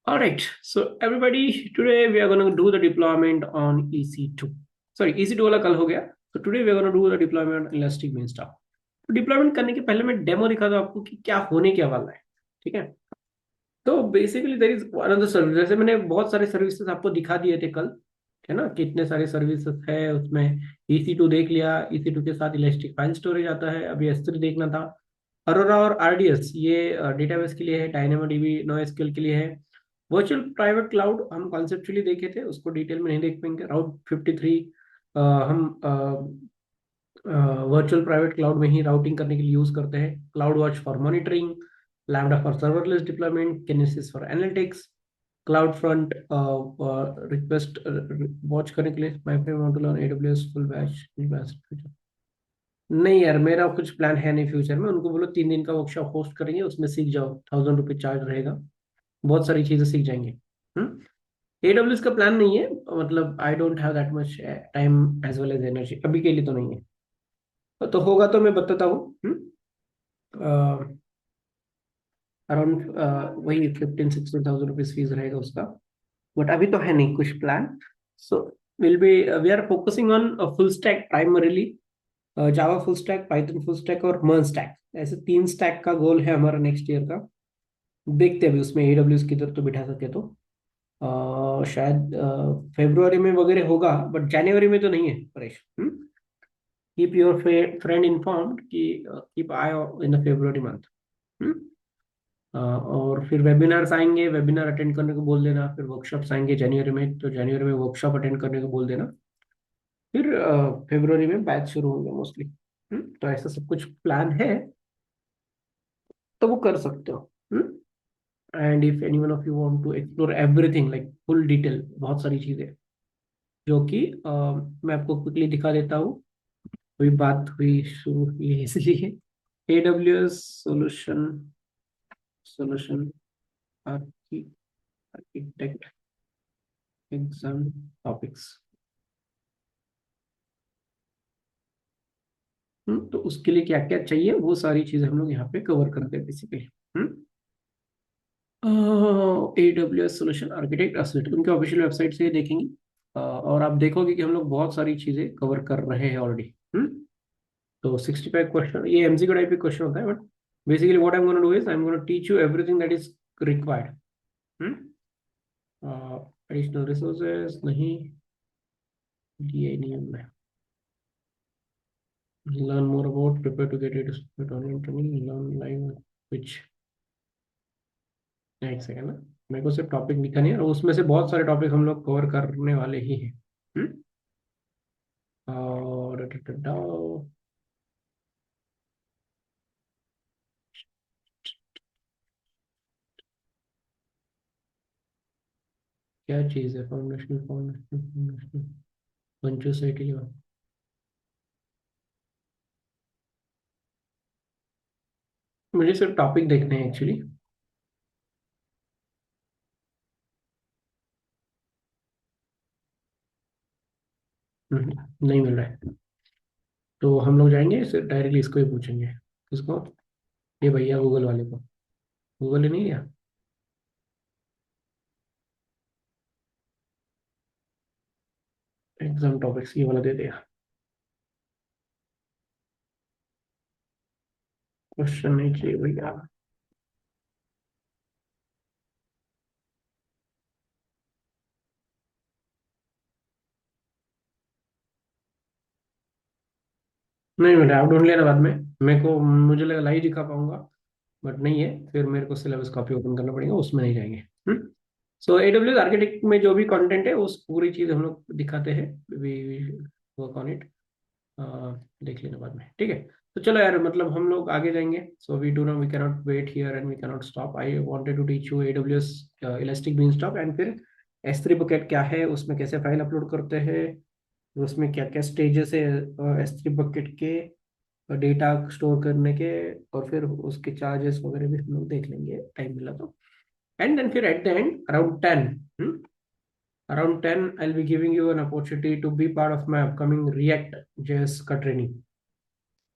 All right. So everybody, today we are going to do the deployment on EC2. Sorry, EC2 वाला कल हो गया. So today we are going to do the deployment on Elastic Beanstalk. तो deployment करने के पहले मैं demo दिखा दूं आपको कि क्या होने क्या वाला है. ठीक है. तो basically there is another service. जैसे मैंने बहुत सारे सर्विसेज आपको दिखा दिए थे कल. है ना, कितने सारे सर्विसेज है उसमें. EC2 देख लिया. EC2 के साथ इलास्टिक फाइल स्टोरेज आता है. अभी S3 देखना था. अरोरा और RDS ये डेटाबेस के लिए है. डायनामोडीबी NoSQL के लिए है. वर्चुअल प्राइवेट क्लाउड हम कॉन्सेप्चुअली देखे थे, उसको डिटेल में नहीं देख पाएंगे. राउट 53 हम वर्चुअल प्राइवेट क्लाउड में ही राउटिंग करने के लिए यूज करते हैं. Cloud watch for monitoring, lambda for serverless deployment, Kinesis for analytics, cloud front request watch करने के लिए. My friend want to learn AWS full batch. नहीं यार, मेरा कुछ प्लान है नहीं फ्यूचर में. उनको बोलो 3 दिन का वर्कशॉप होस्ट करेंगे, उसमें सीख जाओ. ₹1000 चार्ज रहेगा, बहुत सारी चीजें सीख जाएंगे. हम्म. AWS का प्लान नहीं है. मतलब I don't have that much time as well as energy, अभी के लिए तो नहीं है. तो होगा तो मैं बताता हूँ. अराउंड वही 15-16 thousand रुपीज फीस रहेगा उसका. बट अभी तो है नहीं कुछ plan. So will be we are focusing on full stack primarily. Java full stack, Python full stack और मर्न स्टैक, ऐसे 3 स्टैक का गोल है हमारा नेक्स्ट ईयर का. देखते हैं अभी उसमें AWS किधर तो बिठा सके तो. शायद फेब्रुवरी में वगैरह होगा, बट जनवरी में तो नहीं है Paresh. Keep your friend informed कि keep eye in the February month. और फिर वेबिनार्स आएंगे, वेबिनार अटेंड करने को बोल देना. फिर वर्कशॉप्स आएंगे जनवरी में, तो जनवरी में वर्कशॉप अटेंड करने को बोल देना. फिर फरवरी में बैच शुरू होंगे मोस्टली. तो ऐसा सब कुछ प्लान है, तो वो कर सकते हो. And if any one of you want to explore everything like full detail, बहुत सारी चीजें जो कि मैं आपको क्विकली दिखा देता हूँ. अभी बात हुई शुरू हुई है इसलिए. AWS solution solution architect exam topics. तो उसके लिए क्या क्या चाहिए वो सारी चीजें हम लोग यहाँ पे कवर करते हैं basically. AWS solution architect associate उनके ऑफिशियल वेबसाइट से ही देखेंगे. और आप देखोगे कि हम लोग बहुत सारी चीजें कवर कर रहे हैं ऑलरेडी. तो 65 क्वेश्चन, ये MCQ टाइप के क्वेश्चन होता है. But basically what I am gonna do is I am gonna teach you everything that is required. Additional resources नहीं दिए, नहीं हमने. Learn more about, prepare to get it online training, learn live which. एक second ना, मेरे को सिर्फ topic लिखा नहीं है, और उसमें से बहुत सारे टॉपिक हम लोग कवर करने वाले ही हैं. हम्म? और क्या चीज़ है फाउंडेशनल फाउंडेशनल फाउंडेशनल पंचोसाइटी. मुझे सिर्फ टॉपिक देखने हैं एक्चुअली. नहीं मिल रहा है. तो हम लोग जाएंगे सिर्फ डायरेक्टली इसको ही पूछेंगे. किसको? ये भैया गूगल वाले को. गूगल ही नहीं लिया. एग्जाम टॉपिक्स ये वाला दे दिया. क्वेश्चन नहीं चाहिए भैया. नहीं मिल रहा, आप ढूंढ लेना बाद में. मेरे को मुझे लगा लाइव दिखा पाऊंगा, बट नहीं है. फिर मेरे को सिलेबस कॉपी ओपन करना पड़ेगा, उसमें नहीं जाएंगे. सो AWS आर्किटेक्ट में जो भी कंटेंट है उस पूरी चीज हम लोग दिखाते हैं. We work on it. देख लेना बाद में, ठीक है. तो चलो यार, मतलब हम लोग आगे जाएंगे. So we do know, we cannot wait here and we cannot stop. I wanted to teach you AWS elastic beanstalk, and फिर S3 बकेट क्या है, उसमें कैसे फाइल अपलोड करते हैं, उसमें क्या क्या स्टेजेस है S3 बकेट के डेटा स्टोर करने के. और फिर उसके चार्जेस वगैरह भी हम लोग देख लेंगे टाइम मिला तो. एंड देन फिर at the end around 10 I'll be giving you an opportunity to be part of my upcoming React JS का training.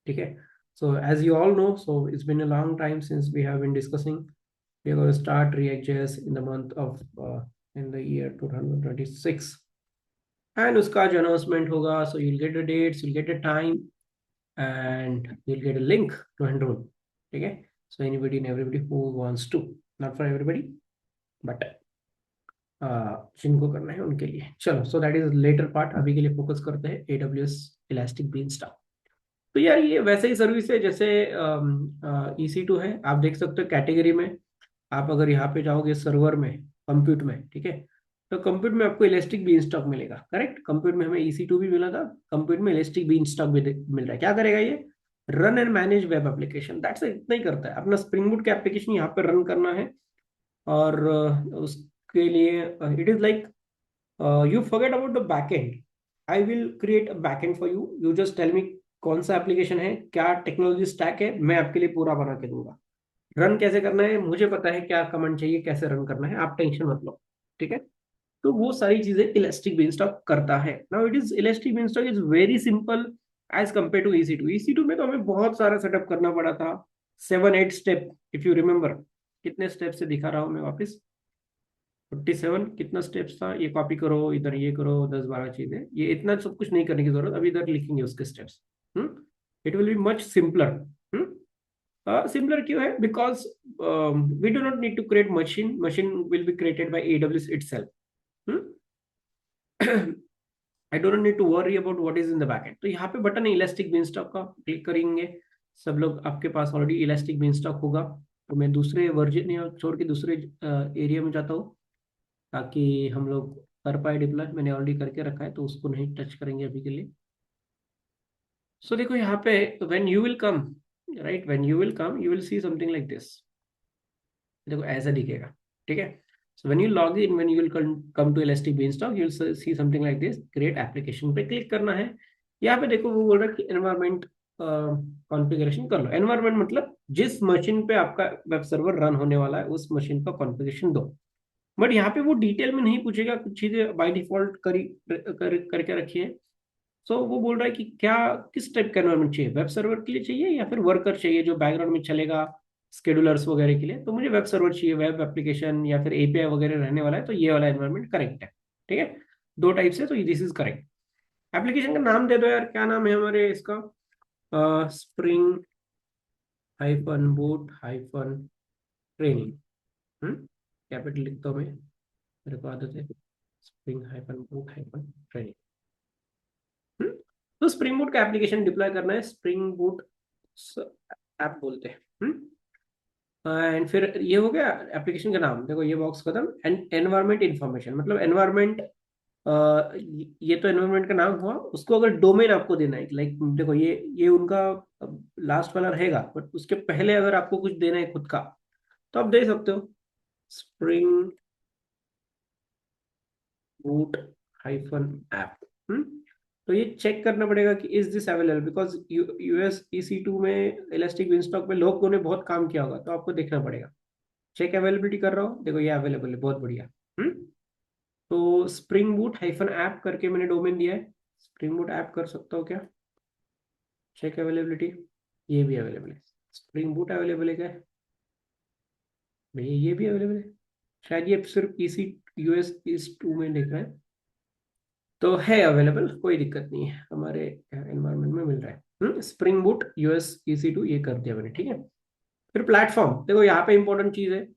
ठीक है. So as you all know, so it's been a long time since we have been discussing we are going to start React.js in the month of in the year 2026, and उसका जो announcement होगा, so you'll get the dates, you'll get the time, and you'll get a link to enroll. ठीक है? So anybody and everybody who wants to, not for everybody, but जिनको करना है उनके लिए। चलो, so that is later part, अभी के लिए फोकस करते हैं AWS Elastic Beanstalk। तो यार ये वैसे ही सर्विस है जैसे EC2 है। आप देख सकते हो कैटेगरी में, आप अगर यहाँ पे जाओगे सर्वर में, कंप्यूट में, ठीक है, तो कंप्यूट में आपको इलास्टिक बीन स्टॉक मिलेगा। करेक्ट, कंप्यूट में हमें EC2 भी मिला था, कंप्यूट में इलास्टिक बीन स्टॉक भी मिल रहा है। क्या करेगा ये? Run and manage web application, that's इतना ही करता है। अपना स्प्रिंग बूट के एप्लीकेशन यहाँ पे रन करना है, और उसके लिए it is like you forget about the backend. I will create a backend for you. You just tell me कौन सा एप्लीकेशन है, क्या टेक्नोलॉजी स्टैक है, मैं आपके लिए पूरा बना के दूंगा। रन कैसे करना है मुझे पता है, क्या कमांड चाहिए, कैसे रन करना है, आप टेंशन मत लो। ठीक है? तो वो सारी चीजें इलास्टिक बीनस्टॉक करता है। Now it is elastic beanstalk is very simple as compare to EC2। EC2 में तो हमें बहुत सारा सेटअप करना पड़ा था, 7-8 स्टेप, इफ यू रिमेम्बर। कितने स्टेप से दिखा रहा हूं मैं वापस? 47 कितना स्टेप्स था, ये कॉपी करो, इधर ये करो, 10-12 चीजें, ये इतना सब कुछ नहीं करने की जरूरत, अभी इधर लिखेंगे उसके steps. It will be much simpler. Simpler क्यों है? Because we do not need to create machine, machine will be created by AWS itself। I don't need to worry about what is in the backend. तो यहाँ पे button है elastic beanstalk का, click करेंगे। सब लोग आपके पास ऑलरेडी इलास्टिक बीनस्टॉक होगा, तो मैं दूसरे वर्जन छोड़ के दूसरे एरिया में जाता हूँ, ताकि हम लोग कर पाए डिप्लॉय। मैंने ऑलरेडी करके रखा है, तो उसको नहीं टच करेंगे अभी के लिए। सो देखो यहाँ पे, when you will come, right, when you will come you will see something like this. देखो ऐसा दिखेगा। ठीक है? So when you log in, when you will come to elastic beanstalk, you will see something like this. Create application पे click करना है। यहाँ पे देखो वो बोल रहा है कि एनवायरमेंट कॉन्फ़िगरेशन कर लो। एनवायरमेंट मतलब जिस मशीन पे आपका वेब सर्वर रन होने वाला है, उस मशीन का कॉन्फ़िगरेशन दो। बट यहाँ पे वो डिटेल में नहीं पूछेगा, कुछ चीजें बाय डिफॉल्ट करके रखी है। सो वो बोल रहा है कि क्या, किस टाइप का एनवायरनमेंट चाहिए, वेब सर्वर के लिए चाहिए या फिर वर्कर चाहिए जो बैकग्राउंड में चलेगा स्केडुलर्स वगैरह के लिए। तो मुझे वेब सर्वर चाहिए, वेब एप्लीकेशन या फिर API वगैरह रहने वाला है, तो ये वाला एनवायरनमेंट करेक्ट है। ठीक है? दो टाइप से, तो दिस इज करेक्ट। एप्लीकेशन का नाम दे दो यार, क्या नाम है हमारे इसका? Spring hyphen boot hyphen training. Capital लिखता हूँ मैं, मेरे को आदत है। Spring hyphen boot hyphen training. तो स्प्रिंग बूट का एप्लीकेशन डिप्लॉय करना है, स्प्रिंग बूट ऐप बोलते हैं। एंड फिर ये हो गया एप्लीकेशन का नाम। देखो ये बॉक्स खत्म। एंड एनवायरमेंट इन्फॉर्मेशन, मतलब एनवायरमेंट, ये तो एनवायरमेंट का नाम हुआ। उसको अगर डोमेन आपको देना है, लाइक देखो ये उनका लास्ट वाला रहेगा, बट उसके पहले अगर आपको कुछ देना है खुद का, तो आप दे सकते हो। Spring Boot hyphen app. तो ये चेक करना पड़ेगा कि is this available, because US EC2 में इलास्टिक विंस्टॉक में लोगों ने बहुत काम किया होगा, तो आपको देखना पड़ेगा। चेक अवेलेबिलिटी कर रहा हूँ, देखो ये अवेलेबल है, बहुत बढ़िया। तो स्प्रिंग बूट हाइफन ऐप करके मैंने डोमेन दिया है। स्प्रिंग बूट ऐप कर सकता हूँ क्या? चेक अवेलेबिलिटी, ये भी अवेलेबल है। स्प्रिंग बूट अवेलेबल है क्या भैया? ये भी अवेलेबल है। शायद ये सिर्फ US EC2 में दिख रहा है, तो है अवेलेबल, कोई दिक्कत नहीं है, हमारे एनवायरनमेंट में मिल रहा है। स्प्रिंग बूट US EC2 ये कर दिया मैंने। ठीक है? फिर प्लेटफॉर्म, देखो यहाँ पे इंपॉर्टेंट चीज है।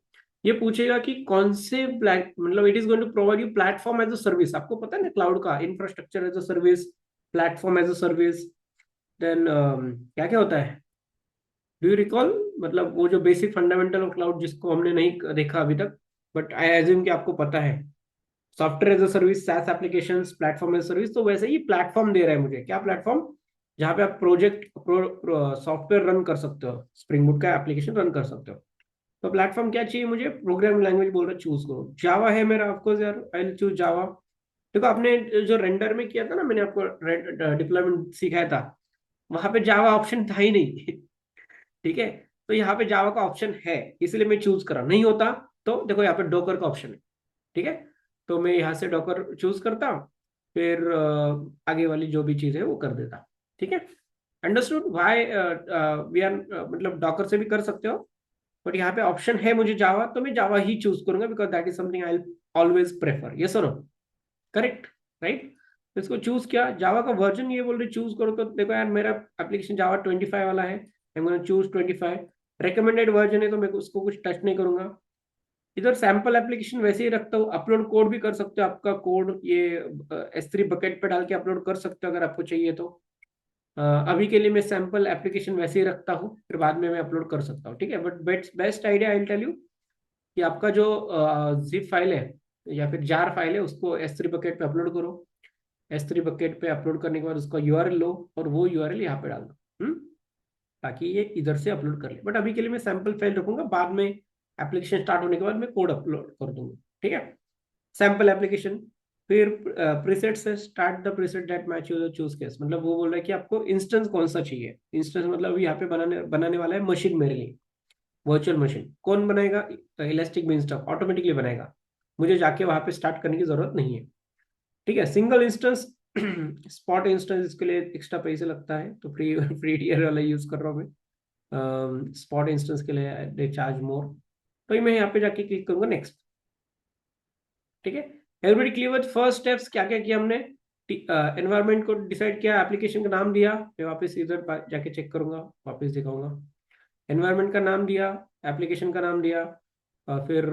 ये पूछेगा कि कौन से मतलब it is going to provide you platform as a service. आपको पता है ना क्लाउड का, infrastructure as a service, platform as a service, then क्या क्या होता है, डू यू रिकॉल? मतलब वो जो बेसिक फंडामेंटल ऑफ क्लाउड जिसको हमने नहीं देखा अभी तक, बट आई एज्यूम कि आपको पता है। Software as a service, SaaS applications, platform as a service. तो वैसे ही प्लेटफॉर्म दे रहा है मुझे। क्या प्लेटफॉर्म? जहाँ पे आप प्रोजेक्ट सॉफ्टवेयर रन कर सकते हो, स्प्रिंग बूट का एप्लीकेशन रन कर सकते हो। तो प्लेटफॉर्म क्या चाहिए मुझे? प्रोग्रामिंग लैंग्वेज बोल रहा है, चूज करो। जावा है मेरा, ऑफकोर्स यार, आई विल चूज जावा। देखो आपने जो रेंडर में किया था ना, मैंने आपको डिप्लॉयमेंट सिखाया था, वहां पे जावा ऑप्शन था ही नहीं। ठीक है? तो यहाँ पे जावा का ऑप्शन है, इसलिए मैं चूज करा। नहीं होता तो देखो यहाँ पे डॉकर का ऑप्शन है। ठीक है? तो मैं यहाँ से डॉकर चूज करता, फिर आगे वाली जो भी चीज है वो कर देता। ठीक है? अंडरस्टूड? वाई वी आर, मतलब डॉकर से भी कर सकते हो। बट यहाँ पे ऑप्शन है मुझे जावा, तो मैं जावा ही चूज करूंगा, because that is something I always prefer. Yes और नो? Correct, right. तो इसको चूज किया, जावा का वर्जन ये बोल रही चूज करो, तो देखो यार मेरा एप्लीकेशन जावा 25 वाला है, I am gonna choose 25। Recommended version है तो मैं उसको कुछ टच नहीं करूंगा। इधर सैंपल एप्लीकेशन वैसे ही रखता हूँ, अपलोड कोड भी कर सकते हो, आपका कोड ये S3 बकेट पे डाल के अपलोड कर सकते हो अगर आपको चाहिए तो। अभी के लिए मैं सैंपल एप्लीकेशन वैसे ही रखता हूँ, फिर बाद में मैं अपलोड कर सकता हूँ, ठीक है। But best idea I tell you कि आपका जो जिप फाइल है या फिर जार फाइल है उसको S3 बकेट पे अपलोड करो। S3 बकेट पे अपलोड करने के बाद उसका यूआरएल लो और वो यूआरएल यहाँ पे डाल दो, ताकि ये इधर से अपलोड कर ले। बट अभी के लिए मैं सैंपल फाइल रखूंगा, बाद में एप्लीकेशन स्टार्ट होने के बाद मैं कोड अपलोड कर दूंगा, ठीक है। Sample application. फिर प्रीसेट से start the preset that match your choose case, मतलब वो बोल रहा है कि आपको इंस्टेंस कौन सा चाहिए। इंस्टेंस मतलब यहाँ पे बनाने बनाने वाला है मशीन मेरे लिए, वर्चुअल मशीन। कौन बनाएगा? इलास्टिक बिनस्टॉक ऑटोमेटिकली बनाएगा, मुझे जाके वहां पे स्टार्ट करने की जरूरत नहीं है, ठीक है। सिंगल इंस्टेंस स्पॉट इंस्टेंस इसके लिए एक्स्ट्रा पैसे लगता है, तो फ्री फ्री टीयर वाला यूज कर रहा हूँ मैं। स्पॉट इंस्टेंस के लिए दे चार्ज मोर, तो मैं यहाँ पे जाके क्लिक करूंगा नेक्स्ट, ठीक है। Everybody clear? फर्स्ट स्टेप्स क्या क्या किया हमने? एनवायरनमेंट को डिसाइड किया, एप्लीकेशन का नाम दिया, मैं वापस इधर जाके चेक करूंगा, वापस दिखाऊंगा। एनवायरनमेंट का नाम दिया, एप्लीकेशन का नाम दिया, फिर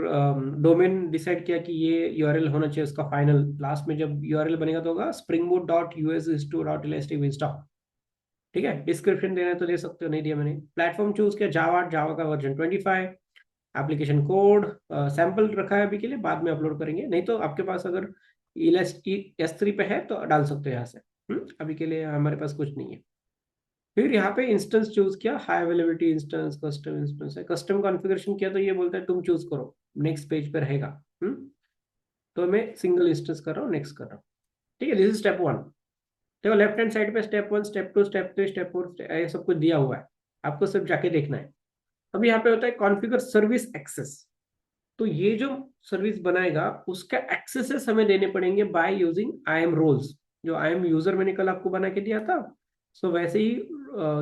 डोमेन डिसाइड किया कि ये यूआरएल होना चाहिए उसका फाइनल। लास्ट में जब यूआरएल बनेगा तो होगा springboot.us2.elastic ठीक है। डिस्क्रिप्शन देना है तो दे सकते हो, नहीं दिया मैंने। प्लेटफॉर्म चूज किया जावा, जावा का वर्जन 25। एप्लीकेशन कोड सैंपल रखा है अभी के लिए, बाद में अपलोड करेंगे, नहीं तो आपके पास अगर S3 पे है तो डाल सकते हो यहाँ से। अभी के लिए हमारे पास कुछ नहीं है। फिर यहाँ पे इंस्टेंस चूज किया, high availability instance, custom instance है। कस्टम कॉन्फ़िगरेशन किया तो ये बोलता है तुम चूज करो, नेक्स्ट पेज पर रहेगा। तो मैं सिंगल इंस्टेंस कर रहा हूँ, नेक्स्ट कर रहा हूँ, ठीक है। This is step 1। देखो लेफ्ट हैंड साइड पे स्टेप 1, स्टेप 2, स्टेप 3, स्टेप 4 ये सब कुछ दिया हुआ है, आपको सिर्फ जाके देखना है। अब यहाँ पे होता है कॉन्फ़िगर सर्विस एक्सेस, तो ये जो सर्विस बनाएगा उसका एक्सेसेस हमें देने पड़ेंगे by using IAM roles. जो आई एम यूजर मैंने कल आपको बना के दिया था, सो वैसे ही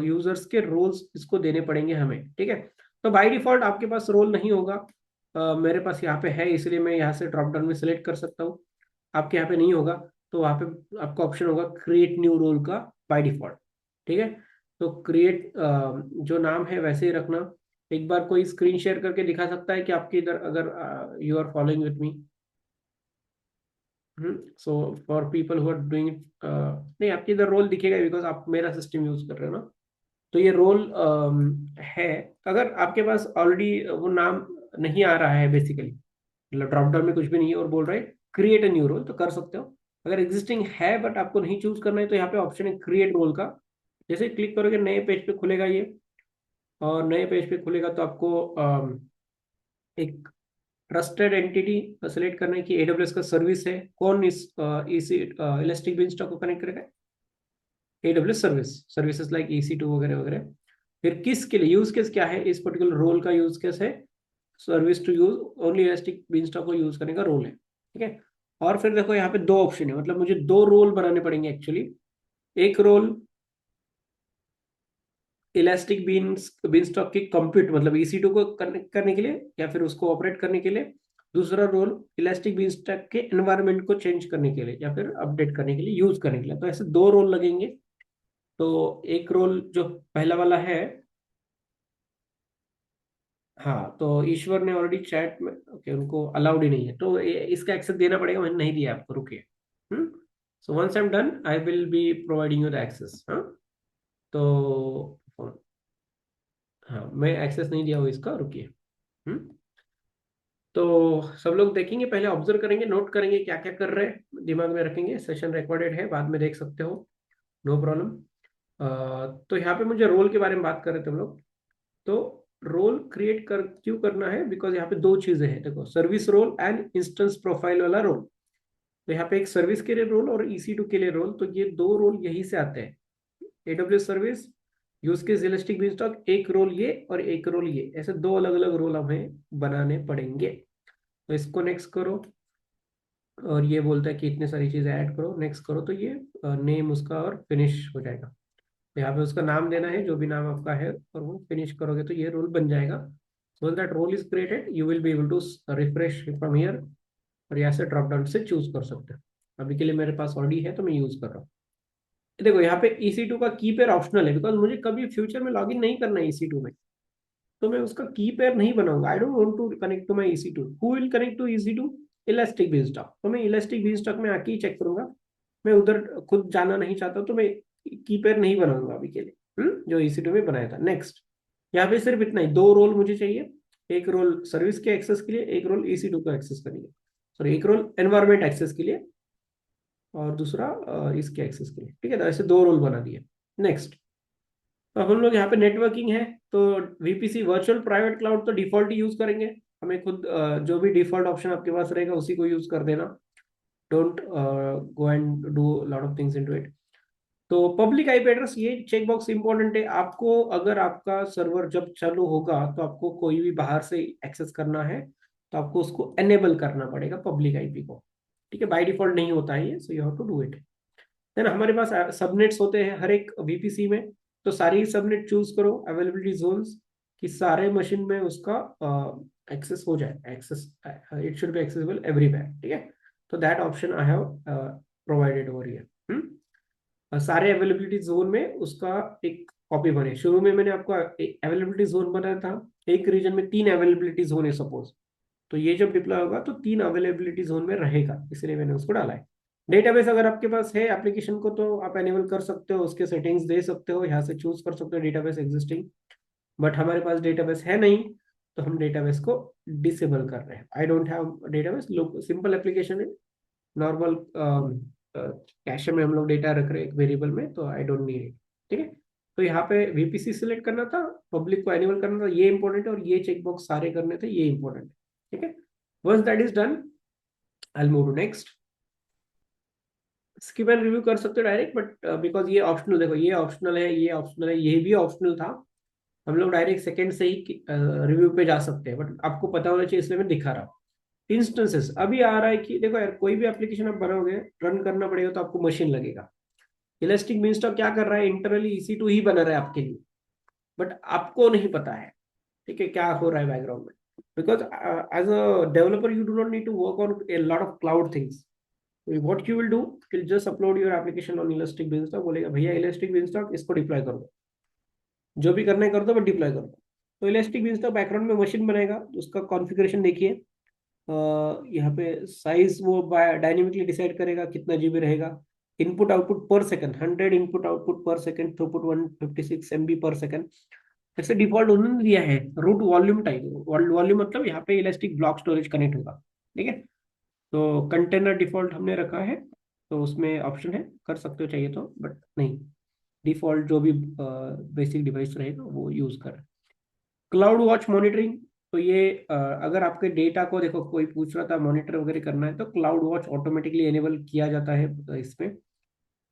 यूजर्स के रोल्स इसको देने पड़ेंगे हमें, ठीक है। तो बाय डिफॉल्ट आपके पास रोल नहीं होगा, मेरे पास यहाँ पे है, इसलिए मैं यहाँ से ड्रॉप डाउन में सिलेक्ट कर सकता हूँ। आपके यहाँ पे नहीं होगा, तो वहाँ पे आपका ऑप्शन होगा क्रिएट न्यू रोल का बाय डिफॉल्ट, ठीक है। तो क्रिएट जो नाम है वैसे ही रखना। एक बार कोई स्क्रीन शेयर करके दिखा सकता है कि आपके इधर अगर you are following with me. So for people who are doing, नहीं आपके इधर रोल दिखेगा बिकॉज आप मेरा सिस्टम यूज कर रहे हो ना। तो ये रोल है। अगर आपके पास ऑलरेडी वो नाम नहीं आ रहा है बेसिकली, मतलब ड्रॉप डाउन में कुछ भी नहीं है और बोल रहा है क्रिएट अ न्यू रोल, तो कर सकते हो। अगर एग्जिस्टिंग है बट आपको नहीं चूज करना है तो यहाँ पे ऑप्शन है क्रिएट रोल का। जैसे क्लिक करोगे नए पेज पे खुलेगा ये, और नए पेज पे खुलेगा तो आपको एक ट्रस्टेड एंटिटी सेलेक्ट करना है कि AWS का सर्विस है, कौन इस इसी इलास्टिक बिनस्टॉक को कनेक्ट करेगा? AWS service, services like EC2 वगैरह वगैरह। फिर किसके लिए यूज केस क्या है, इस पर्टिकुलर रोल का यूज केस है service to use only elastic beanstalk को यूज करने का रोल है, ठीक है। और फिर देखो यहाँ पे दो ऑप्शन है, मतलब मुझे दो रोल बनाने पड़ेंगे एक्चुअली। एक रोल इलास्टिक बीनस्टॉक की कंप्यूट मतलब EC2 को कनेक्ट करने के लिए या फिर उसको ऑपरेट करने के लिए। दूसरा रोल इलास्टिक बीनस्टॉक के एनवायरनमेंट को चेंज करने के लिए या फिर अपडेट करने के लिए, यूज करने के लिए। तो ऐसे दो रोल लगेंगे। तो एक रोल जो पहला वाला है, हाँ तो ईश्वर ने ऑलरेडी चैट में, ओके उनको अलाउड ही नहीं है, तो इसका एक्सेस देना पड़ेगा, मैंने नहीं दिया आपको, रुकिए। So once I am done I will be providing you the access. हाँ तो हाँ मैं एक्सेस नहीं दिया हुआ इसका, रुकिए। हम्म तो सब लोग देखेंगे, पहले ऑब्जर्व करेंगे, नोट करेंगे क्या क्या कर रहे हैं, दिमाग में रखेंगे। सेशन रिकॉर्डेड है, बाद में देख सकते हो, नो प्रॉब्लम। तो यहाँ पे मुझे रोल के बारे में बात कर रहे थे हम लोग। तो रोल क्रिएट कर क्यों करना है, बिकॉज यहाँ पे दो चीजें हैं, देखो service role and instance profile वाला रोल। तो यहाँ पे एक सर्विस के लिए रोल और EC2 के लिए रोल, तो ये दो रोल यही से आते हैं। AWS service use case elastic beanstalk, एक रोल ये और एक रोल ये, ऐसे दो अलग अलग रोल हमें बनाने पड़ेंगे। तो इसको नेक्स्ट करो, और ये बोलता है कि इतने सारी चीजें ऐड करो, नेक्स्ट करो, तो ये नेम उसका और फिनिश हो जाएगा। तो यहाँ पे उसका नाम देना है जो भी नाम आपका है, और वो फिनिश करोगे तो ये रोल बन जाएगा। Once that role is created, you will be able to refresh from here, और यहाँ से ड्रॉप डाउन से चूज कर सकते हैं। अभी के लिए मेरे पास ऑलरेडी है तो मैं यूज कर रहा हूँ। देखो यहाँ पे EC2 का की पेयर ऑप्शनल है, बिकॉज मुझे कभी फ्यूचर में लॉगिन नहीं करना है EC2 में, तो मैं उसका की पेयर नहीं बनाऊंगा। I don't want to connect to my EC2। Who will connect to EC2? Elastic beanstalk. तो मैं इलास्टिक बेस्टॉक में आके ही चेक करूंगा। मैं उधर खुद जाना नहीं चाहता, तो मैं की पेयर नहीं बनाऊंगा अभी के लिए। जो EC2 में बनाया था। नेक्स्ट, यहाँ पे सिर्फ इतना ही, दो रोल मुझे चाहिए। एक रोल सर्विस के एक्सेस के लिए, एक रोल EC2 को एक्सेस करने के लिए, सॉरी एक रोल एनवायरमेंट एक्सेस के लिए, और दूसरा इसके एक्सेस के लिए। ठीक है, तो ऐसे दो रोल बना दिए। नेक्स्ट, तो हम लोग यहाँ पे नेटवर्किंग है, तो VPC वर्चुअल प्राइवेट क्लाउड तो डिफॉल्ट यूज करेंगे। हमें खुद जो भी डिफॉल्ट ऑप्शन आपके पास रहेगा उसी को यूज कर देना। Don't go and do lot of things into it. तो पब्लिक आईपी एड्रेस, ये चेक बॉक्स इंपॉर्टेंट है आपको। अगर आपका सर्वर जब चालू होगा तो आपको कोई भी बाहर से एक्सेस करना है, तो आपको उसको एनेबल करना पड़ेगा पब्लिक आईपी को। ठीक है, बाय डिफॉल्ट नहीं होता है ये, so you have to do it. Then हमारे पास सबनेट्स होते हैं हर एक VPC में, तो सारी सबनेट चूज करो अवेलेबिलिटी जोन्स, कि सारे मशीन में उसका एक्सेस हो जाए। Access, it should be accessible everywhere. ठीक है, तो that option I have provided over here. सारे अवेलेबिलिटी जोन में उसका एक कॉपी बने। शुरू में मैंने आपको अवेलेबिलिटी जोन बनाया था, एक रीजन में 3 अवेलेबिलिटी जोन है सपोज, तो ये जब डिप्लॉय होगा तो 3 अवेलेबिलिटी जोन में रहेगा, इसलिए मैंने उसको डाला है। डेटाबेस अगर आपके पास है एप्लीकेशन को, तो आप एनेबल कर सकते हो, उसके सेटिंग्स दे सकते हो, यहाँ से चूज कर सकते हो डेटाबेस एग्जिस्टिंग। बट हमारे पास डेटाबेस है नहीं, तो हम डेटाबेस को डिसेबल कर रहे हैं। आई don't have database, simple application है, नॉर्मल कैशे में हम लोग डेटा रख रहे हैं एक वेरिएबल में, तो आई डोंट नीड इट। ठीक है, तो यहाँ पे VPC सिलेक्ट करना था, पब्लिक को एनेबल करना था, ये इंपॉर्टेंट है, और ये चेकबॉक्स सारे करने थे, ये इंपॉर्टेंट है। ठीक है, once that is done, I will move to next. Skip and review कर सकते हो डायरेक्ट, बट बिकॉज ये ऑप्शनल, देखो ये ऑप्शनल है, ये ऑप्शनल है, ये भी ऑप्शनल था। हम लोग डायरेक्ट सेकंड से ही रिव्यू पे जा सकते हैं, बट आपको पता होना चाहिए, इसलिए मैं दिखा रहा हूँ। इंस्टेंसेस अभी आ रहा है कि देखो यार, कोई भी एप्लीकेशन आप बनाओगे, रन करना पड़ेगा, तो आपको मशीन लगेगा। इलास्टिक बीनस्टॉक क्या कर रहा है, इंटरनली EC2 ही बना रहा है आपके लिए, बट आपको नहीं पता है। ठीक है, क्या हो रहा है बैकग्राउंड में, because as a developer you do not need to work on a lot of cloud things. What you will do, will just upload your application on elastic beanstalk, बोलेगा भैया इलास्टिक बीनस्टॉक इसको deploy कर दो, जो भी करना है कर दो, बट डिप्लॉय कर दो। तो इलास्टिक बीनस्टॉक बैकग्राउंड में मशीन बनाएगा, उसका कॉन्फ़िगरेशन देखिए। यहाँ पे साइज वो डायनेमिकली डिसाइड करेगा कितना GB रहेगा। इनपुट आउटपुट पर सेकंड 100 इनपुट आउटपुट पर सेकंड, थ्रूपुट 156 MB पर सेकंड। जैसे डिफॉल्ट उन्होंने दिया है रूट वॉल्यूम टाइप। वॉल्यूम मतलब यहाँ पे इलास्टिक ब्लॉक स्टोरेज कनेक्ट होगा। ठीक है, तो कंटेनर डिफॉल्ट हमने रखा है, तो उसमें ऑप्शन है, कर सकते हो चाहिए तो, बट नहीं, डिफॉल्ट जो भी बेसिक डिवाइस रहेगा वो यूज कर। क्लाउड वॉच मॉनिटरिंग, तो ये अगर आपके डेटा को, देखो कोई पूछ रहा था मॉनिटर वगैरह करना है, तो क्लाउड वॉच ऑटोमेटिकली एनेबल किया जाता है इसमें।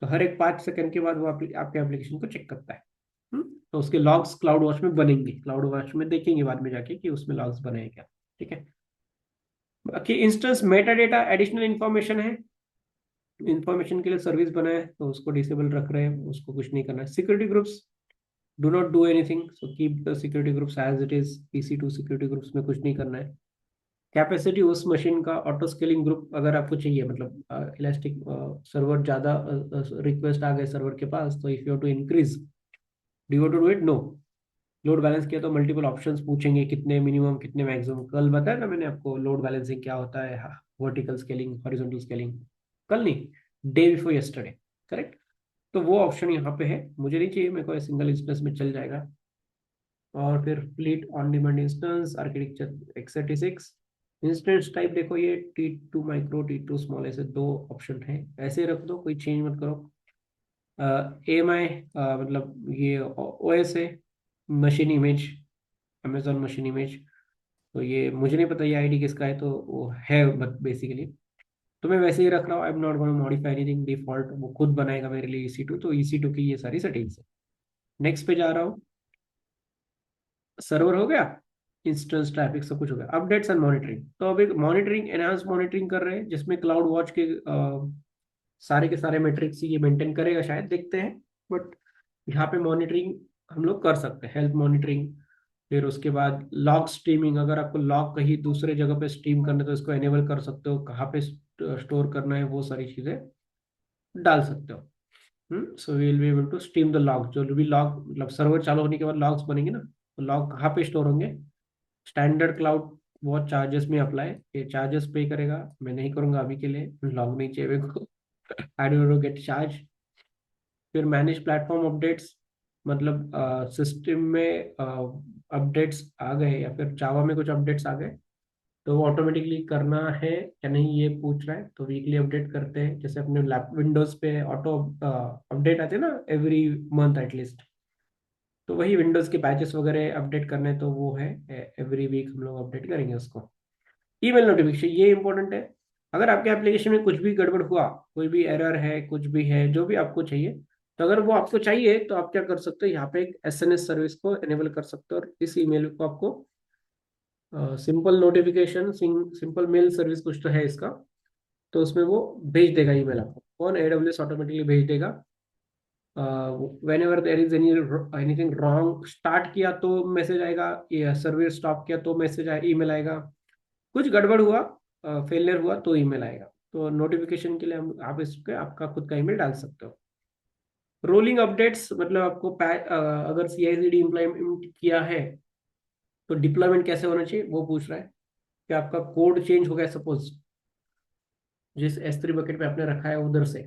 तो हर एक 5 सेकंड के बाद वो आपके एप्लीकेशन को चेक करता है। तो उसके लॉग्स क्लाउड वॉच में बनेंगे, क्लाउड वॉच में देखेंगे बाद में जाके कि उसमें लॉग्स बने हैं क्या। ठीक है, बाकी instance Meta data additional information है, इंफॉर्मेशन के लिए सर्विस बनाए, तो उसको डिसेबल रख रहे हैं, उसको कुछ नहीं करना है। Security groups, do not do anything, so keep the security groups as it is. EC2 security groups में कुछ नहीं करना है। कैपेसिटी उस मशीन का ऑटो स्केलिंग ग्रुप अगर आपको चाहिए, मतलब इलास्टिक सर्वर ज्यादा रिक्वेस्ट आ गए सर्वर के पास, तो if you to increase, do you to do it? No. Load balance किया तो मल्टीपल ऑप्शंस पूछेंगे, कितने मिनिमम कितने मैक्सिमम। कल बताया ना मैंने आपको लोड बैलेंसिंग क्या होता है, वर्टिकल स्केलिंग, हॉरिजॉन्टल स्केलिंग। कल नहीं, डे बिफोर यस्टरडे, करेक्ट। तो वो ऑप्शन यहाँ पे है, मुझे नहीं चाहिए, मेरे को सिंगल इंस्टेंस में चल जाएगा। और फिर fleet on demand instance architecture x86। Instance type देखो, ये T2 माइक्रो, T2 स्मॉल, ऐसे दो ऑप्शन है, ऐसे रख दो, कोई चेंज मत करो। AMI मतलब ये OS है, machine image, Amazon machine image. तो ये मुझे नहीं पता ये आईडी किसका है, तो वो है बट बेसिकली तो मैं वैसे ही रख रहा हूँ। आई am not gonna modify anything, default वो खुद बनाएगा मेरे लिए EC2, तो EC2 की ये सारी सेटिंग्स है। नेक्स्ट पे जा रहा हूँ। सर्वर हो गया, इंस्टेंस ट्रैफिक सब कुछ हो गया। अपडेट्स एंड मॉनिटरिंग, तो अब एक मॉनिटरिंग, एनहांस मॉनिटरिंग कर रहे हैं, जिसमें क्लाउड वॉच सारे के सारे मेट्रिक्स ये मेंटेन करेगा शायद, देखते हैं। बट यहाँ पे मॉनिटरिंग हम लोग कर सकते हैं, हेल्थ मॉनिटरिंग, फिर उसके बाद लॉग स्ट्रीमिंग, अगर आपको लॉग कहीं दूसरे जगह पे स्ट्रीम करना है तो इसको एनेबल कर सकते हो, कहाँ पे स्टोर करना है वो सारी चीज़ें डाल सकते हो। So we will be able to stream the log, जो भी लॉग मतलब सर्वर चालू होने के बाद लॉग्स बनेंगे ना, तो लॉग कहाँ पे स्टोर होंगे। स्टैंडर्ड क्लाउड बहुत चार्जेस में अप्लाई, ये चार्जेस पे करेगा, मैं नहीं करूंगा अभी के लिए, लॉग नहीं चाहिए मेरे को। I don't get charge. फिर मैनेज प्लेटफॉर्म अपडेट्स, मतलब सिस्टम में अपडेट्स आ गए या फिर जावा में कुछ अपडेट्स आ गए तो वो ऑटोमेटिकली करना है या नहीं ये पूछ रहा है, तो वीकली अपडेट करते हैं, जैसे अपने लैप विंडोज पे ऑटो अपडेट आते हैं ना एवरी मंथ एटलीस्ट, तो वही विंडोज के पैचेस वगैरह अपडेट करने, तो वो है एवरी वीक हम लोग अपडेट करेंगे उसको। ईमेल नोटिफिकेशन ये इंपॉर्टेंट है। अगर आपके एप्लीकेशन में कुछ भी गड़बड़ हुआ, कोई भी एरर है, कुछ भी है जो भी आपको चाहिए, तो अगर वो आपको चाहिए तो आप क्या कर सकते हो, यहाँ पे एक एसएनएस सर्विस को एनेबल कर सकते हो, और इस ईमेल को आपको simple notification simple mail service कुछ तो है इसका, तो उसमें वो भेज देगा ईमेल आपको, कौन एडब्ल्यूएस ऑटोमेटिकली भेज देगा। When ever there is anything wrong, start किया तो मैसेज आएगा, या सर्विस स्टॉप किया तो मैसेज आएगा, ईमेल आएगा, कुछ गड़बड़ हुआ, फेलियर हुआ तो ईमेल आएगा। तो नोटिफिकेशन के लिए हम आप इस पे आपका खुद का ईमेल डाल सकते हो। रोलिंग अपडेट्स मतलब आपको अगर CI/CD इम्प्लीमेंट किया है तो डिप्लॉयमेंट कैसे होना चाहिए वो पूछ रहा है, कि आपका कोड चेंज हो गया सपोज, जिस S3 बकेट पे आपने रखा है उधर से,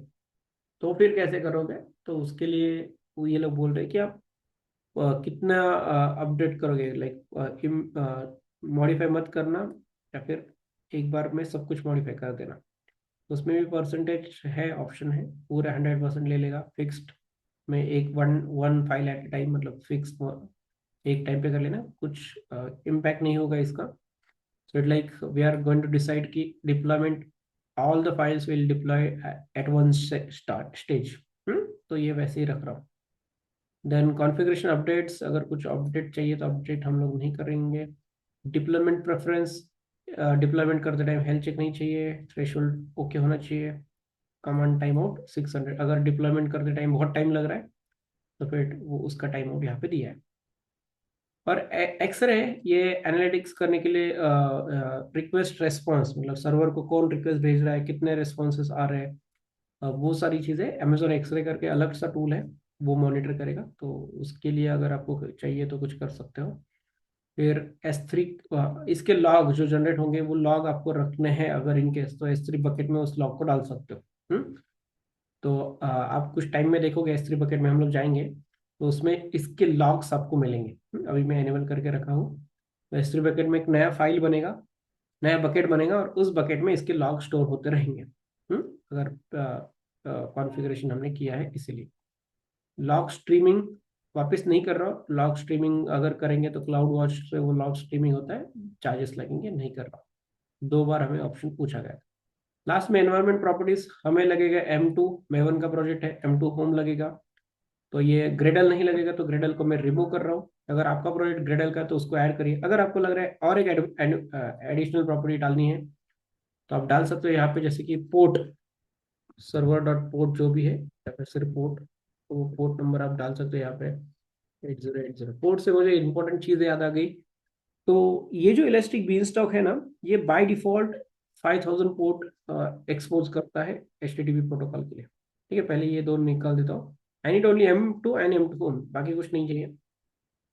तो फिर कैसे करोगे। तो उसके लिए वो ये लोग बोल रहे हैं कि आप कितना अपडेट करोगे, लाइक मॉडिफाई मत करना, या फिर एक बार में सब कुछ मॉडिफाई कर देना। उसमें भी परसेंटेज है, ऑप्शन है, पूरा 100% ले लेगा फिक्स्ड में, एक one one file at a time, मतलब फिक्स एक टाइम पे कर लेना, कुछ इम्पैक्ट नहीं होगा इसका। So it like we are going to decide कि deployment all the files will deploy at one start stage. तो ये वैसे ही रख रहा हूँ। देन कॉन्फ़िगरेशन अपडेट्स, अगर कुछ अपडेट चाहिए तो अपडेट हम लोग नहीं करेंगे। डिप्लॉयमेंट प्रेफरेंस, डिप्लॉयमेंट करते टाइम हेल्थ चेक नहीं चाहिए, थ्रेशोल्ड ओके होना चाहिए। कमांड टाइम आउट 600, अगर डिप्लॉयमेंट करते टाइम बहुत टाइम लग रहा है तो फिर वो उसका टाइम आउट यहाँ पे दिया है। और एक्सरे, ये एनालिटिक्स करने के लिए रिक्वेस्ट रेस्पॉन्स, मतलब सर्वर को कौन रिक्वेस्ट भेज रहा है, कितने रेस्पॉन्सेस आ रहे हैं, वो सारी चीज़ें अमेजोन एक्सरे करके अलग सा टूल है, वो मॉनिटर करेगा, तो उसके लिए अगर आपको चाहिए तो कुछ कर सकते हो। फिर S3, इसके लॉग जो जनरेट होंगे वो लॉग आपको रखने हैं, अगर इनकेस तो S3 बकेट में उस लॉग को डाल सकते हो। तो आप कुछ टाइम में देखोगे S3 बकेट में हम लोग जाएंगे तो उसमें इसके लॉग्स आपको मिलेंगे। अभी मैं एनेबल करके रखा हूँ, तो S3 बकेट में एक नया फाइल बनेगा, नया बकेट बनेगा, और उस बकेट में इसके लॉग स्टोर होते रहेंगे। अगर कॉन्फ़िगरेशन हमने किया है इसीलिए। लॉग स्ट्रीमिंग वापस नहीं कर रहा हूँ, लॉग स्ट्रीमिंग अगर करेंगे तो क्लाउड वॉच से वो लॉग स्ट्रीमिंग होता है, चार्जेस लगेंगे, नहीं कर रहा हूँ। 2 बार हमें ऑप्शन पूछा गया। लास्ट में एनवायरमेंट प्रॉपर्टीज हमें लगेगा M2, मेवन का प्रोजेक्ट है, M2 होम लगेगा, तो ये ग्रेडल नहीं लगेगा, तो ग्रेडल को मैं रिमूव कर रहा हूँ। अगर आपका प्रोजेक्ट ग्रेडल का है तो उसको ऐड करिए, अगर आपको लग रहा है और एक एडिशनल प्रॉपर्टी डालनी है तो आप डाल सकते हो यहाँ पे, जैसे कि पोर्ट, सर्वर डॉट पोर्ट जो भी है, या फिर सिर्फ पोर्ट, तो वो पोर्ट नंबर आप डाल सकते हो यहाँ पे 8080। पोर्ट से मुझे इंपॉर्टेंट चीज़ याद आ गई, तो ये जो इलास्टिक बीन स्टॉक है ना, ये बाय डिफॉल्ट 5000 पोर्ट एक्सपोज करता है HTTP प्रोटोकॉल के लिए। ठीक है, पहले ये दो निकाल देता हूँ। I need only M2 and M2 home, बाकी कुछ नहीं चाहिए।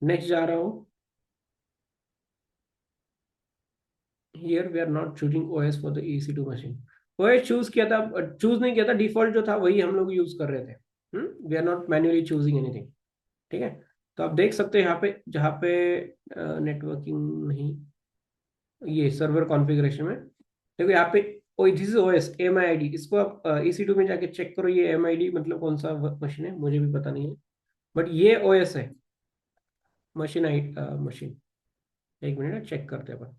नेक्स्ट जा रहा हूँ। Here we are not choosing OS for the EC2 machine. OS choose किया था, चूज नहीं किया था, डिफॉल्ट जो था वही हम लोग यूज कर रहे थे। We are not manually choosing anything. ठीक है, तो आप देख सकते हो यहाँ पे, जहाँ पे नेटवर्किंग नहीं, ये सर्वर कॉन्फ़िगरेशन में देखो यहाँ पे, ओ दिस इज OS MID, इसको आप EC2 में जाके चेक करो, ये MID मतलब कौन सा मशीन है मुझे भी पता नहीं है, बट ये OS है, मशीन आई मशीन। एक मिनट चेक करते हैं अपन।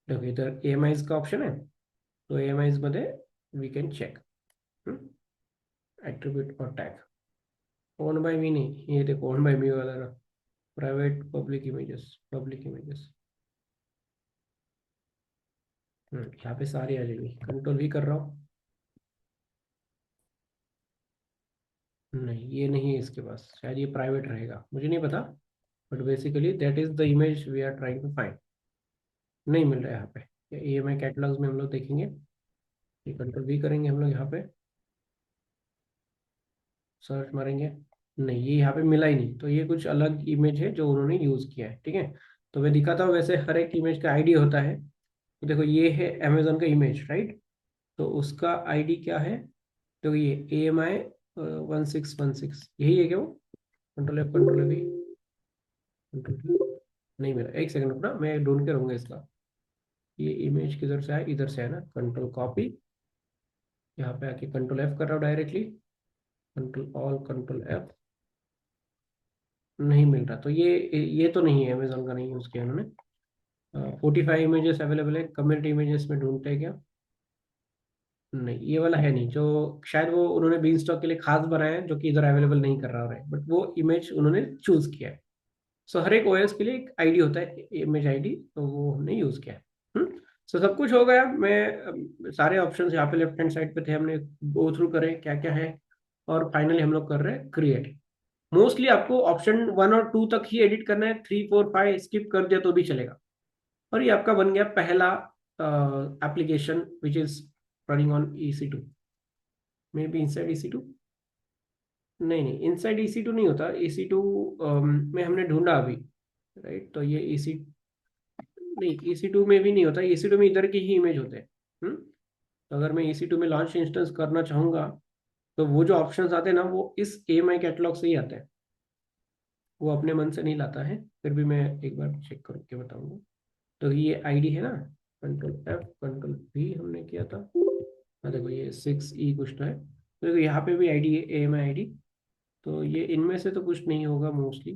देखो इधर AMIs का ऑप्शन है, तो AMIs मध्ये वी कैन चेक एट्रीब्यूट और टैग। ओन बाय मी नहीं, ये देखो ओन बाय मी वाला ना, private public images, public images. यहाँ पे सारी आ जाएगी, कंट्रोल भी कर रहा हूँ। नहीं, ये नहीं है इसके पास, शायद ये प्राइवेट रहेगा, मुझे नहीं पता। But basically that is the image we are trying to find. नहीं मिल रहा है यहाँ पे। EMI कैटलॉग्स में हम लोग देखेंगे, ये कंट्रोल भी करेंगे हम लोग यहाँ पे, सर्च मारेंगे। नहीं, ये यहाँ पे मिला ही नहीं, तो ये कुछ अलग इमेज है जो उन्होंने यूज किया है, ठीक है। तो मैं दिखाता हूँ, वैसे हर एक इमेज का आईडी होता है। तो देखो ये है अमेजोन का इमेज, राइट। तो उसका आईडी क्या है? तो ये AMI 1616 यही है क्या वो? Control F control V control. नहीं मिला, एक सेकंड रुकना, मैं ढूंढ के रहूंगा इसका। ये इमेज किधर से है? इधर से है ना, कंट्रोल कॉपी, यहाँ पे आके कंट्रोल F कर रहा हूँ डायरेक्टली, कंट्रोल F। नहीं मिल रहा, तो ये तो नहीं है, अमेजोन का नहीं यूज किया उन्होंने। 45 इमेजेस अवेलेबल है, कम्युनिटी इमेजेस में ढूंढते हैं क्या? नहीं, ये वाला है नहीं, जो शायद वो उन्होंने बीन स्टॉक के लिए खास बनाया है, जो कि इधर अवेलेबल नहीं कर रहा है, बट वो इमेज उन्होंने चूज किया है। सो हर एक OS के लिए एक आईडी होता है, इमेज आईडी, तो वो हमने यूज किया है। सो सब कुछ हो गया। मैं सारे ऑप्शंस यहाँ पे लेफ्ट हैंड साइड पे थे, हमने गो थ्रू करे क्या क्या है, और फाइनली हम लोग कर रहे हैं क्रिएट। मोस्टली आपको ऑप्शन 1 और 2 तक ही एडिट करना है, 3 4 5 स्किप कर दिया तो भी चलेगा। और ये आपका बन गया पहला application which is running on EC2। May be inside EC2। नहीं नहीं, इनसाइड EC2 नहीं होता, EC2 में हमने ढूंढा अभी, राइट। तो ये EC नहीं, EC2 में भी नहीं होता, EC2 में इधर के ही इमेज होते हैं। तो अगर मैं EC2 में लॉन्च इंस्टेंस करना चाहूंगा, तो वो जो ऑप्शंस आते हैं ना, वो इस AMI कैटलॉग से ही आते हैं, वो अपने मन से नहीं लाता है। फिर भी मैं एक बार चेक करके बताऊंगा। तो ये आईडी है ना, कंट्रोल F कंट्रोल V हमने किया था। हाँ देखो, ये 6E कुछ तो है, तो देखो यहाँ पे भी आईडी है, AMI आईडी। तो ये इनमें से तो कुछ नहीं होगा मोस्टली,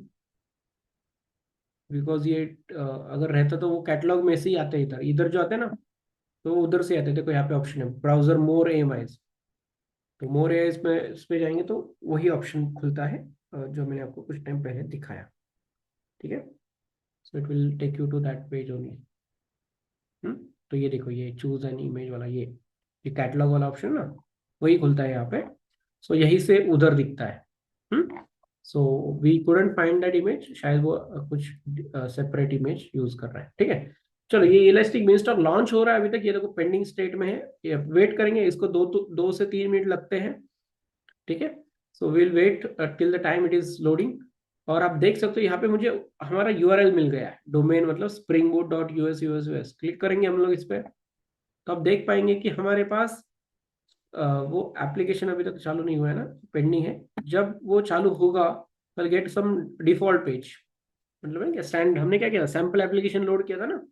बिकॉज ये अगर रहता तो वो कैटलॉग में से ही आते हैं, इधर इधर जो आते हैं ना, तो वो उधर से आते हैं। देखो यहाँ पे ऑप्शन है ब्राउजर मोर AMIs। तो मोर AMIs में इस पे जाएंगे तो वही ऑप्शन खुलता है, जो मैंने आपको कुछ टाइम पहले दिखाया, ठीक है। So it will take you to that page only. Hmm तो ये देखो, ये चूज एन इमेज वाला, ये कैटलॉग वाला ऑप्शन ना, वही खुलता है यहाँ पे। सो यही से उधर दिखता है। So we couldn't find that image, शायद वो कुछ सेपरेट इमेज यूज कर रहा है, ठीक है। चलो, ये इलास्टिक बीन स्टॉक लॉन्च हो रहा है, अभी तक ये देखो पेंडिंग स्टेट में है। ये वेट करेंगे, इसको 2 से 3 मिनट लगते हैं, ठीक है। So will wait till the time it is loading. और आप देख सकते हो यहाँ पे मुझे हमारा URL मिल गया है, डोमेन मतलब springboot.us। क्लिक करेंगे हम लोग इस पे, तो आप देख पाएंगे कि हमारे पास वो एप्लीकेशन अभी तक चालू नहीं हुआ है ना, पेंडिंग है। जब वो चालू होगा, will get some default page. मतलब है क्या, स्टैंड हमने क्या किया था, सैम्पल एप्लीकेशन लोड किया था ना।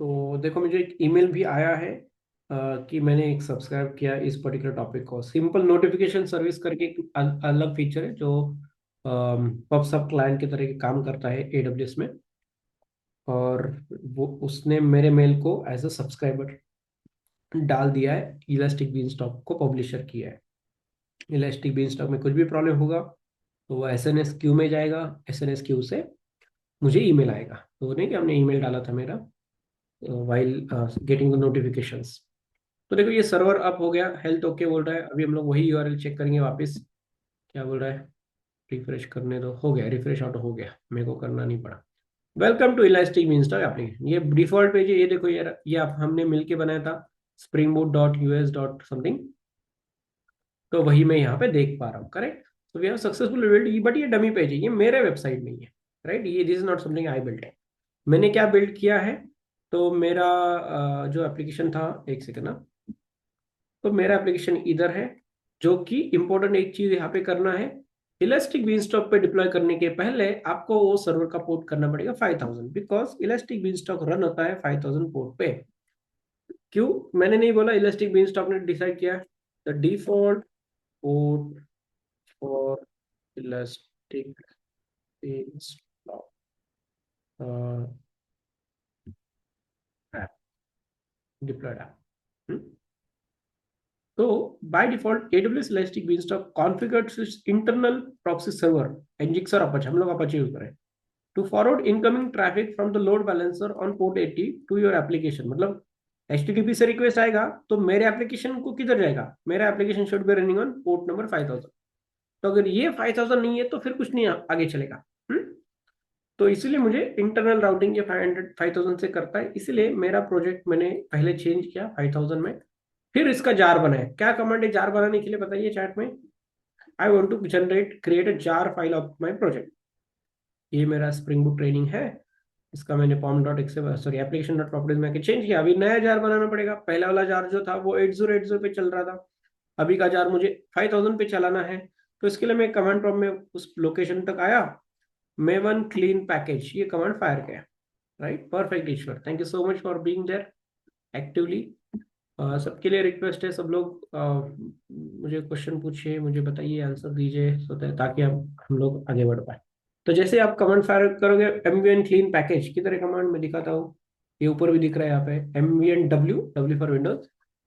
तो देखो, मुझे एक ईमेल भी आया है कि मैंने एक सब्सक्राइब किया इस पर्टिकुलर टॉपिक को। सिंपल नोटिफिकेशन सर्विस करके एक अलग फीचर है, जो पब्सअप क्लाइंट की तरह के काम करता है AWS में। और वो उसने मेरे मेल को एज अ सब्सक्राइबर डाल दिया है, इलास्टिक बीनस्टॉक को पब्लिशर किया है। इलास्टिक बीनस्टॉक में कुछ भी प्रॉब्लम होगा, तो वो SNS क्यू में जाएगा, SNS क्यू से मुझे ईमेल आएगा। तो वो नहीं कि हमने ईमेल डाला था मेरा, वाइल गेटिंग द नोटिफिकेशंस। तो देखो, ये सर्वर अप हो गया, हेल्थ ओके बोल रहा है। अभी हम लोग वही URL चेक करेंगे वापस, क्या बोल रहा है। रिफ्रेश करने दो, हो गया, रिफ्रेश ऑटो हो गया, मेरे को करना नहीं पड़ा। Welcome to elastic Beanstalk application. ये डिफॉल्ट पेज है, ये देखो यार, ये आप हमने मिलके बनाया था, springboot.us. तो वही मैं यहाँ पे देख पा रहा हूँ, करेक्ट। तो we have successful build, but ये डमी पेज है, ये मेरे वेबसाइट नहीं है, राइट। ये this is not something I build है। मैंने क्या बिल्ड किया है? तो मेरा जो एप्लीकेशन था, एक सेकंड ना। तो मेरा एप्लीकेशन इधर है, जो कि इंपॉर्टेंट एक चीज यहाँ पे करना है। इलास्टिक बीनस्टॉक पे डिप्लॉय करने के पहले आपको वो सर्वर का पोर्ट करना पड़ेगा 5000, बिकॉज इलास्टिक बीनस्टॉक रन होता है 5000 पोर्ट पे। क्यों? मैंने नहीं बोला, इलास्टिक बीनस्टॉक ने डिसाइड किया। The default port for elastic install app, deployed app. So by default, AWS Elastic Beanstalk configures its internal proxy server, Nginx और Apache, हम लोग Apache यूज करें, to forward incoming traffic from the load balancer on port 80 to your application. मतलब HTTP से request आएगा तो मेरे application को किधर जाएगा, मेरा application should be running on port number 5000। तो अगर ये 5000 नहीं है तो फिर कुछ नहीं आगे चलेगा। तो इसीलिए मुझे इंटरनल राउटिंग ये 5000 से करता है, इसीलिए मेरा प्रोजेक्ट मैंने पहले चेंज किया 5000 में, फिर इसका जार बनाया। क्या कमांड है जार बनाने के लिए बताइए चैट में। I want to generate create a jar file of my project. ये मेरा स्प्रिंग बूट ट्रेनिंग है, इसका मैंने pom dot X sorry application dot properties में चेंज किया। अभी नया जार बनाना पड़ेगा, पहला वाला जार जो था वो 8080 पे चल रहा था, अभी का जार मुझे 5000 पे चलाना है। तो इसके लिए मैं कमांड प्रॉम्प्ट में उस लोकेशन तक आया, मेवन क्लीन पैकेज ये कमांड फायर किया। Right, perfect Ishwar, thank you so much for being there actively. सबके लिए रिक्वेस्ट है, सब लोग मुझे क्वेश्चन पूछिए, मुझे बताइए, आंसर दीजिए, ताकि हम लोग आगे बढ़ पाए। तो जैसे आप कमांड फायर करोगे एमवीएन क्लीन पैकेज की तरह कमांड में दिखाता हूँ, ये ऊपर भी दिख रहा है यहाँ पे MVN W W for Windows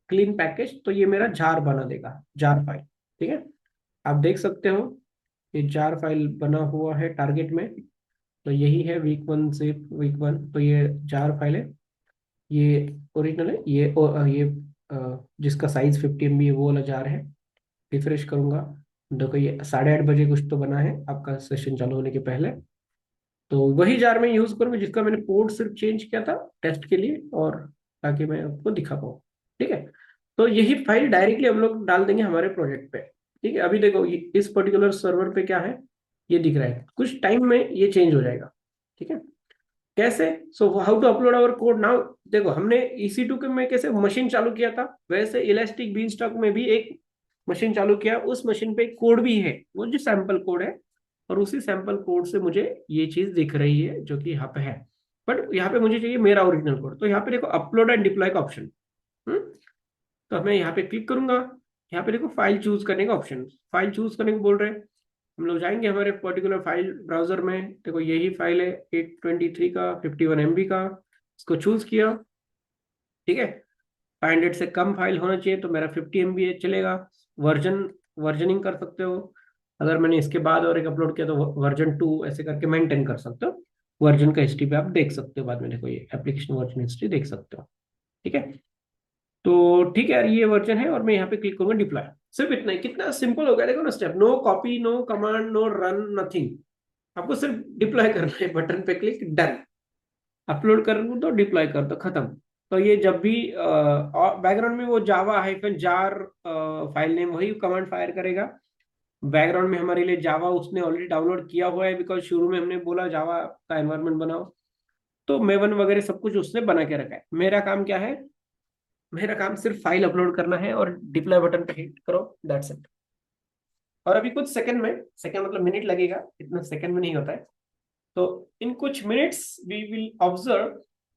clean package, तो ये मेरा जार बना देगा, जार फाइल। ठीक है, आप देख सकते हो ये जार फाइल बना हुआ है टारगेट में। तो यही है वीक 1 से वीक 1, तो ये जार फाइल है, ये ओरिजिनल है, ये जिसका साइज 50 MB है वो वाला जार है। रिफ्रेश करूंगा, देखो ये 8:30 बजे कुछ तो बना है आपका सेशन चालू होने के पहले। तो वही जार मैं यूज करूंगा जिसका मैंने पोर्ट सिर्फ चेंज किया था टेस्ट के लिए, और ताकि मैं आपको दिखा पाऊँ। ठीक है, तो यही फाइल डायरेक्टली हम लोग डाल देंगे हमारे प्रोजेक्ट पे। ठीक है, अभी देखो इस पर्टिकुलर सर्वर पे क्या है ये दिख रहा है, कुछ टाइम में ये चेंज हो जाएगा। ठीक है, कैसे, so how to upload our code now. देखो हमने EC2 के में कैसे मशीन चालू किया था, वैसे इलास्टिक बीनस्टॉक में भी एक मशीन चालू किया, उस मशीन पे कोड भी है, वो जो सैंपल कोड है, और उसी सैंपल कोड से मुझे ये चीज दिख रही है जो कि यहाँ पे है। बट यहाँ पे मुझे चाहिए मेरा ओरिजिनल कोड, तो यहाँ पे देखो अपलोड एंड डिप्लॉय का ऑप्शन। तो मैं यहाँ पे क्लिक करूंगा, यहाँ पे देखो फाइल चूज करने का ऑप्शन, फाइल चूज करने को बोल रहे हैं। हम लोग जाएंगे हमारे पर्टिकुलर फाइल ब्राउजर में, देखो यही फाइल है 823 का 51 MB का, इसको चूज किया। ठीक है, 500 से कम फाइल होना चाहिए, तो मेरा 50 MB है, चलेगा। वर्जन, वर्जनिंग कर सकते हो, अगर मैंने इसके बाद और एक अपलोड किया तो वर्जन 2 ऐसे करके मेंटेन कर सकते हो। वर्जन का हिस्ट्री पे आप देख सकते हो बाद में, देखो ये एप्लीकेशन वर्जन हिस्ट्री देख सकते हो। ठीक है, तो ठीक है यार, ये वर्जन है, और मैं यहाँ पे क्लिक करूंगा डिप्लॉय। सिर्फ इतना ही, कितना सिंपल हो गया देखो ना step, no copy no command no run nothing, आपको सिर्फ डिप्लॉय करना है, बटन पे क्लिक, डन। अपलोड कर दूं तो डिप्लॉय कर दो, खत्म। तो ये जब भी बैकग्राउंड में वो जावा हाइफन जार फाइल नेम वही कमांड फायर करेगा। बैकग्राउंड में हमारे लिए जावा उसने ऑलरेडी डाउनलोड किया हुआ है, बिकॉज शुरू में हमने बोला जावा का एनवायरनमेंट बनाओ, तो मेवन वगैरह सब कुछ उसने बना के रखा है। मेरा काम क्या है, मेरा काम सिर्फ फाइल अपलोड करना है और डिप्लॉय बटन पे हिट करो, दैट्स इट। और अभी कुछ सेकंड में, सेकंड मतलब मिनट लगेगा, इतना सेकंड में नहीं होता है। तो इन कुछ minutes we will observe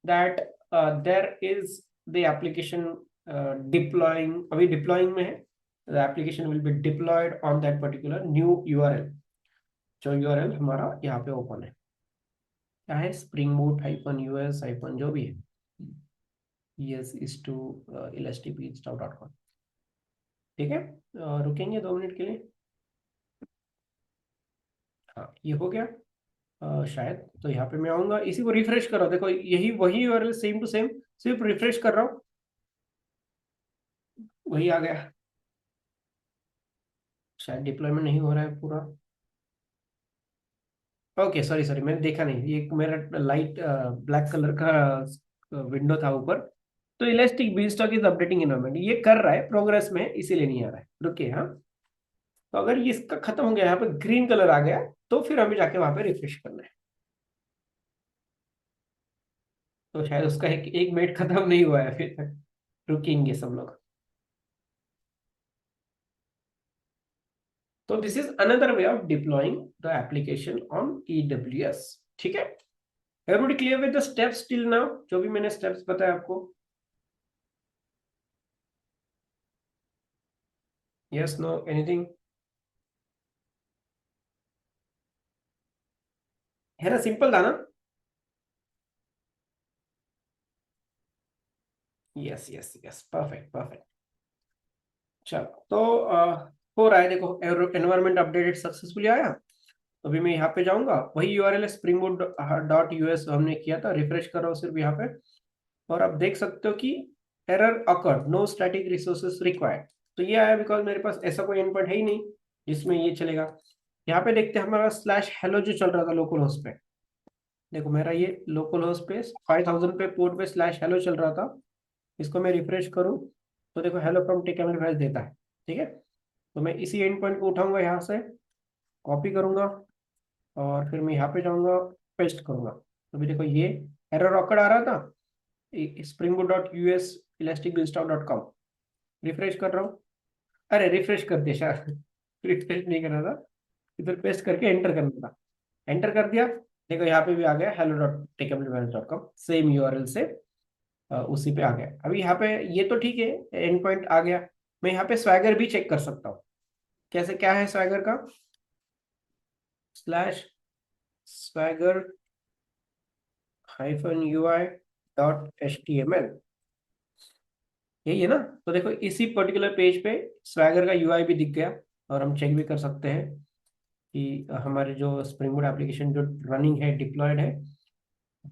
that there is the application deploying, अभी डिप्लॉइंग में है। The application will be deployed on that particular new URL, जो यूआरएल हमारा यहाँ पे ओपन है, क्या है, Spring Boot hyphen US hyphen जो भी है, यस इज टू elasticbeanstalk.com। ठीक है, रुकेंगे 2 मिनट के लिए। हाँ ये हो गया, शायद। तो यहाँ पे मैं आऊंगा, इसी को रिफ्रेश कर रहा हूँ, देखो यही वही यूआरएल सेम टू सेम, सिर्फ रिफ्रेश कर रहा हूँ, वही आ गया। शायद डिप्लॉयमेंट नहीं हो रहा है पूरा। ओके सॉरी सॉरी, मैंने देखा नहीं, ये मेरा लाइट ब्लैक कलर का विंडो था ऊपर। तो elastic beanstalk is updating environment, ये कर रहा है प्रोग्रेस में, इसीलिए नहीं आ रहा है, रुकिए। हाँ, तो अगर ये इसका खत्म हो गया, यहाँ पे ग्रीन कलर आ गया, तो फिर हमें जाके वहां पे रिफ्रेश करना है। तो शायद उसका एक मिनट खत्म नहीं हुआ है अभी तक, रुकेंगे सब लोग। तो this is another way of deploying the application on EWS। ठीक है, everybody clear with the steps till now, जो भी मैंने स्टेप्स बताया आपको। Yes know anything. है ना, सिंपल था ना? Yes yes yes, perfect perfect. चलो तो हो रहा है, देखो एनवायरमेंट अपडेटेड सक्सेसफुली आया। तो अभी मैं यहाँ पे जाऊंगा, वही URL spring boat dot US हमने किया था, रिफ्रेश कर रहा हूँ सिर्फ यहाँ पे। और आप देख सकते हो कि error occur, no static resources required. तो ये आया बिकॉज मेरे पास ऐसा कोई एंडपॉइंट है ही नहीं जिसमें ये चलेगा। यहाँ पे देखते हैं हमारा स्लैश हेलो जो चल रहा था लोकल होस्ट पे। देखो मेरा ये लोकल होस्ट पे 5000 पे पोर्ट पे स्लैश हेलो चल रहा था। इसको मैं रिफ्रेश करूँ तो देखो हेलो फ्रॉम टेक एम्पलीफायर देता है। ठीक है, तो मैं इसी एंड पॉइंट को उठाऊंगा, यहाँ से कॉपी करूंगा और फिर मैं यहाँ पे जाऊंगा, पेस्ट करूंगा। तो भी देखो ये एरर ऑकर्ड आ रहा था, spring dot US elastic beanstalk dot com. Refresh कर रहा हूँ, अरे रिफ्रेश कर दिया शायद रिफ्रेश नहीं करना था, इधर पेस्ट करके एंटर करना था। एंटर कर दिया, देखो यहाँ पे भी आ गया हेलो डॉट टेकम्पलीफायर.com, सेम यूआरएल से उसी पे आ गया। अभी यहाँ पे ये तो ठीक है, एंड पॉइंट आ गया। मैं यहाँ पे स्वैगर भी चेक कर सकता हूँ। कैसे, क्या है स्वैगर का? Slash Swagger hyphen UI dot H T M L, यही है ना? तो देखो इसी पर्टिकुलर पेज पे स्वैगर का यूआई भी दिख गया। और हम चेक भी कर सकते हैं कि हमारे जो स्प्रिंग बोर्ड एप्लीकेशन जो रनिंग है, डिप्लॉयड है,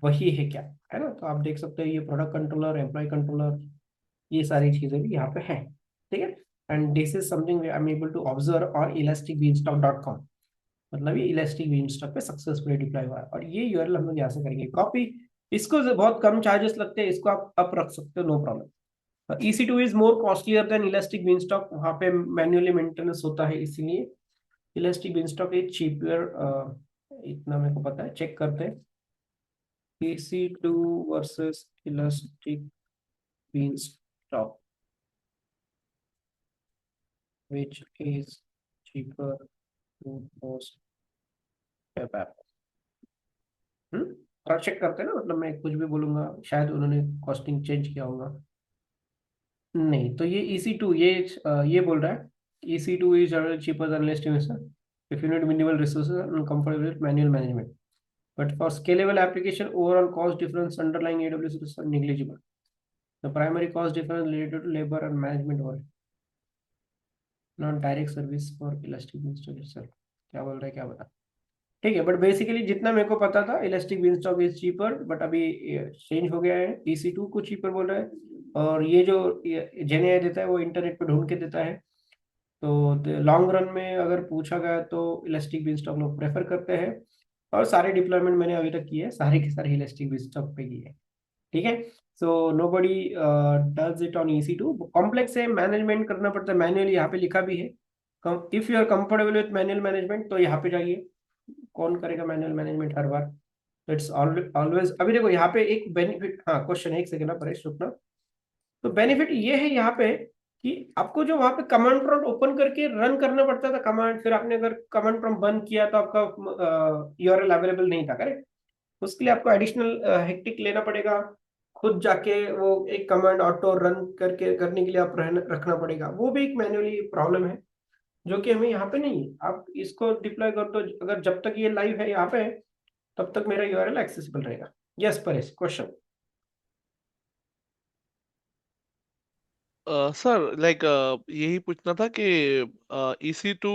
वही है क्या, है ना? तो आप देख सकते हो ये प्रोडक्ट कंट्रोलर, एम्प्लॉय कंट्रोलर, ये सारी चीजें भी यहाँ पे हैं। ठीक है, and this is something I am able to observe on elasticbeanstalk.com। मतलब ये इलास्टिक बीनस्टॉक पे सक्सेसफुली डिप्लॉय हुआ है। और ये यूआरएल हम लोग यहाँ से करेंगे कॉपी। इसको बहुत कम चार्जेस लगते हैं, इसको आप अप रख सकते हो, no problem. EC2 is more costlier than Elastic Beanstalk, वहाँ पे मैन्युअली मेंटेनेंस होता है, इसीलिए इलास्टिक बीनस्टॉक इज चीपर। इतना मेरे को पता है, चेक करते हैं। EC2 versus Elastic Beanstalk, which is cheaper to host web app. Cross check करते हैं ना, मतलब मैं कुछ भी बोलूंगा शायद उन्होंने कॉस्टिंग चेंज किया होगा। नहीं, तो ये EC2 ये बोल रहा है EC2 is generally cheaper than less estimation if you need minimal resources and comfortable with manual management, but for scalable application overall cost difference underlying AWS is negligible. The primary cost difference related to labor and management overhead, not direct service for elastic install itself। क्या बोल रहा है, क्या बता? ठीक है, but basically जितना मेरे को पता था elastic beanstalk is cheaper, but अभी चेंज हो गया है, EC2 को चीपर बोल रहा है। और ये जो जेने देता है वो इंटरनेट पे ढूंढ के देता है। तो लॉन्ग रन में अगर पूछा गया तो इलास्टिक बिनस्टॉक लोग प्रेफर करते हैं। और सारे डिप्लॉयमेंट मैंने अभी तक किए हैं, सारे के सारे इलास्टिक बिनस्टॉक पे किए हैं। ठीक है, so nobody does it on EC2। Complex है, मैनेजमेंट करना पड़ता है मैन्युअली, यहाँ पे लिखा भी है। If you are comfortable with manual management तो यहाँ पे जाइए। कौन करेगा मैनुअल मैनेजमेंट हर बार? तो इट्स ऑलवेज। अभी देखो यहाँ पे एक बेनिफिट, हाँ क्वेश्चन, एक सेकेंड ना परेश रुकना। तो बेनिफिट ये है यहाँ पे कि आपको जो वहां पे कमांड प्रॉम्प्ट ओपन करके रन करना पड़ता था कमांड, फिर आपने अगर कमांड प्रॉम्प्ट बंद किया तो आपका यूआरएल अवेलेबल नहीं था, करेक्ट? उसके लिए आपको एडिशनल हेक्टिक लेना पड़ेगा, खुद जाके वो एक कमांड ऑटो रन करके करने के लिए आप रखना पड़ेगा, वो भी एक मैन्युअली प्रॉब्लम है जो कि हमें यहाँ पे नहीं है। आप इसको डिप्लॉय कर दो, अगर जब तक ये लाइव है यहाँ पे तब तक मेरा यूआरएल एक्सेसिबल रहेगा। Yes Paresh, question. Sir like यही पूछना था कि EC2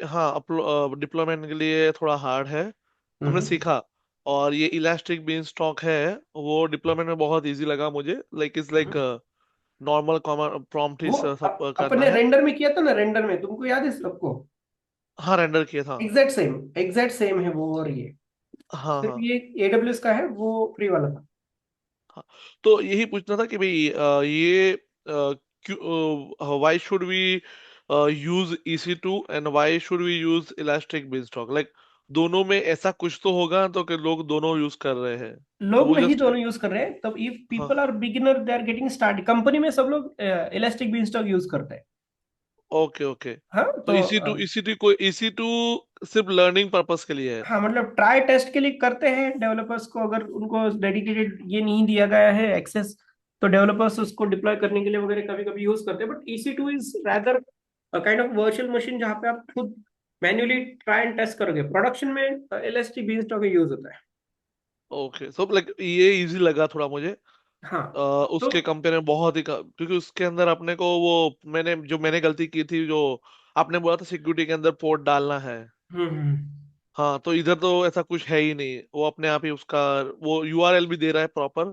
हाँ डिप्लॉयमेंट के लिए थोड़ा हार्ड है, हमने हम्म। सीखा। और ये इलास्टिक बीन स्टॉक है, वो डिप्लॉयमेंट में बहुत इजी लगा मुझे। Like is like normal common prompt ही वो सब करना अपने है। रेंडर में किया था ना, रेंडर में तुमको याद है सबको? हाँ रेंडर किया था। एग्जैक्ट सेम है वो, और ये हाँ सिर्फ हाँ ये AWS का है, वो फ्री वाला था। हाँ। तो यही पूछना था कि भाई ये क्यों, why should we use EC2 and why should we use Elastic Beanstalk? Like दोनों में ऐसा कुछ तो होगा तो कि लोग दोनों यूज कर रहे हैं। तो लोग वो नहीं जस्ट दोनों यूज कर रहे हैं, तब इफ हाँ। People are beginner they are getting start, company में सब लोग इलास्टिक बीनस्टॉक यूज करते हैं। Okay okay. हाँ तो तो EC2 सिर्फ लर्निंग पर्पस के लिए है। हाँ, मतलब ट्राई टेस्ट के लिए करते हैं डेवलपर्स को, अगर उनको डेडिकेटेड ये नहीं दिया गया है एक्सेस, तो डेवलपर्स उसको डिप्लॉय करने के लिए वगैरह कभी कभी यूज करते हैं। But EC2 is rather kind of virtual machine जहाँ पे आप खुद मैन्युअली ट्राई एंड टेस्ट करोगे। प्रोडक्शन में एलएसटी बीन स्टॉक यूज होता है। ओके, सो लाइक ये इजी लगा थोड़ा मुझे। हाँ। तो उसके कंपेयर में बहुत ही क्योंकि उसके अंदर अपने को वो मैंने गलती की थी, जो आपने बोला था सिक्योरिटी के अंदर पोर्ट डालना है। हम्म हाँ, तो इधर तो ऐसा कुछ है ही नहीं, वो अपने आप ही उसका वो यूआरएल भी दे रहा है प्रॉपर।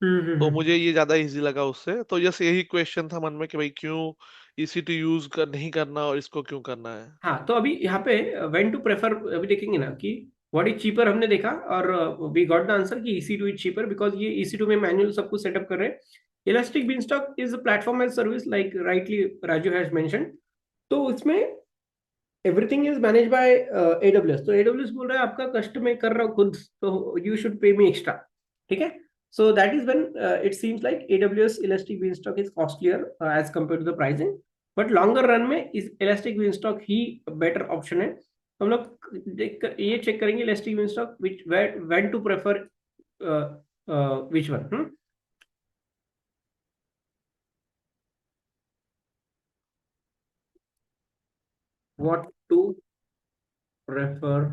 हम्म हम्म तो हम्म। मुझे ये ज्यादा इजी लगा उससे, तो यस यही क्वेश्चन था मन में कि भाई क्यों ईसी2 नहीं करना और इसको क्यों करना है। हाँ, तो अभी यहाँ पे व्हेन टू प्रेफर अभी देखेंगे ना कि व्हाट इज चीपर हमने देखा, और वी गॉट द आंसर कि EC2 इज चीपर बिकॉज ये EC2 में मैनुअल सब कुछ सेटअप कर रहे हैं। Elastic beanstalk is platform as service like rightly Raju has mention. तो उसमें everything is manage by AWS। तो AWS बोल रहा है आपका कस्ट में कर रहा हूँ खुद, तो you should pay me extra. ठीक है। So that is when it seems like AWS elastic beanstalk is costlier as compare to the pricing. But longer run में इस इलास्टिक बीनस्टॉक ही बेटर ऑप्शन है। तो हम लोग देख कर ये चेक करेंगे Elastic Beanstalk which when to prefer which one. What to prefer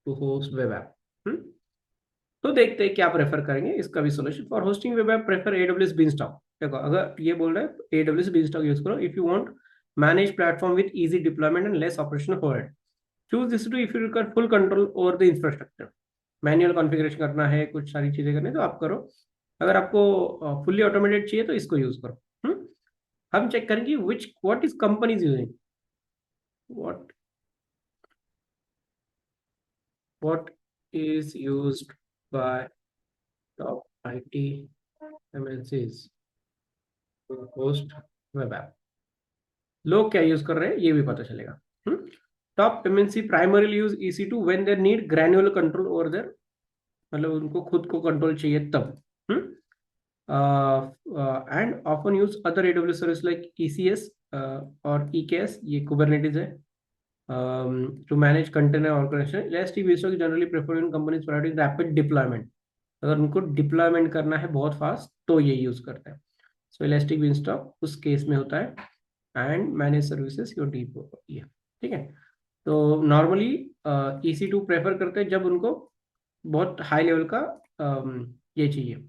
to host web app. तो देखते हैं क्या प्रेफर करेंगे, इसका भी solution for hosting web app prefer AWS beanstalk. देखो अगर ये बोल रहा है AWS बीनस्टॉक यूज करो if you want manage platform with easy deployment and less operational overhead. Choose this two if you require full control over the infrastructure. Manual configuration करना है, कुछ सारी चीजें करनी है तो आप करो। अगर आपको फुल्ली ऑटोमेटेड चाहिए तो इसको यूज करो। हम चेक करेंगे विच what is companies using. What what is used by top IT MNCs host web app. लोग क्या यूज कर रहे हैं ये भी पता चलेगा। Top MNC primarily use EC2 when they need granular control over their, मतलब उनको खुद को कंट्रोल चाहिए तब। And often use other AWS service like ECS और EKS, ये कुबरनेटिस है, to manage container organization. Elastic based generally prefer in companies providing rapid deployment. अगर उनको डिप्लॉयमेंट करना है बहुत फास्ट तो ये यूज करते हैं। सो इलास्टिक बिनस्टॉक उस केस में होता है and manage services your deep ये। ठीक है। तो नॉर्मली EC2 प्रेफर करते हैं जब उनको बहुत हाई लेवल का ये चाहिए,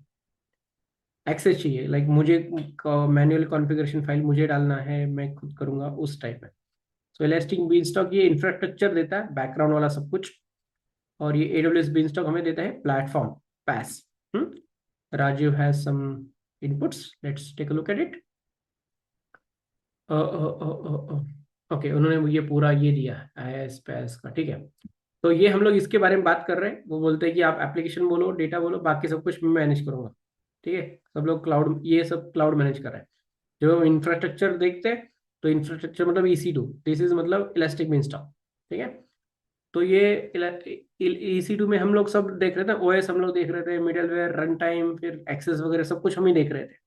एक्सेस चाहिए, लाइक मुझे मैनुअल कॉन्फ़िगरेशन फाइल मुझे डालना है, मैं खुद करूंगा उस टाइप में। सो इलास्टिक बीनस्टॉक ये इंफ्रास्ट्रक्चर देता है, बैकग्राउंड वाला सब कुछ। और ये AWS बीनस्टॉक हमें देता है platform, PaaS. Rajeev has some inputs, let's take a look at it. Okay, उन्होंने ये पूरा ये दिया है IIS पैस का। ठीक है। तो ये हम लोग इसके बारे में बात कर रहे हैं। वो बोलते हैं कि आप एप्लीकेशन बोलो, डेटा बोलो, बाकी सब कुछ मैं मैनेज करूंगा। ठीक है। सब लोग क्लाउड, ये सब क्लाउड मैनेज कर रहे हैं। जो इंफ्रास्ट्रक्चर देखते हैं, तो इंफ्रास्ट्रक्चर मतलब EC2, दिस इज मतलब इलास्टिक बिनस्टॉक। ठीक है। तो ये EC2 में हम लोग सब देख रहे थे, OS हम लोग देख रहे थे, मिडलवेयर, रन टाइम, फिर एक्सेस वगैरह सब कुछ हम ही देख रहे थे।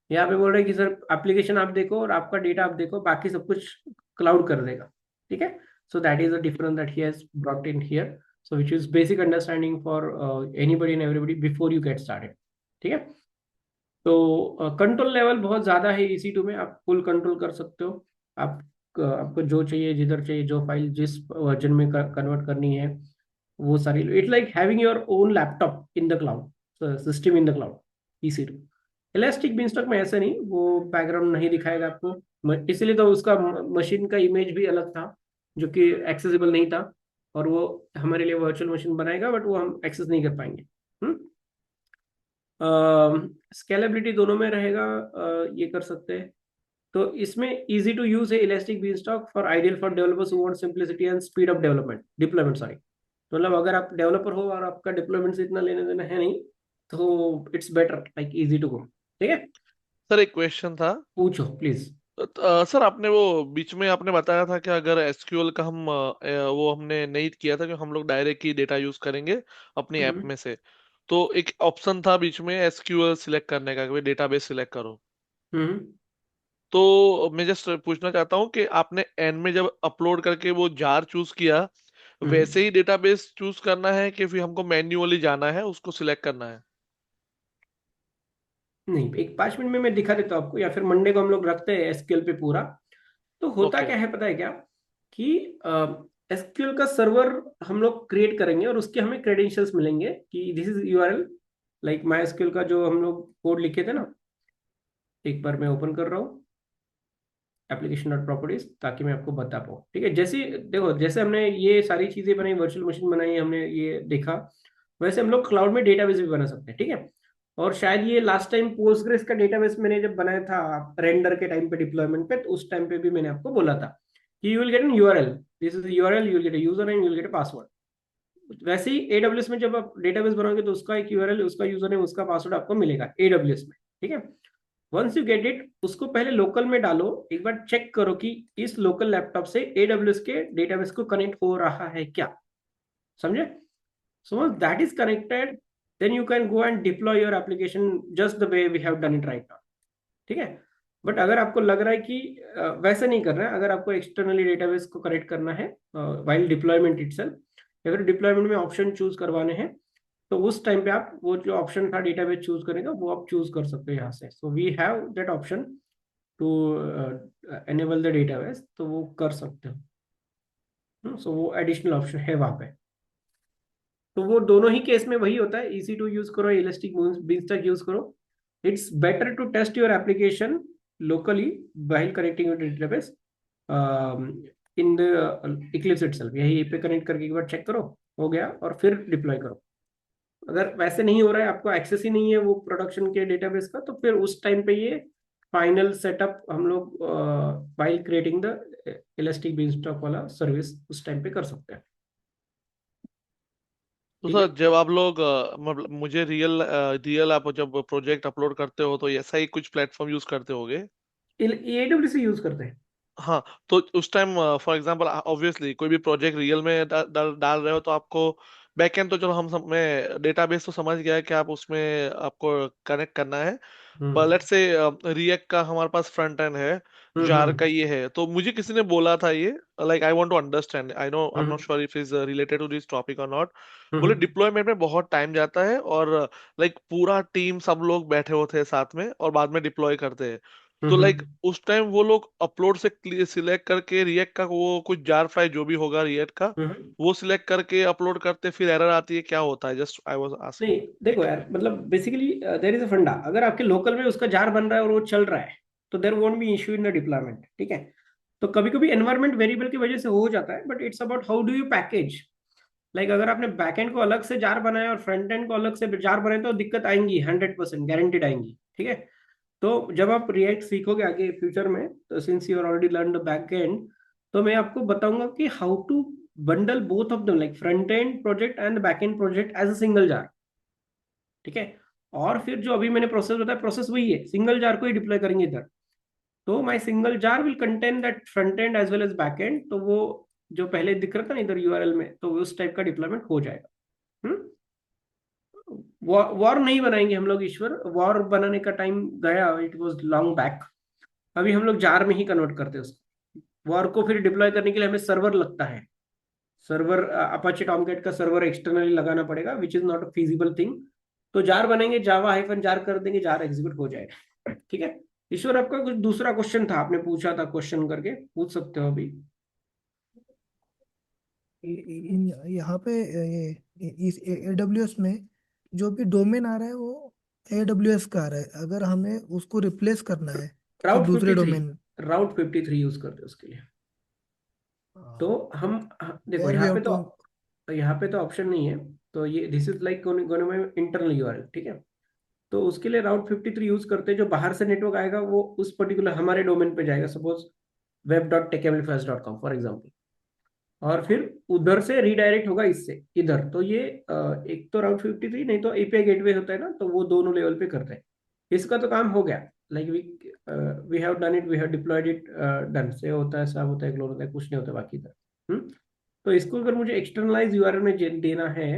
यहाँ पे बोल रहे हैं कि सर एप्लीकेशन आप देखो और आपका डेटा आप देखो, बाकी सब कुछ क्लाउड कर देगा। ठीक है। So that is the difference that he has brought in here. So which is basic understanding for anybody and everybody before you get started. ठीक है। तो कंट्रोल लेवल बहुत ज़्यादा है EC2 में, आप फुल कंट्रोल कर सकते हो। आप आपको जो चाहिए, जिधर चाहिए, जो फाइल जिस वर्जन में कन्वर्ट करनी है, वो सारी। It's like having your own laptop in the cloud, system in the cloud, EC2। Elastic beanstalk में ऐसा नहीं, वो बैकग्राउंड नहीं दिखाएगा आपको। इसलिए तो उसका मशीन का इमेज भी अलग था, जो कि एक्सेसिबल नहीं था। और वो हमारे लिए वर्चुअल मशीन बनाएगा बट वो हम एक्सेस नहीं कर पाएंगे। स्केलेबिलिटी दोनों में रहेगा, ये कर सकते हैं। तो इसमें इजी टू यूज है elastic beanstalk for ideal for developers who want simplicity and speed of development deployment, sorry. तो मतलब अगर आप डेवलपर हो और आपका डिप्लॉयमेंट से इतना लेने देना है नहीं, तो it's better like easy to go. ठीक है। सर एक क्वेश्चन था। पूछो प्लीज। सर आपने वो बीच में आपने बताया था कि अगर एसक्यूएल का वो हमने नहीं किया था कि हम लोग डायरेक्ट ही डेटा यूज करेंगे अपनी ऐप हम्म में से। तो एक ऑप्शन था बीच में एसक्यूएल सिलेक्ट करने का कि भाई डेटाबेस सिलेक्ट करो। हम्म तो मैं जस्ट पूछना चाहता हूँ कि आपने एंड में जब अपलोड करके वो जार चूज किया, हम्म। वैसे ही डेटाबेस चूज करना है कि फिर हमको मैन्युअली जाना है उसको सिलेक्ट करना है? नहीं, एक 5 मिनट में मैं दिखा देता हूँ आपको, या फिर मंडे को हम लोग रखते हैं SQL पे पूरा। तो होता ओके। क्या है पता है क्या, कि एसक्यूएल का सर्वर हम लोग क्रिएट करेंगे और उसके हमें क्रेडेंशियल्स मिलेंगे कि this is URL, like my SQL का जो हम लोग कोड लिखे थे ना, एक बार मैं ओपन कर रहा हूँ एप्लीकेशन डॉट प्रॉपर्टीज, ताकि मैं आपको बता पाऊँ। ठीक है, जैसे देखो, जैसे हमने ये सारी चीजें बनाई, वर्चुअल मशीन बनाई, हमने ये देखा, वैसे हम लोग क्लाउड में डेटाबेस भी बना सकते हैं। ठीक है, और शायद ये लास्ट टाइम पोस्टग्रेस का डेटाबेस मैंने जब बनाया था रेंडर के टाइम पे, डिप्लॉयमेंट पे, तो उस टाइम पे भी मैंने आपको बोला था कि you will get an URL, this is URL, you will get user name, you will get a password. वैसे ही एडब्ल्यूएस में जब आप डेटाबेस बनाओगे तो उसका एक यूआरएल, उसका यूजर नेम, उसका पासवर्ड आपको मिलेगा एडब्ल्यूएस में। ठीक है, वंस यू गेट इट, उसको पहले लोकल में डालो, एक बार चेक करो कि इस लोकल लैपटॉप से एडब्ल्यूएस के डेटाबेस को कनेक्ट हो रहा है क्या। समझे? So once that is connected, then you can go and deploy your application just the way we have done it right now. ठीक है, बट अगर आपको लग रहा है कि वैसे नहीं करना है, अगर आपको एक्सटर्नली डेटाबेस को कनेक्ट करना है वाइल डिप्लॉयमेंट इटसेल्फ, अगर डिप्लॉयमेंट में ऑप्शन चूज करवाने हैं, तो उस टाइम पे आप वो जो ऑप्शन था डेटाबेस चूज करने का, वो आप चूज कर सकते हो यहाँ से। So we have that option to enable the database, तो वो कर सकते हो। सो वो एडिशनल ऑप्शन है वहां पे। तो वो दोनों ही केस में वही होता है, EC2 यूज करो, इलास्टिक बीनस्टैक यूज करो। It's better to test your application locally while connecting with database in the Eclipse itself. यही पे कनेक्ट करके एक बार चेक करो, हो गया, और फिर डिप्लॉय करो। अगर वैसे नहीं हो रहा है, आपको एक्सेस ही नहीं है वो प्रोडक्शन के डेटाबेस का, तो फिर उस टाइम पे ये फाइनल सेटअप हम लोग while creating the elastic beanstalk वाला सर्विस उस टाइम पे कर सकते हैं। तो ठीक है, सर जब आप लोग मतलब मुझे रियल आप जब प्रोजेक्ट अपलोड करते हो तो ऐसा ही कुछ प्लेटफॉर्म यूज करते होगे? AWS यूज करते हैं। हाँ। तो उस टाइम फॉर एग्जांपल ऑब्वियसली कोई भी प्रोजेक्ट रियल में डाल रहे हो तो आपको बैकएंड तो चलो हम सब में डेटाबेस तो समझ गया है कि आप उसमें आपको कनेक्ट करना है। पर हम्म लेट्स से रिएक्ट का हमारे पास फ्रंट एंड है, जार हम्म का ये है, तो मुझे किसी ने बोला था ये, like I want to understand, I know I am not hmm sure if is related to this topic और नॉट। बोले हम्म डिप्लॉयमेंट में बहुत टाइम जाता है और लाइक पूरा टीम सब लोग बैठे होते हैं साथ में और बाद में डिप्लॉय करते हैं। तो लाइक हम्म उस टाइम वो लोग अपलोड से सिलेक्ट करके रिएक्ट का वो कुछ जार फाइल जो भी होगा रिएक्ट का, हम्म। वो सिलेक्ट करके अपलोड करते फिर एरर आती है, क्या होता है? जस्ट आई वाज नहीं, आस्किंग। देखो यार, मतलब बेसिकली देयर इज अ फंडा, अगर आपके लोकल में उसका जार बन रहा है और वो चल रहा है, तो there won't be issue in the deployment. ठीक है, तो कभी कभी एनवायरमेंट वेरिएबल की वजह से हो जाता है, but it's about how do you package. Like अगर आपने बैकएंड को अलग से जार बनाया और फ्रंट एंड को अलग से जार बनाया, तो दिक्कत आएंगी, 100% गारंटेड आएंगी। ठीक है, तो जब आप रिएक्ट सीखोगे आगे फ्यूचर में, तो since you already learn the back end, तो मैं आपको बताऊंगा कि how to bundle both of them, like front end project and back end project as a single jar. ठीक है, और फिर जो अभी मैंने प्रोसेस बताया, प्रोसेस वही है, सिंगल जार को ही डिप्लॉय करेंगे इधर। तो my single jar will contain that front end as well as back end, तो वो जो पहले दिख रहा था ना इधर यूआरएल में, तो उस टाइप का डिप्लॉयमेंट हो जाएगा। हम्म, वॉर नहीं बनाएंगे हम लोग ईश्वर, वॉर बनाने का टाइम गया, इट वॉज लॉन्ग बैक। अभी हम लोग जार में ही कन्वर्ट करते हैं उसको। वॉर को फिर डिप्लॉय करने के लिए हमें सर्वर लगता है, सर्वर अपाचे टॉमकैट का सर्वर एक्सटर्नली लगाना पड़ेगा, which is not a feasible thing. तो जार बनेंगे, जावा हाइफन जार कर देंगे, जार एग्जीक्यूट हो जाएगा। ठीक है, ईश्वर आपका कुछ दूसरा क्वेश्चन था, आपने पूछा था, क्वेश्चन करके पूछ सकते हो अभी। यहाँ पे ये इस AWS में जो भी डोमेन आ रहा है वो AWS का आ रहा है, अगर हमें उसको रिप्लेस करना है किसी राउट दूसरे 53, डोमेन। राउट 53 यूज करते हैं उसके लिए। तो हम देखो देयर वी हैव टू। यहाँ पे तो ऑप्शन नहीं है। तो ये this is like internal URL. ठीक है, तो उसके लिए राउट 53 यूज करते हैं। जो बाहर से नेटवर्क आएगा वो उस पर्टिकुलर हमारे डोमेन पे जाएगा, सपोज web.techamplifiers.com फॉर एग्जाम्पल, और फिर उधर से रीडायरेक्ट होगा इससे इधर। तो ये एक तो राउट 53, नहीं तो एपीआई गेटवे होता है ना, तो वो दोनों लेवल पे करते हैं। इसका तो काम हो गया, like we have done it, we have deployed it, done से होता है, सब होता है, क्लोन होता है, कुछ नहीं होता बाकी इधर। तो इसको अगर मुझे एक्सटर्नलाइज यूआरएल में देना है,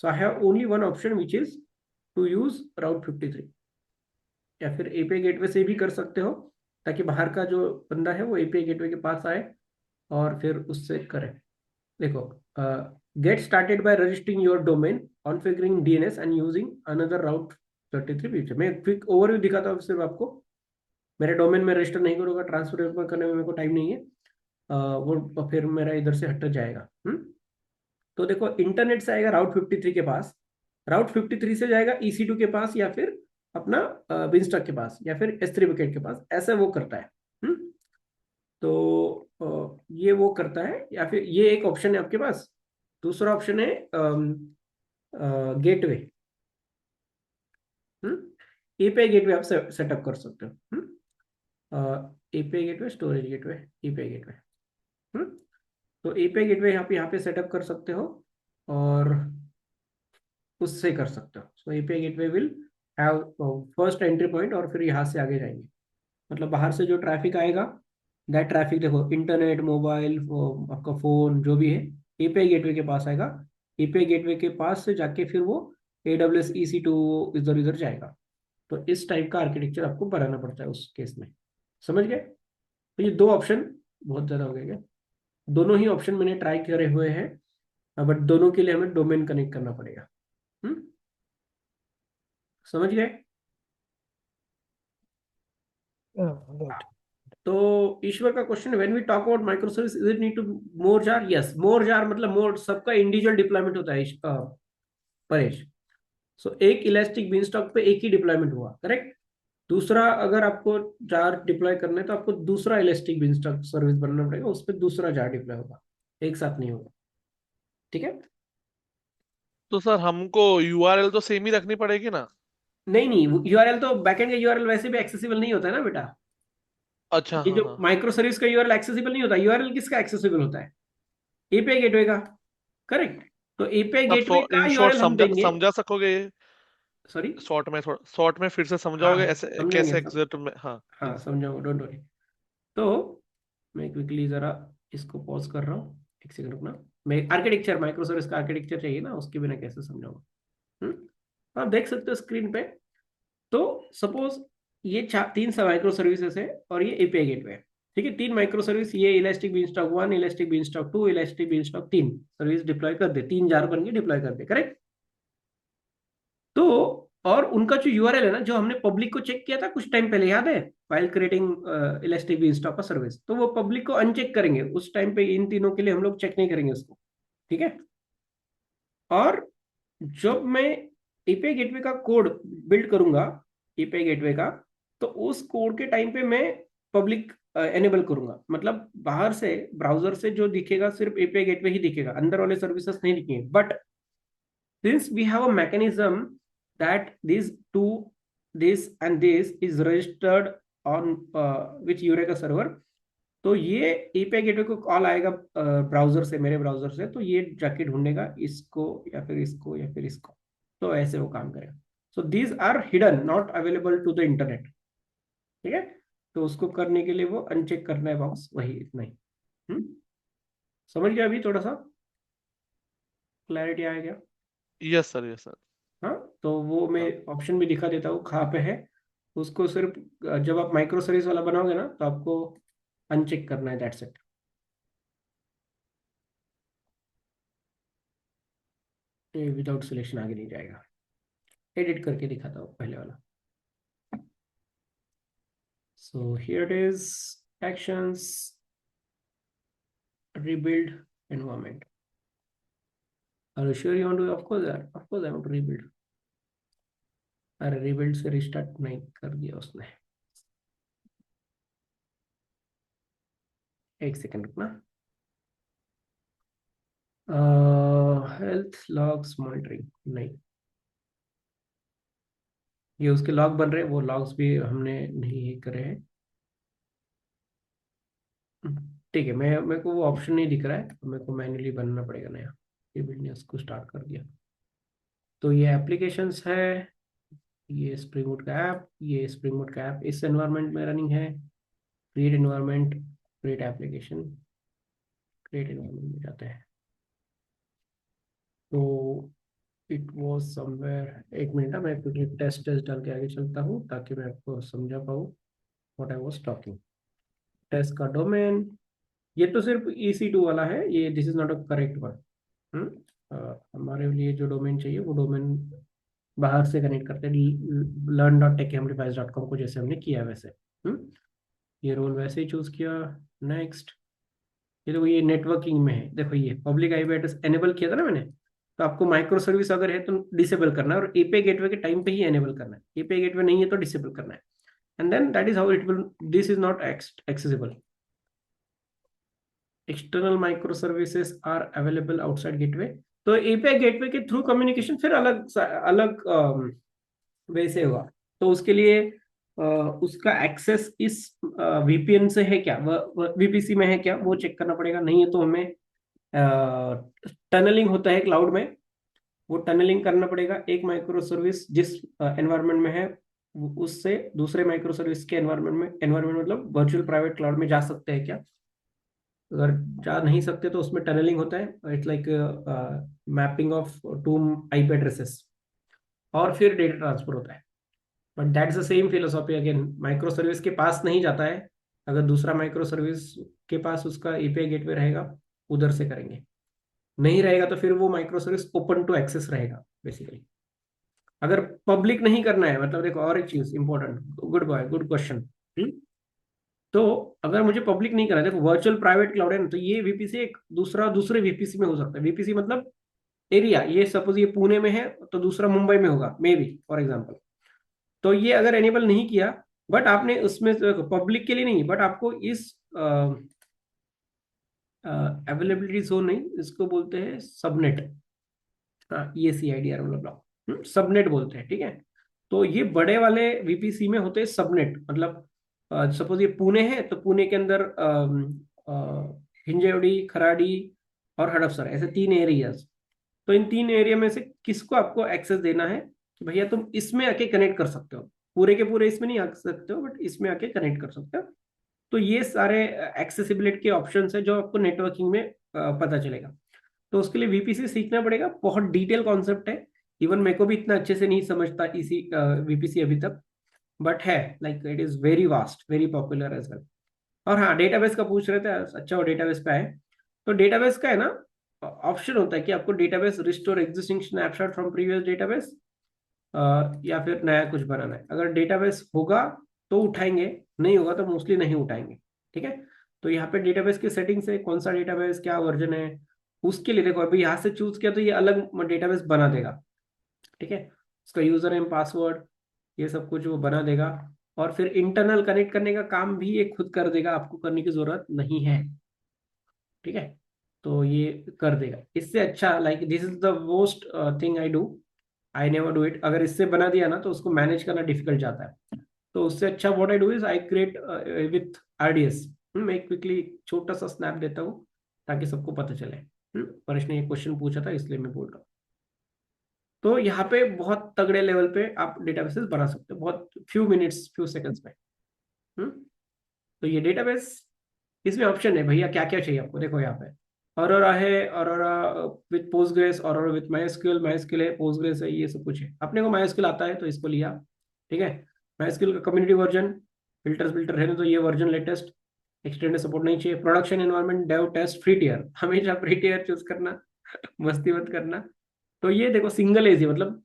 so I have only one option which is to use route 53, या फिर एपीआई गेटवे से भी कर सकते हो, ताकि बाहर का जो बंदा है वो एपीआई गेटवे के पास आए और फिर उससे करे। देखो, get started by registering your domain, configuring DNS and using another route 33 feature. मैं क्विक ओवरव्यू दिखाता हूँ सिर्फ आपको। मेरे डोमेन में रजिस्टर नहीं करूंगा, ट्रांसफर करने में मेरे को टाइम नहीं है। वो फिर मेरा इधर से हट जाएगा। तो देखो इंटरनेट से आएगा राउट 53 के पास, राउट 53 से जाएगा EC2 के पास, या फिर अपना बिनस्टॉक के पास, या फिर S3 बकेट के पास, ऐसा वो करता है। तो ये वो करता है, या फिर ये एक ऑप्शन है आपके पास। दूसरा ऑप्शन है गेटवे। एपीआई गेटवे आप सेटअप कर सकते हो। API gateway, storage gateway, API gateway. तो एपीआई गेटवे यहाँ पे सेटअप कर सकते हो, और उससे कर सकते हो। So API gateway will have first entry point, और फिर यहाँ से आगे जाएंगे। मतलब बाहर से जो ट्रैफिक आएगा, दैट ट्रैफिक देखो इंटरनेट, मोबाइल, आपका फोन जो भी है, एपीआई गेटवे के पास आएगा। एपीआई गेटवे के पास से जाके फिर वो AWS EC2 इधर इधर जाएगा। तो इस टाइप का आर्किटेक्चर आपको बनाना पड़ता है उस केस में। समझ गए? तो ये दो ऑप्शन बहुत ज्यादा हो गए क्या? दोनों ही ऑप्शन मैंने ट्राई करे हुए हैं, बट दोनों के लिए हमें डोमेन कनेक्ट करना पड़ेगा। समझ गए? राइट। तो ईश्वर का question, when we talk about micro service, is it need to more jar? Yes, more jar मतलब मोर सबका इंडिविजुअल डिप्लॉयमेंट होता है परेश। सो एक इलास्टिक बीनस्टॉक पे एक ही डिप्लॉयमेंट हुआ, करेक्ट। दूसरा अगर आपको जार डिप्लॉय करना है तो आपको दूसरा इलास्टिक बीनस्टॉक सर्विस बनना पड़ेगा, उस पर दूसरा जार डिप्लॉय होगा, एक साथ नहीं होगा। ठीक है? तो सर हमको यूआरएल तो सेम ही रखनी पड़ेगी ना? नहीं नहीं, यूआरएल तो बैकएंड का यूआरएल वैसे भी एक्सेसिबल नहीं होता है ना बेटा। अच्छा, ये हाँ जो हाँ। माइक्रो सर्विस का यूआरएल एक्सेसिबल नहीं होता, यूआरएल किसका एक्सेसिबल होता है? एपीआई गेटवे का, करेक्ट। तो एपीआई आप गेटवे का इन शॉर्ट यूआरएल हम समझा देंगे। समझा सकोगे? सॉरी। शॉर्ट में, थोड़ा शॉर्ट में फिर से हाँ समझाओगे, हाँ, ऐसे समझेंगे कैसे सब। एग्जैक्ट में? हाँ हाँ प्लीज। समझाऊंगा, डोंट वरी। तो मैं क्विकली जरा इसको पॉज कर रहा हूँ, एक सेकंड रुकना। मैं आर्किटेक्चर, माइक्रो सर्विस का आर्किटेक्चर चाहिए ना, उसके बिना कैसे समझाऊंगा। आप देख सकते हो स्क्रीन पे। तो सपोज ये तीन सा माइक्रो सर्विसेज है, और ये एपीआई गेटवे है। ठीक है, तीन माइक्रो सर्विस, ये Elastic beanstalk 1, elastic beanstalk 2, elastic beanstalk 3 service deploy कर दे, तीन जार बन के डिप्लॉय कर दे, करेक्ट। तो और उनका जो यूआरएल है ना, जो हमने पब्लिक को चेक किया था कुछ टाइम पहले, याद है? फाइल क्रिएटिंग इलास्टिक बीनस्टॉक का सर्विस, तो वो पब्लिक को अनचेक करेंगे उस टाइम पे, इन तीनों के लिए हम लोग चेक नहीं करेंगे उसको। ठीक है। और जब मैं एपीआई गेटवे का कोड बिल्ड करूंगा, एपीआई गेटवे का, तो उस कोड के टाइम पे मैं पब्लिक एनेबल करूंगा। मतलब बाहर से ब्राउजर से जो दिखेगा सिर्फ एपीआई गेटवे ही दिखेगा, अंदर वाले सर्विसेज नहीं दिखेंगे। But since we have a mechanism that these two, this and this is registered on which Eureka server, तो ये एपीआई गेटवे को कॉल आएगा ब्राउजर से, मेरे ब्राउजर से, तो ये जाके ढूंढेगा इसको या फिर इसको या फिर इसको। तो ऐसे वो काम करेगा। So these are hidden, not available to the internet. ठीक है। तो उसको करने के लिए वो अनचेक करना है बॉक्स, वही इतना ही। समझ गया? अभी थोड़ा सा क्लैरिटी आ गया? Yes sir, yes sir. हाँ। तो वो मैं हाँ। ऑप्शन भी दिखा देता हूँ कहाँ पे है। उसको सिर्फ जब आप माइक्रो सर्विस वाला बनाओगे ना, तो आपको अनचेक करना है, दैट्स इट। ये विदाउट सिलेक्शन आगे नहीं जाएगा। एडिट करके दिखाता हूँ पहले वाला। So here it is, actions, rebuild environment. Are you sure you want to? Of course I want to rebuild. अरे rebuild से रिस्टार्ट नहीं कर दिया उसने। एक सेकंड रुकना। हेल्थ लॉग्स मॉनिटरिंग नहीं, ये उसके लॉग बन रहे हैं, वो लॉग्स भी हमने नहीं करे हैं। ठीक है, मैं मेरे को वो ऑप्शन नहीं दिख रहा है, तो मेरे को मैन्युअली बनना पड़ेगा नया। रिबिल्ड ने उसको स्टार्ट कर दिया। तो ये एप्लीकेशंस है, ये स्प्रिंग बूट का ऐप, ये स्प्रिंग बूट का ऐप इस एनवायरनमेंट में रनिंग है। Create environment, create application, create environment में जाते हैं। तो इट वॉज समवेयर, एक मिनट मैं क्विकली टेस्ट टेस्ट डाल के आगे चलता हूँ ताकि मैं आपको समझा पाऊँ what I was talking. Test का डोमेन, ये तो सिर्फ EC2 वाला है, ये this is not a correct one. हमारे लिए जो डोमेन चाहिए वो डोमेन बाहर से कनेक्ट करते हैं, learn.techamplifiers.com को जैसे हमने किया वैसे। ये रोल वैसे ही चूज किया। नेक्स्ट। ये देखो ये नेटवर्किंग में है, देखो ये पब्लिक आईपी एड्रेस एनेबल किया था ना मैंने, तो आपको माइक्रो सर्विस अगर है तो डिसेबल करना है, और एपीआई गेटवे के टाइम पे ही एनेबल करना है, एपीआई गेटवे नहीं है तो डिसेबल करना है, and then that is how it will, this is not accessible. External micro services are available outside gateway. तो एपीआई गेटवे के थ्रू कम्युनिकेशन फिर अलग अलग वे से होगा। तो उसके लिए उसका एक्सेस इस वीपीएन से है क्या, वीपीसी में है क्या, वो चेक करना पड़ेगा। नहीं है तो हमें टनलिंग होता है क्लाउड में, वो टनलिंग करना पड़ेगा। एक माइक्रो सर्विस जिस एनवायरनमेंट में है उससे दूसरे माइक्रो सर्विस के एनवायरनमेंट मतलब वर्चुअल प्राइवेट क्लाउड में जा सकते हैं क्या। अगर जा नहीं सकते तो उसमें टनलिंग होता है, it's like mapping of two IP addresses, और फिर डेटा ट्रांसफर होता है। But that's the same philosophy again, micro service के पास नहीं जाता है, अगर दूसरा माइक्रो सर्विस के पास उसका एपीआई गेटवे रहेगा उधर से करेंगे, नहीं रहेगा तो फिर वो micro service open to access रहेगा बेसिकली। अगर पब्लिक नहीं करना है, मतलब देखो और एक चीज important, good boy good question. तो अगर मुझे पब्लिक नहीं करना है, देखो वर्चुअल प्राइवेट क्लाउड है ना, तो ये वीपीसी एक दूसरे वीपीसी में हो सकता है। वीपीसी मतलब एरिया, ये सपोज ये पुणे में है तो दूसरा मुंबई में होगा मे बी फॉर एग्जाम्पल। तो ये अगर एनेबल नहीं किया, बट आपने उसमें पब्लिक के लिए नहीं, बट आपको इस अवेलेबिलिटी जोन नहीं, इसको बोलते हैं सबनेट, हाँ ये C I D R block subnet बोलते हैं, ठीक है। तो ये बड़े वाले वीपीसी में होते हैं सबनेट, मतलब सपोज ये पुणे है तो पुणे के अंदर हिंजेवड़ी, खराडी और हड़पसर, ऐसे 3 एरियाज। तो इन 3 एरिया में से किसको आपको एक्सेस देना है कि भैया तुम इसमें आके कनेक्ट कर सकते हो, पूरे के पूरे इसमें नहीं आ सकते हो बट इसमें आके कनेक्ट कर सकते हो। तो ये सारे एक्सेसिबिलिटी के ऑप्शंस है जो आपको नेटवर्किंग में पता चलेगा। तो उसके लिए वीपीसी सीखना पड़ेगा, बहुत डिटेल कॉन्सेप्ट है, इवन मेरे को भी इतना अच्छे से नहीं समझता इसी वीपीसी अभी तक, बट है like it is very vast, very popular as well. और हाँ डेटाबेस का पूछ रहे थे, अच्छा वो डेटाबेस पे है। तो डेटाबेस का है ना ऑप्शन होता है कि आपको database restore existing snapshot from previous database, या फिर नया कुछ बनाना है। अगर डेटाबेस होगा तो उठाएंगे, नहीं होगा तो मोस्टली नहीं उठाएंगे, ठीक है। तो यहाँ पे डेटाबेस की सेटिंग्स है, कौन सा डेटाबेस क्या वर्जन है, उसके लिए देखो अभी यहाँ से चूज किया तो ये अलग डेटाबेस बना देगा, ठीक है। उसका यूजर नेम पासवर्ड ये सब कुछ वो बना देगा, और फिर इंटरनल कनेक्ट करने का काम भी ये खुद कर देगा, आपको करने की जरूरत नहीं है, ठीक है। तो ये कर देगा। इससे अच्छा like this is the most thing I do, I never do it. अगर इससे बना दिया ना तो उसको मैनेज करना डिफिकल्ट जाता है। तो उससे अच्छा what I do is I create with RDS. मैं क्विकली छोटा सा स्नैप देता हूँ ताकि सबको पता चले। परेश ने ये क्वेश्चन पूछा था इसलिए मैं बोल रहा हूँ। तो यहाँ पे बहुत तगड़े लेवल पे आप डेटाबेसेस बना सकते हो, बहुत फ्यू मिनट्स फ्यू सेकंड्स में। तो ये डेटाबेस, इसमें ऑप्शन है भैया क्या क्या चाहिए आपको, देखो यहाँ पे ऑरोरा है, aurora with Postgres, aurora with MySQL, MySQL है, पोस्टग्रेस है, ये सब कुछ है। अपने को माइस्क्यूएल आता है तो इसको लिया, ठीक है। माइस्क्यूएल का कम्युनिटी वर्जन, फिल्टर है तो ये वर्जन लेटेस्ट, एक्सटेंडेड सपोर्ट नहीं चाहिए। Production environment dev test free tier, हमेशा फ्री टियर चूज करना मस्ती मत करना। तो ये देखो सिंगल एजी मतलब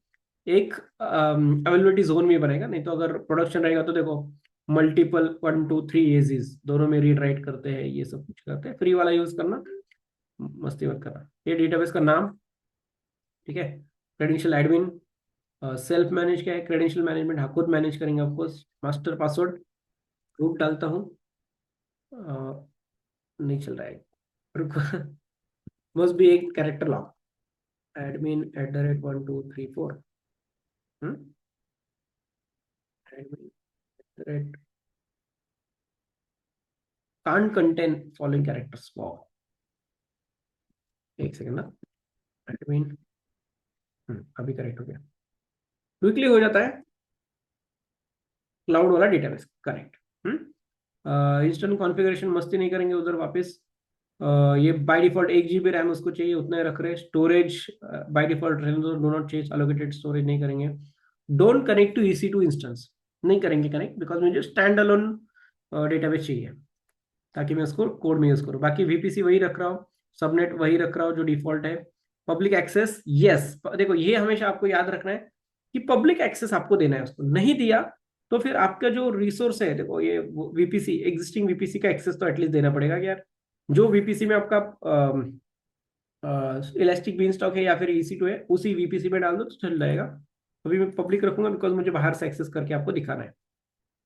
एक अवेलेबिलिटी जोन में बनेगा, नहीं तो अगर प्रोडक्शन रहेगा तो देखो मल्टीपल 1 2 3 एजीज दोनों में रीड राइट करते हैं, ये सब कुछ करते हैं। फ्री वाला यूज करना, मस्ती मत करना। ये डेटाबेस का नाम, ठीक है। क्रेडेंशियल एडमिन, सेल्फ मैनेज क्या है, क्रेडेंशियल मैनेजमेंट हाँ खुद मैनेज करेंगे आपको। मास्टर पासवर्ड रूट डालता हूँ, नहीं चल रहा है, रुको मस्ट बी एक character lock, admin @1 2 3 4, admin can't contain following characters, wow। एक सेकंड ना, एडमिन अभी करेक्ट हो गया, क्विकली हो जाता है। क्लाउड वाला डेटाबेस करेक्ट। इंस्टेंट कॉन्फ़िगरेशन मस्ती नहीं करेंगे उधर वापस। ये बाय डिफॉल्ट 1 GB रैम उसको चाहिए, उतना ही रख रहे। स्टोरेज बाय डिफॉल्ट रहने दो, do not change allocated storage नहीं करेंगे। Don't connect to EC2 instance, नहीं करेंगे कनेक्ट, बिकॉज मुझे स्टैंड अलोन डेटाबेस चाहिए ताकि मैं उसको कोड में यूज करूँ। बाकी वीपीसी वही रख रहा हूँ, सबनेट वही रख रहा हूँ जो डिफॉल्ट है। पब्लिक एक्सेस यस, देखो ये हमेशा आपको याद रखना है कि पब्लिक एक्सेस आपको देना है, उसको नहीं दिया तो फिर आपका जो रिसोर्स है, देखो ये वीपीसी एग्जिस्टिंग वीपीसी का एक्सेस तो एटलीस्ट देना पड़ेगा कि यार जो वीपीसी में आपका इलास्टिक बीन स्टॉक है या फिर EC2 है, उसी वीपीसी में डाल दो तो चल जाएगा। अभी मैं पब्लिक रखूंगा बिकॉज मुझे बाहर से एक्सेस करके आपको दिखाना है।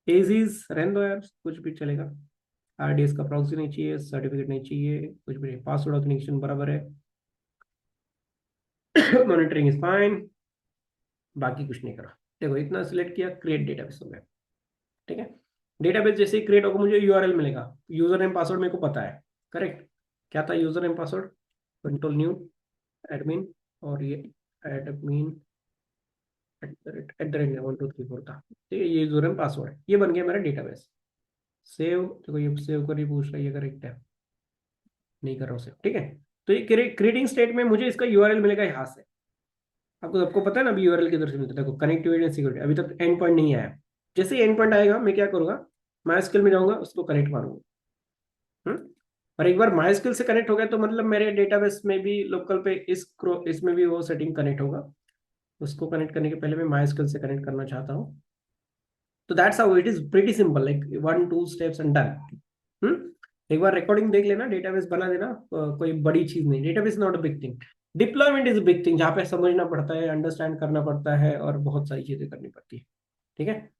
एजीज रहने दो यार, कुछ भी चलेगा। RDS का प्रॉक्सी नहीं चाहिए, सर्टिफिकेट नहीं चाहिए, कुछ भी नहीं, पासवर्ड ऑथेंटिकेशन बराबर है। मॉनिटरिंग इज फाइन, बाकी कुछ नहीं करा। देखो इतना सिलेक्ट किया, क्रिएट डेटाबेस हो गया। ठीक है, डेटाबेस जैसे ही क्रिएट होगा मुझे यूआरएल मिलेगा। यूजर नेम पासवर्ड मेरे को पता है, करेक्ट। क्या था user name password? Control new admin, और ये एडमिन @ 1 2 3 4 था। ठीक है, ये यूजर नेम पासवर्ड है, ये बन गया मेरा डेटाबेस। सेव, देखो ये सेव कर ही पूछ रहा है, ये करेक्ट है, नहीं कर रहा हूँ सेव। ठीक है, तो ये क्रिएटिंग स्टेट में मुझे इसका यूआरएल मिलेगा यहाँ से। आपको सबको पता है ना अभी यूआरएल किधर से मिलता है। देखो कनेक्टिविटी एंड सिक्योरिटी, अभी तक एंड पॉइंट नहीं आया। जैसे ही एंड पॉइंट आएगा मैं क्या करूंगा, MySQL में जाऊंगा, उसको कनेक्ट मारूंगा। और एक बार MySQL से कनेक्ट हो गया तो मतलब मेरे डेटाबेस में भी लोकल पे इसमें भी वो सेटिंग कनेक्ट होगा। उसको कनेक्ट करने के पहले मैं MySQL से कनेक्ट करना चाहता हूँ। तो that's how it is, pretty simple, like 1 2 steps and done. एक बार रिकॉर्डिंग देख लेना, डेटाबेस बना देना, कोई बड़ी चीज नहीं। Database not a big thing, deployment is a big thing, जहाँ पे समझना पड़ता है, अंडरस्टैंड करना पड़ता है और बहुत सारी चीजें करनी पड़ती है। ठीक है,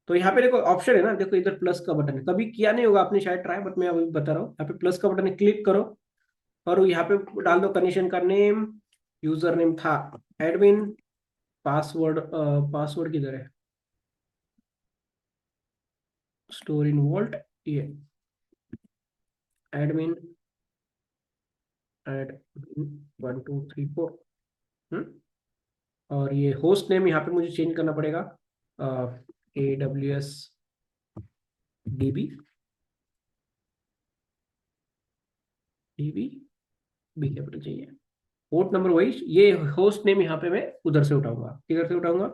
तो यहाँ पे देखो ऑप्शन है ना, देखो इधर प्लस का बटन है, कभी किया नहीं होगा आपने शायद ट्राई, बट मैं अभी बता रहा हूँ। यहाँ पे प्लस का बटन है, क्लिक करो और यहाँ पे डाल दो कंडीशन का नेम। यूजर नेम था एडमिन, पासवर्ड, पासवर्ड किधर है, स्टोर इन वॉल्ट, ये एडमिन एड 1 2 3 4। और ये होस्ट नेम यहाँ पे मुझे चेंज करना पड़ेगा, AWS DB, बी कैपिटल चाहिए। पोर्ट नंबर वही, ये होस्ट नेम यहाँ पे मैं उधर से उठाऊंगा। किधर से उठाऊंगा,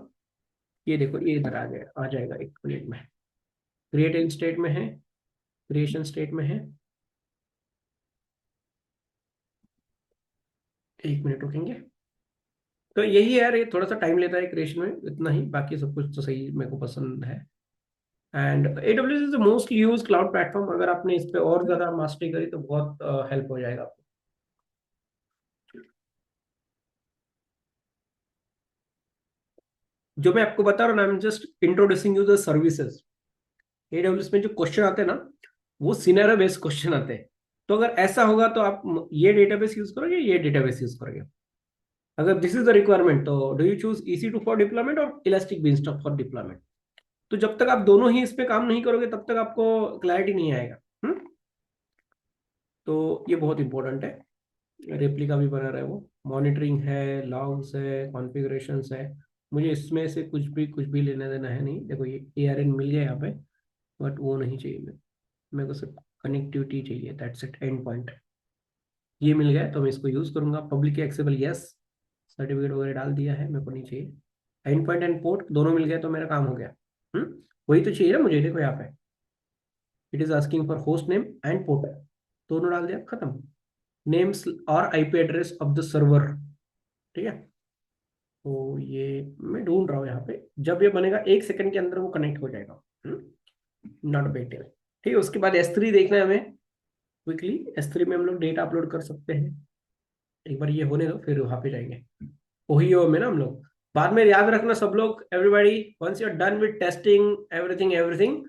ये देखो ये इधर आ गया, आ जाएगा 1 मिनट में। क्रिएटिंग स्टेट में है, क्रिएशन स्टेट में है, 1 मिनट रुकेंगे। तो यही है यार, ये थोड़ा सा टाइम लेता है क्रिएशन में, इतना ही, बाकी सब कुछ तो सही मेरे को पसंद है। And AWS is the most use cloud platform, अगर आपने इस पे और ज्यादा मास्टरी करी तो बहुत हेल्प हो जाएगा आपको। जो मैं आपको बता रहा हूँ ना, I am just introducing you the services. AWS में जो क्वेश्चन आते हैं ना, वो सिनेरियो बेस्ड क्वेश्चन आते हैं। तो अगर ऐसा होगा तो आप ये डेटाबेस यूज करोगे, ये डेटाबेस यूज करोगे। अगर दिस इज द रिक्वायरमेंट तो do you choose EC2 for deployment और इलास्टिक बीनस्टॉक फॉर डिप्लॉयमेंट। तो जब तक आप दोनों ही इस पे काम नहीं करोगे तब तक आपको क्लैरिटी नहीं आएगा। तो ये बहुत इंपॉर्टेंट है। रेप्लिका भी बना रहा है वो, मॉनिटरिंग है, लॉग्स है, कॉन्फ़िगरेशंस है। मुझे इसमें से कुछ भी लेना देना है नहीं। देखो ये ARN मिल गया यहाँ पे, बट वो नहीं चाहिए मेरे को सिर्फ कनेक्टिविटी चाहिए, दैट्स इट, एंड पॉइंट। ये मिल गया तो मैं इसको यूज करूंगा। पब्लिक एक्सेबल यस, सर्टिफिकेट वगैरह डाल दिया है, मेरे को नहीं चाहिए। एंड पॉइंट एंड पोर्ट दोनों मिल गए तो मेरा काम हो गया। वही तो चाहिए ना मुझे, देखो यहाँ पे it is asking for host name and port, दोनों डाल दिया, खत्म। नेम्स और IP address of the server. ठीक है, तो ये मैं ढूंढ रहा हूँ यहाँ पे, जब ये बनेगा 1 सेकंड के अंदर वो कनेक्ट हो जाएगा। Not big deal. ठीक है, उसके बाद S3 देखना है हमें क्विकली। S3 में हम लोग डेटा अपलोड कर सकते हैं। एक बार ये होने दो, फिर वहां पे जाएंगे। ओहियो में ना हम लोग, बाद में याद रखना सब लोग, everybody, once you are done with testing everything,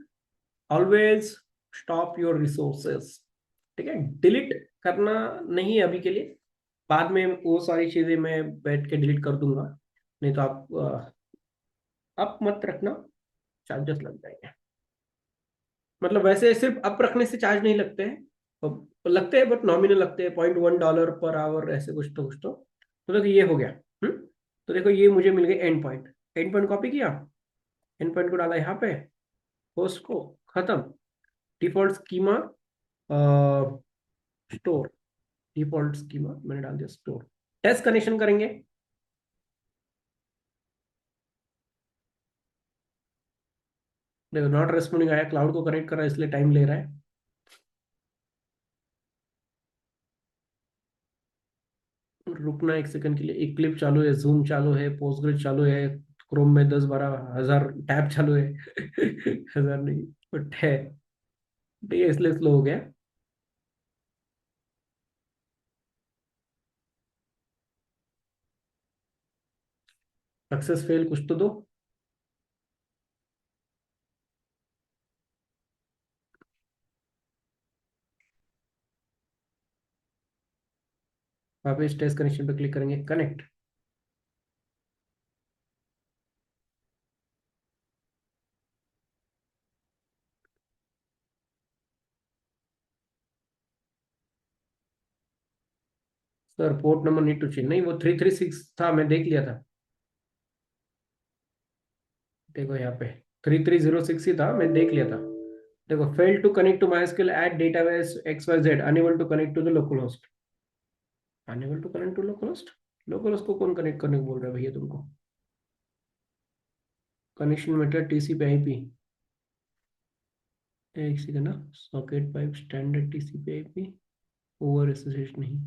always stop your resources. ठीक है, डिलीट करना नहीं है अभी के लिए, बाद में वो सारी चीजें मैं बैठ के डिलीट कर दूंगा। नहीं तो आप मत रखना, चार्जेस लग जाएंगे। मतलब वैसे सिर्फ अप रखने से चार्ज नहीं लगते हैं, लगते हैं बट नॉमिनल लगते हैं, $0.1 पर आवर, ऐसे कुछ तो देखो ये हो गया। तो देखो ये मुझे मिल गए and point. And point copy किया, एंड पॉइंट को डाला यहाँ पे, होस्ट को, खत्म। Default schema store, default schema मैंने डाल दिया स्टोर। टेस्ट कनेक्शन करेंगे। देखो नॉट रेस्पॉन्डिंग आया, क्लाउड को कनेक्ट कर रहा है इसलिए टाइम ले रहा है। रुकना 1 सेकंड के लिए। एक क्लिप चालू है, जूम चालू है, पोस्टग्रेज चालू है, क्रोम में 10 12 हज़ार टैब चालू है। हजार नहीं बट है, ठीक है, इसलिए स्लो हो गया। सक्सेस फेल कुछ तो दो। वापस टेस्ट कनेक्शन पे क्लिक करेंगे, connect. Sir port number need to change, नहीं वो 336 था, मैं देख लिया था। देखो यहाँ पे 3306 ही था, मैं देख लिया था। देखो, fail to connect to MySQL at database XYZ, unable to connect to the local host. Unable to connect to local host, local host को कौन कनेक्ट करने को बोल रहा है भैया तुमको? कनेक्शन मेथड TCP IP, एक सेकंड ना, socket pipe standard TCP IP, over association नहीं,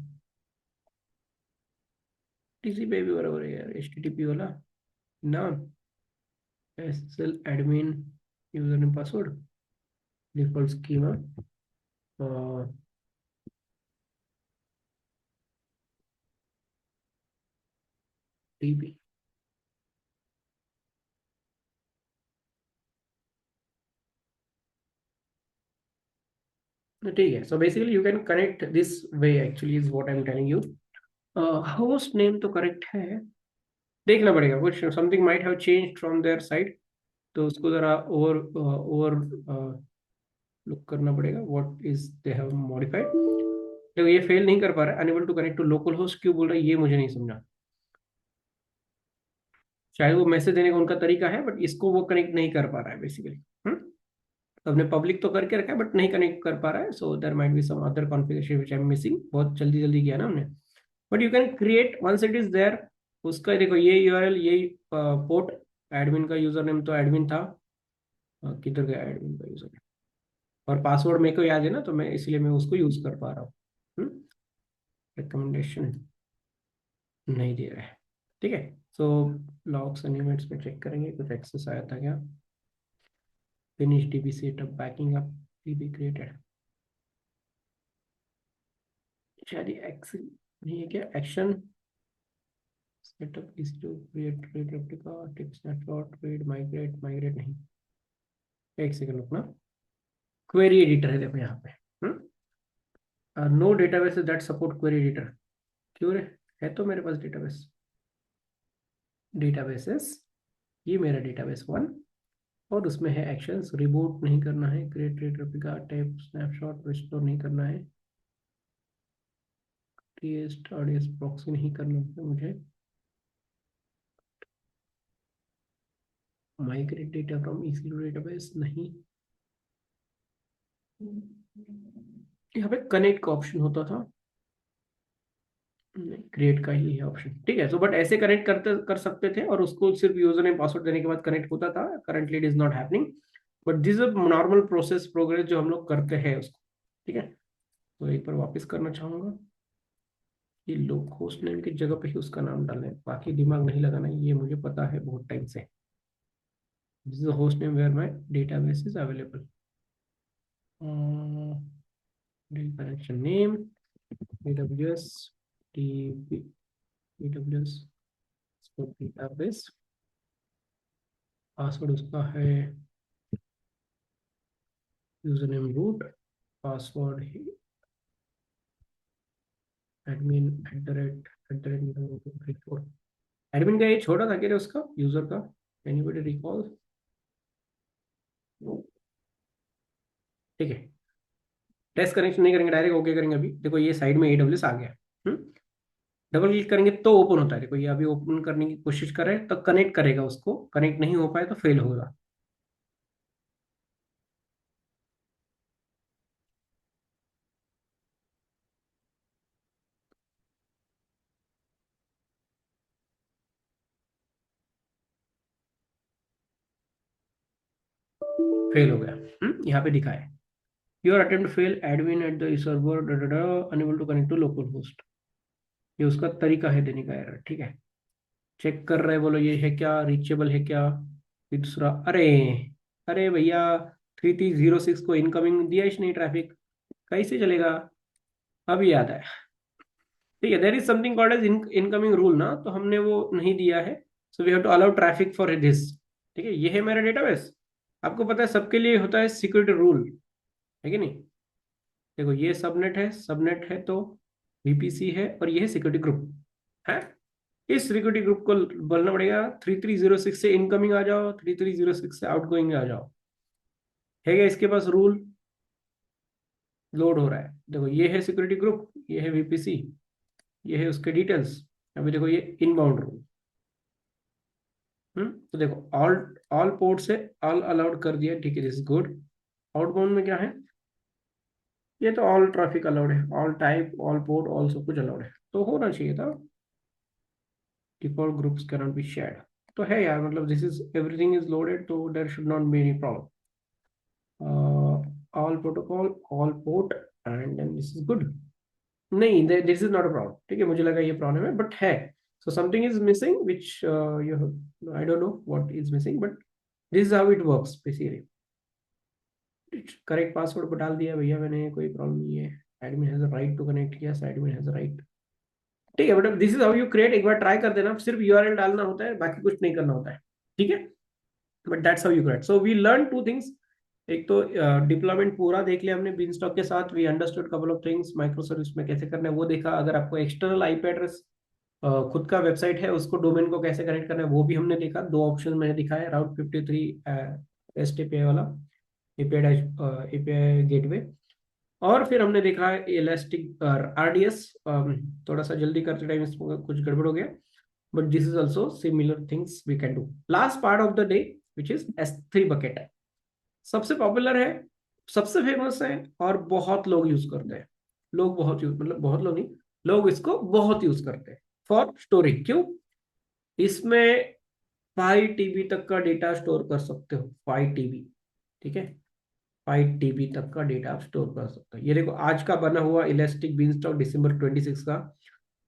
TCP IP बराबर है यार HTTP वाला नाम, SSL admin, user name password, default schema, TP। ठीक है, so basically you can connect this way, actually is what I am telling you. Host name तो correct है, देखना पड़ेगा, कुछ something might have changed from their side, तो उसको जरा ओवर ओवर लुक करना पड़ेगा, what is they have modified. देखो ये फेल नहीं कर पा रहा है, unable to connect to local host क्यों बोल रहा है ये मुझे नहीं समझा। शायद वो मैसेज देने का उनका तरीका है, बट इसको वो कनेक्ट नहीं कर पा रहा है बेसिकली। तो हमने पब्लिक तो करके रखा है बट नहीं कनेक्ट कर पा रहा है, so there might be some other configuration which I am missing, बहुत जल्दी जल्दी किया ना हमने। But you can create once it is there, उसका देखो ये यूआरएल, ये पोर्ट, एडमिन का यूजर नेम तो एडमिन था, किधर गया एडमिन का यूजर नेम, और पासवर्ड मेरे को याद है ना, तो मैं इसलिए मैं उसको यूज कर पा रहा हूँ। रिकमेंडेशन नहीं दे रहा है, ठीक है। सो लॉग्स एंड इवेंट्स में चेक करेंगे कुछ एक्सेस आया था क्या। Finish DB setup, backing up, DB created, शायद एक्शन नहीं है क्या, action setup is to create read replica tip snapshot read migrate, migrate नहीं, एक सेकंड रुकना। क्वेरी एडिटर है देखो यहाँ पे, no database that support query editor, क्यों रे, है तो मेरे पास डेटाबेस, डेटाबेसेस, ये मेरा डेटाबेस वन, और उसमें है एक्शंस, रिबूट नहीं करना है, create read replica tape snapshot restore नहीं करना है, टीएस्ट ऑडियंस प्रॉक्सी नहीं करना है मुझे, migrate data from EC2 database नहीं, यहाँ पे कनेक्ट का ऑप्शन होता था, क्रिएट का ही है ऑप्शन, ठीक है। सो बट ऐसे कनेक्ट करते कर सकते थे, और उसको सिर्फ यूजर नेम पासवर्ड देने के बाद कनेक्ट होता था, currently it is not happening, but this is normal process progress जो हम लोग करते हैं उसको, ठीक है। तो एक बार वापस करना चाहूंगा, ये लोग होस्ट नेम की जगह पे ही उसका नाम डालें, बाकी दिमाग नहीं लगाना, ये मुझे पता है बहुत टाइम से। This is host name where my database is available, connection name AWS DB, AWS database, password उसका है यूजर नेम रूट, पासवर्ड ही एडमिन @@34। एडमिन का ये छोटा था क्या रे उसका यूजर का, एनीबॉडी रिकॉल? ठीक है, टेस्ट कनेक्शन नहीं करेंगे, डायरेक्ट ओके करेंगे। अभी देखो ये साइड में AWS आ गया, डबल क्लिक करेंगे तो ओपन होता है, देखो ये अभी ओपन करने की कोशिश कर रहे हैं, तो कनेक्ट करेगा उसको, कनेक्ट नहीं हो पाए तो फेल होगा। फेल हो गया, यहाँ पे दिखा है your attempt fail, admin at the server unable to connect to local host, ये उसका तरीका है देने का एरर, ठीक है। चेक कर रहे, बोलो ये है क्या, रीचेबल है क्या, फिर दूसरा, अरे अरे भैया 3306 को इनकमिंग दिया ही नहीं ट्रैफिक, कैसे चलेगा, अभी याद है, ठीक है। There is something called as incoming rule ना, तो हमने वो नहीं दिया है, so we have to allow traffic for this. ठीक है, ये है मेरा डेटाबेस। आपको पता है सबके लिए होता है सिक्योरिटी रूल, है कि नहीं? देखो ये सबनेट है तो वीपीसी है, और ये है सिक्योरिटी ग्रुप है। इस सिक्योरिटी ग्रुप को बोलना पड़ेगा 3306 से इनकमिंग आ जाओ, 3306 से आउटगोइंग आ जाओ। है क्या इसके पास रूल? लोड हो रहा है, देखो ये है सिक्योरिटी ग्रुप, ये है वीपीसी, ये है उसके डिटेल्स। अभी देखो ये इनबाउंड रूल। तो देखो ऑल ऑल पोर्ट से ऑल अलाउड कर दिया, ठीक है, दिस इज गुड। आउटबाउंड में क्या है? ये तो ऑल ट्रैफिक अलाउड है, all type, all port, all सब कुछ अलाउड है, तो होना चाहिए था। Default groups can not be shared, तो है यार, मतलब this is everything is loaded, तो there should not be any problem. All protocol, all port, and then this is good. नहीं, this is not a problem, ठीक है, मुझे लगा ये प्रॉब्लम है, बट है। So something is missing which you, I don't know what is missing, but this is how it works basically. Correct password पर डाल दिया भैया मैंने, कोई प्रॉब्लम नहीं है। Admin has a right to connect, yes admin has a right. ठीक है, but this is how you create, एक बार ट्राई कर देना, सिर्फ यूआरएल डालना होता है, बाकी कुछ नहीं करना होता है, ठीक है। But that's how you create. So we learn two things. एक तो डिप्लॉयमेंट पूरा देख लिया हमने बीनस्टॉक के साथ, we understood couple of things, micro service में कैसे करना है वो देखा। अगर आपको एक्सटर्नल आईपी एड्रेस खुद का वेबसाइट है, उसको डोमेन को कैसे कनेक्ट करना है वो भी हमने देखा। दो ऑप्शन मैंने दिखाया, राउट 53 एस टी पी वाला, एपीआई एपीआई गेटवे, और फिर हमने देखा इलास्टिक आरडीएस। थोड़ा सा जल्दी करते टाइम इसमें कुछ गड़बड़ हो गया, but this is also similar things we can do. Last part of the day which is S3 bucket है, सबसे पॉपुलर है, सबसे फेमस है, और बहुत लोग यूज करते हैं। लोग बहुत यूज, मतलब बहुत लोग नहीं, लोग इसको बहुत यूज करते हैं फॉर स्टोरेज। क्यों? इसमें 5 TB तक का डेटा स्टोर कर सकते हो, 5 TB, ठीक है, 5 TB तक का डेटा आप स्टोर कर सकते हो। ये देखो आज का बना हुआ इलास्टिक बीनस्टॉक दिसंबर 26 का,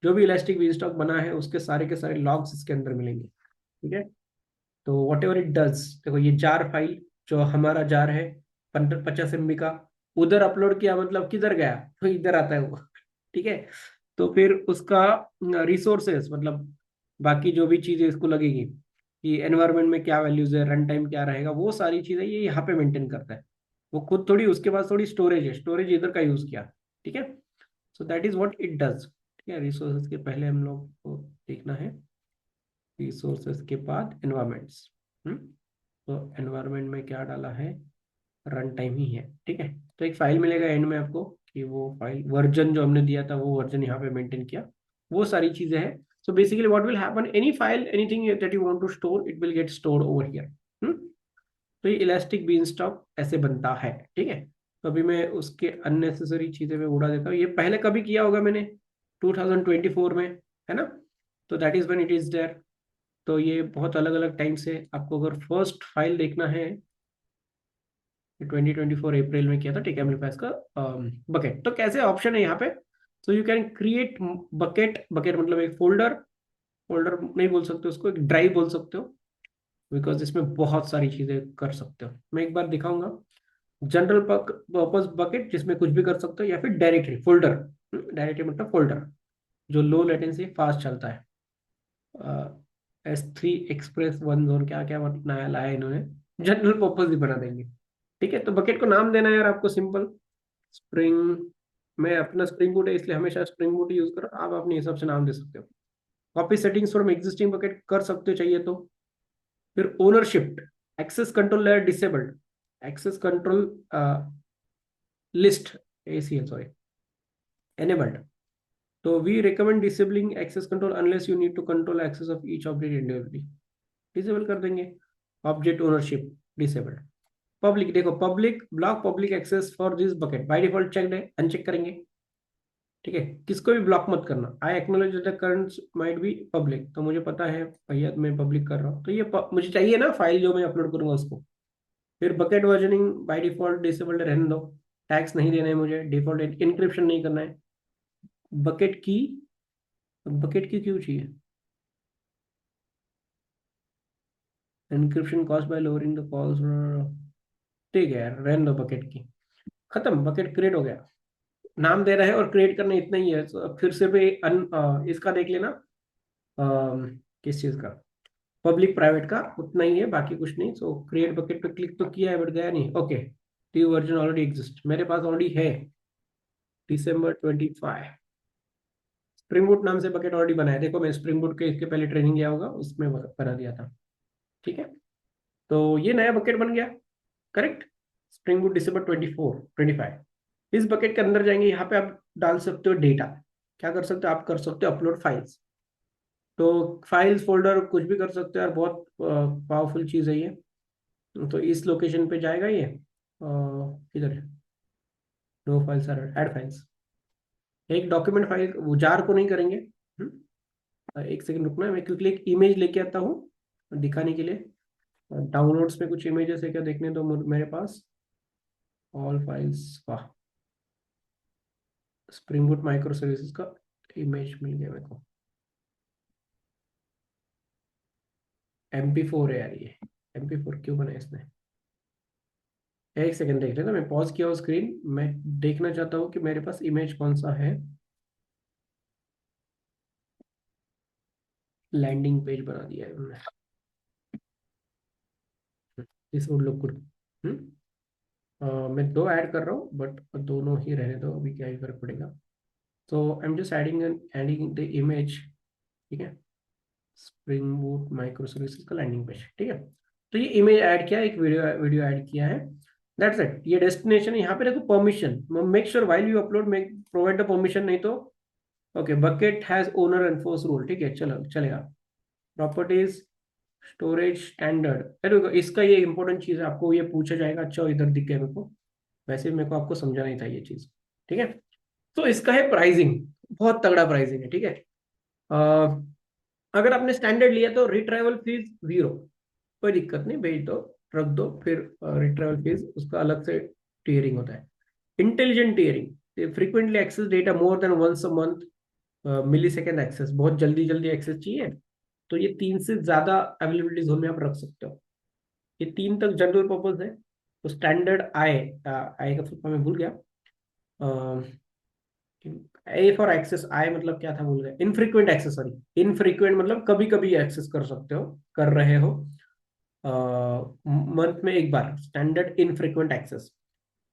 जो भी इलास्टिक बीनस्टॉक बना है उसके सारे के सारे लॉग्स इसके अंदर मिलेंगे, ठीक है। तो वट एवर इट डज, देखो ये जार फाइल, जो हमारा जार है 50 MB का, उधर अपलोड किया मतलब किधर गया, तो इधर आता है वो, ठीक है। तो फिर उसका रिसोर्सेस, मतलब बाकी जो भी चीजें इसको लगेगी कि एनवायरनमेंट में क्या वैल्यूज है, रन टाइम क्या रहेगा, वो सारी चीजें ये यहाँ पे मेंटेन करता है। वो खुद थोड़ी, उसके पास थोड़ी स्टोरेज है, स्टोरेज इधर का यूज किया, ठीक है। So that is what it does, ठीक है। रिसोर्सेज के पहले हम लोग को देखना है, रिसोर्सेज के बाद एनवायरमेंट्स। तो एनवायरनमेंट में क्या डाला है, रन टाइम ही है, ठीक है। तो एक फाइल मिलेगा एंड में आपको, कि वो फाइल वर्जन जो हमने दिया था वो वर्जन यहाँ पे मेंटेन किया, वो सारी चीजें हैं। So basically what will happen, any file, anything that you want to store, it will get stored over here. तो ये इलास्टिक बीनस्टॉक ऐसे बनता है, ठीक है। तो अभी मैं उसके अननेसेसरी चीजें में उड़ा देता हूँ। ये पहले कभी किया होगा मैंने, 2024 में, है ना। तो that is when it is there. तो ये बहुत अलग अलग टाइम से, आपको अगर फर्स्ट फाइल देखना है, 2024 अप्रैल में किया था, ठीक है, मेरे पास का बकेट। तो कैसे ऑप्शन है यहाँ पे, तो you can create bucket. Bucket मतलब एक फोल्डर, फोल्डर नहीं बोल सकते उसको, एक ड्राइव बोल सकते हो, बिकॉज इसमें बहुत सारी चीजें कर सकते हो। मैं एक बार दिखाऊंगा, जनरल पर्पज बकेट जिसमें कुछ भी कर सकते हो, या फिर डायरेक्टली फोल्डर। डायरेक्टली मतलब फोल्डर जो लो लेटेंसी फास्ट चलता है। S3 एक्सप्रेस वन जोन, क्या क्या नया लाया इन्होंने, जनरल पर्पज ही बना देंगे, ठीक है। तो बकेट को नाम देना है यार आपको, सिंपल स्प्रिंग। मैं अपना स्प्रिंग बूट है इसलिए हमेशा स्प्रिंग बूट यूज करो, आप अपने हिसाब से नाम दे सकते हो। Copy settings from existing bucket कर सकते हो चाहिए तो। फिर ownership, access control layer disabled, access control list, ACL sorry, enabled। तो we recommend disabling access control unless you need to control access of each object individually, disable कर देंगे। Object ownership disabled. Public, देखो public block public access for this bucket, by default checked है, uncheck करेंगे, ठीक है। किसको भी block मत करना। आई acknowledge the current might be public, तो मुझे पता है भैया मैं पब्लिक कर रहा हूँ, तो ये मुझे चाहिए ना फाइल जो मैं अपलोड करूंगा उसको। फिर bucket versioning by default disabled रहने दो, टैग्स नहीं देना है मुझे, डिफॉल्ट इंक्रिप्शन नहीं करना है। बकेट की, बकेट की क्यों चाहिए, encryption cost by lowering the cost, ठीक है यार, रहने दो बकेट की। खत्म, बकेट क्रिएट हो गया। नाम देना है और क्रिएट करना इतना ही है। तो अब फिर से भी इसका देख लेना, किस चीज का, पब्लिक प्राइवेट का उतना ही है, बाकी कुछ नहीं। सो क्रिएट बकेट पे क्लिक तो किया है बट गया नहीं। Okay, T version already exist, मेरे पास ऑलरेडी है December 25। स्प्रिंग बूट नाम से बकेट ऑलरेडी बना है, देखो मैं स्प्रिंग बूट के इसके पहले ट्रेनिंग लिया होगा उसमें बना दिया था। ठीक है, तो ये नया बकेट बन गया, करेक्ट। Spring boot December 24 25। इस बकेट के अंदर जाएंगे, यहाँ पे आप डाल सकते हो डेटा। क्या कर सकते हो, आप कर सकते हो अपलोड फाइल्स। तो फाइल्स फोल्डर कुछ भी कर सकते हो यार, बहुत पावरफुल चीज़ है ये। तो इस लोकेशन पे जाएगा ये, किधर है, no files are add files. एक डॉक्यूमेंट फाइल, वो जार को नहीं करेंगे। एक सेकंड रुकना है, मैं क्विकली एक इमेज लेके आता हूँ दिखाने के लिए। डाउनलोड्स में कुछ इमेजेस है क्या, देखने दो मेरे पास। ऑल फाइल्स, वाह, स्प्रिंग बूट माइक्रो सर्विसेज का इमेज मिल गया मेरे को। MP4 है यार ये, MP4 क्यों बना है इसने। एक सेकंड देख लेना, मैं पॉज किया हूँ स्क्रीन, मैं देखना चाहता हूँ कि मेरे पास इमेज कौन सा है। लैंडिंग पेज बना दिया है उन्होंने, दिस वुड लुक गुड। मैं दो ऐड कर रहा हूँ बट दोनों ही रहने दो, अभी क्या ही फर्क पड़ेगा। तो I am just adding the image. ठीक है, स्प्रिंग बूट माइक्रो सर्विसेज का लैंडिंग पेज, ठीक है। तो ये इमेज ऐड किया, एक वीडियो वीडियो ऐड किया है, दैट्स इट। ये डेस्टिनेशन है, यहाँ पे देखो permission, make sure while you upload make provide the permission, नहीं तो okay. Bucket has owner enforce rule, ठीक है, चलो चलेगा। प्रॉपर्टीज, स्टोरेज स्टैंडर्ड, अरे देखो इसका ये इंपॉर्टेंट चीज है, आपको ये पूछा जाएगा। अच्छा इधर दिख गया मेरे को, वैसे मेरे को आपको समझाना ही था ये चीज। ठीक है, तो इसका है प्राइसिंग, बहुत तगड़ा प्राइसिंग है। ठीक है, अ, अगर आपने स्टैंडर्ड लिया तो रिट्राइवल फीस 0, कोई दिक्कत नहीं, भेज दो, रख दो। फिर रिट्राइवल फीस उसका अलग से टीयरिंग होता है। Intelligent tiering, frequently access data more than once a month, millisecond access, बहुत जल्दी जल्दी एक्सेस चाहिए तो ये 3 से ज्यादा अवेलेबिलिटी जोन में आप रख सकते हो। ये 3 तक जनरल पर्पज है। तो स्टैंडर्ड आई, आई का फुल फॉर्म मैं भूल गया। ए फॉर एक्सेस, आई मतलब क्या था भूल गया, इनफ्रीक्वेंट एक्सेस, सॉरी, इनफ्रीक्वेंट मतलब कभी कभी एक्सेस कर सकते हो, कर रहे हो मंथ में एक बार, स्टैंडर्ड इनफ्रीक्वेंट एक्सेस।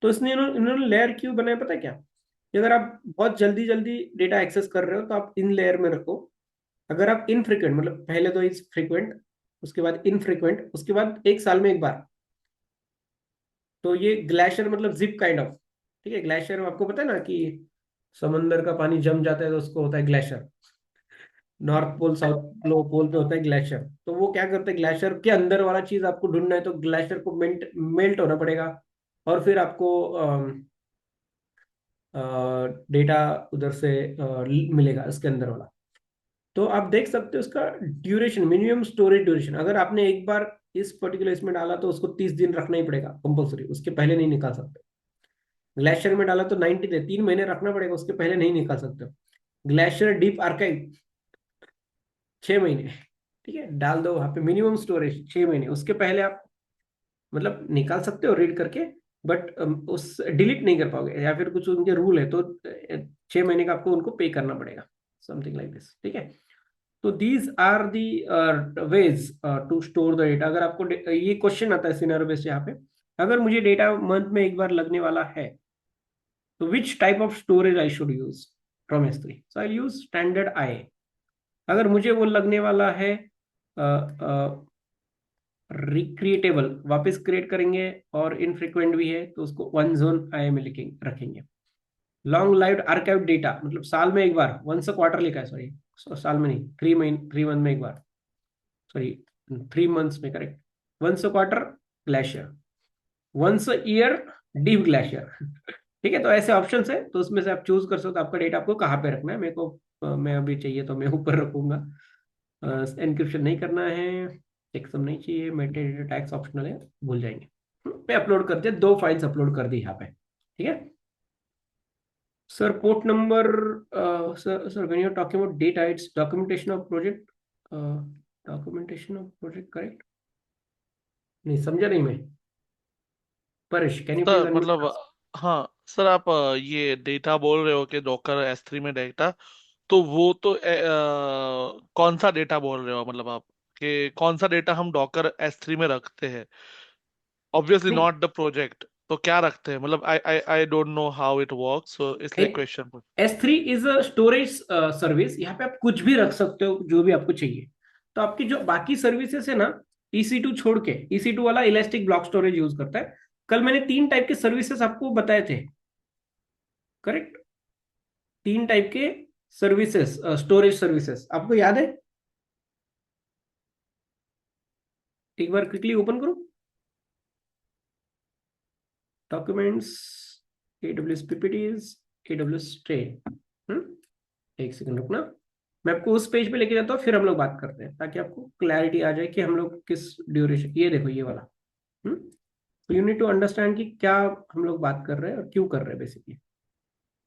तो इसने इन्होंने लेयर क्यों बनाया पता है क्या, कि अगर आप बहुत जल्दी जल्दी डेटा एक्सेस कर रहे हो तो आप इन लेयर में रखो। अगर आप इनफ्रीक्वेंट मतलब पहले तो इज फ्रीक्वेंट, उसके बाद इनफ्रीक्वेंट, उसके बाद एक साल में एक बार, तो ये ग्लेशियर मतलब जिप काइंड ऑफ। ठीक है, ग्लेशियर आपको पता है ना कि समंदर का पानी जम जाता है तो उसको होता है glacier. North pole south pole पे होता है ग्लेशियर, तो वो क्या करते हैं, ग्लेशियर के अंदर वाला चीज आपको ढूंढना है तो ग्लेशियर को मेल्ट मेल्ट होना पड़ेगा, और फिर आपको डेटा उधर से मिलेगा इसके अंदर वाला। तो आप देख सकते हो उसका ड्यूरेशन, मिनिमम स्टोरेज ड्यूरेशन, अगर आपने एक बार इस पर्टिकुलर इसमें डाला तो उसको 30 दिन रखना ही पड़ेगा कंपलसरी, उसके पहले नहीं निकाल सकते। ग्लेशियर में डाला तो 90 दिन, 3 महीने रखना पड़ेगा, उसके पहले नहीं निकाल सकते। ग्लेशियर डीप आर्काइव 6 महीने, ठीक है, डाल दो वहां पे मिनिमम स्टोरेज 6 महीने, उसके पहले आप मतलब निकाल सकते हो रीड करके, बट उस डिलीट नहीं कर पाओगे, या फिर कुछ उनके रूल है तो 6 महीने का आपको उनको पे करना पड़ेगा, समथिंग लाइक दिस। ठीक है, तो these are the ways to store the data. अगर आपको ये क्वेश्चन आता है सिनेरियो बेस्ड यहाँ पे, अगर मुझे डेटा मंथ में एक बार लगने वाला है तो which type of storage I should use from S3, so I use standard I. अगर मुझे वो लगने वाला है रिक्रिएटेबल, वापस क्रिएट करेंगे, और इनफ्रीक्वेंट भी है तो उसको वन जोन आई में लिखेंगे रखेंगे। लॉन्ग लाइव आर्काइव डेटा मतलब साल में एक बार, वंस अ क्वार्टर लिखा है, सॉरी साल में नहीं, 3 महीने 3 मंथ में एक बार, सॉरी 3 मंथ्स में, correct. Once a quarter glacier, once a year deep glacier. ठीक है, तो ऐसे ऑप्शन है, तो उसमें से आप चूज कर सकते हो आपका डेटा आपको कहाँ पे रखना है। मेरे को मैं अभी चाहिए तो मैं ऊपर रखूंगा। एनक्रिप्शन नहीं करना है, चेकसम नहीं चाहिए, मेटेरियल टैक्स ऑप्शनल है, भूल जाएंगे। पे अपलोड कर दिया, 2 फाइल्स अपलोड कर दी यहाँ पे। ठीक है sir, port number, sir sir when you are talking about data it's documentation of project, documentation of project, correct. नहीं समझा नहीं मैं, Paresh can you please sir unmute. मतलब हाँ सर, आप ये डेटा बोल रहे हो कि डॉकर S3 में डेटा, तो वो तो कौन सा डेटा बोल रहे हो मतलब आप? कि कौन सा डेटा हम डॉकर S3 में रखते हैं, ऑब्वियसली नहीं, नॉट द प्रोजेक्ट, तो क्या रखते हैं, मतलब I don't know how it works, so इसलिए question. S3 is a storage service. यहाँ पे आप कुछ भी रख सकते हो जो भी आपको चाहिए। तो आपकी जो बाकी सर्विसेज है ना, EC2 छोड़ के, EC2 वाला इलास्टिक ब्लॉक स्टोरेज यूज करता है। कल मैंने 3 टाइप के सर्विसेज आपको बताए थे, करेक्ट? 3 टाइप के सर्विसेज, स्टोरेज सर्विसेज, आपको याद है? एक बार क्विकली ओपन करो documents, AWS PPTs, AWS tray. एक सेकंड रुकना, मैं आपको उस पेज पे लेके जाता हूँ, फिर हम लोग बात करते हैं ताकि आपको क्लैरिटी आ जाए कि हम लोग किस ड्यूरेशन, ये देखो ये वाला। तो यू नीड टू अंडरस्टैंड कि क्या हम लोग बात कर रहे हैं और क्यों कर रहे हैं बेसिकली।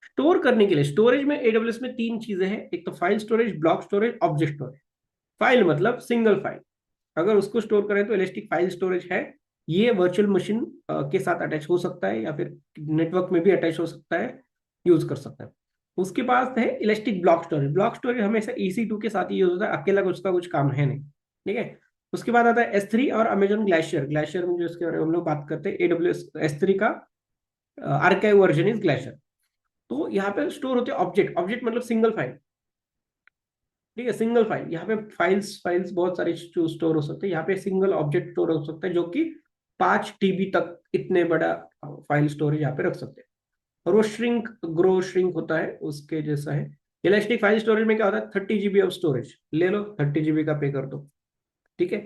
स्टोर करने के लिए स्टोरेज में AWS में 3 चीजें हैं, एक तो file storage, block storage, object storage. File मतलब सिंगल फाइल, अगर उसको स्टोर करें तो इलास्टिक फाइल स्टोरेज है। ये वर्चुअल मशीन के साथ अटैच हो सकता है या फिर नेटवर्क में भी अटैच हो सकता है, यूज कर सकता है। उसके पास है elastic block storage. Block storage हमेशा EC2 के साथ ही यूज होता है, अकेला उसका कुछ काम है नहीं, ठीक है। उसके बाद आता है S3 और अमेजोन ग्लेशियर। ग्लेशियर में जो इसके बारे में हम लोग बात करते हैं, AWS S3 का आर्काइव वर्जन इज ग्लेशियर। तो यहाँ पे स्टोर होते हैं ऑब्जेक्ट। ऑब्जेक्ट मतलब सिंगल फाइल, ठीक है, सिंगल फाइल। यहाँ पे फाइल्स फाइल्स बहुत सारी स्टोर हो सकते हैं, यहाँ पे सिंगल ऑब्जेक्ट स्टोर हो सकता है जो कि 5 TB तक, इतने बड़ा फाइल स्टोरेज यहाँ पे रख सकते हैं। और वो श्रिंक ग्रो श्रिंक होता है उसके जैसा है। इलास्टिक फाइल स्टोरेज में क्या होता है, 30 GB ऑफ स्टोरेज ले लो, 30 GB का पे कर दो, ठीक है।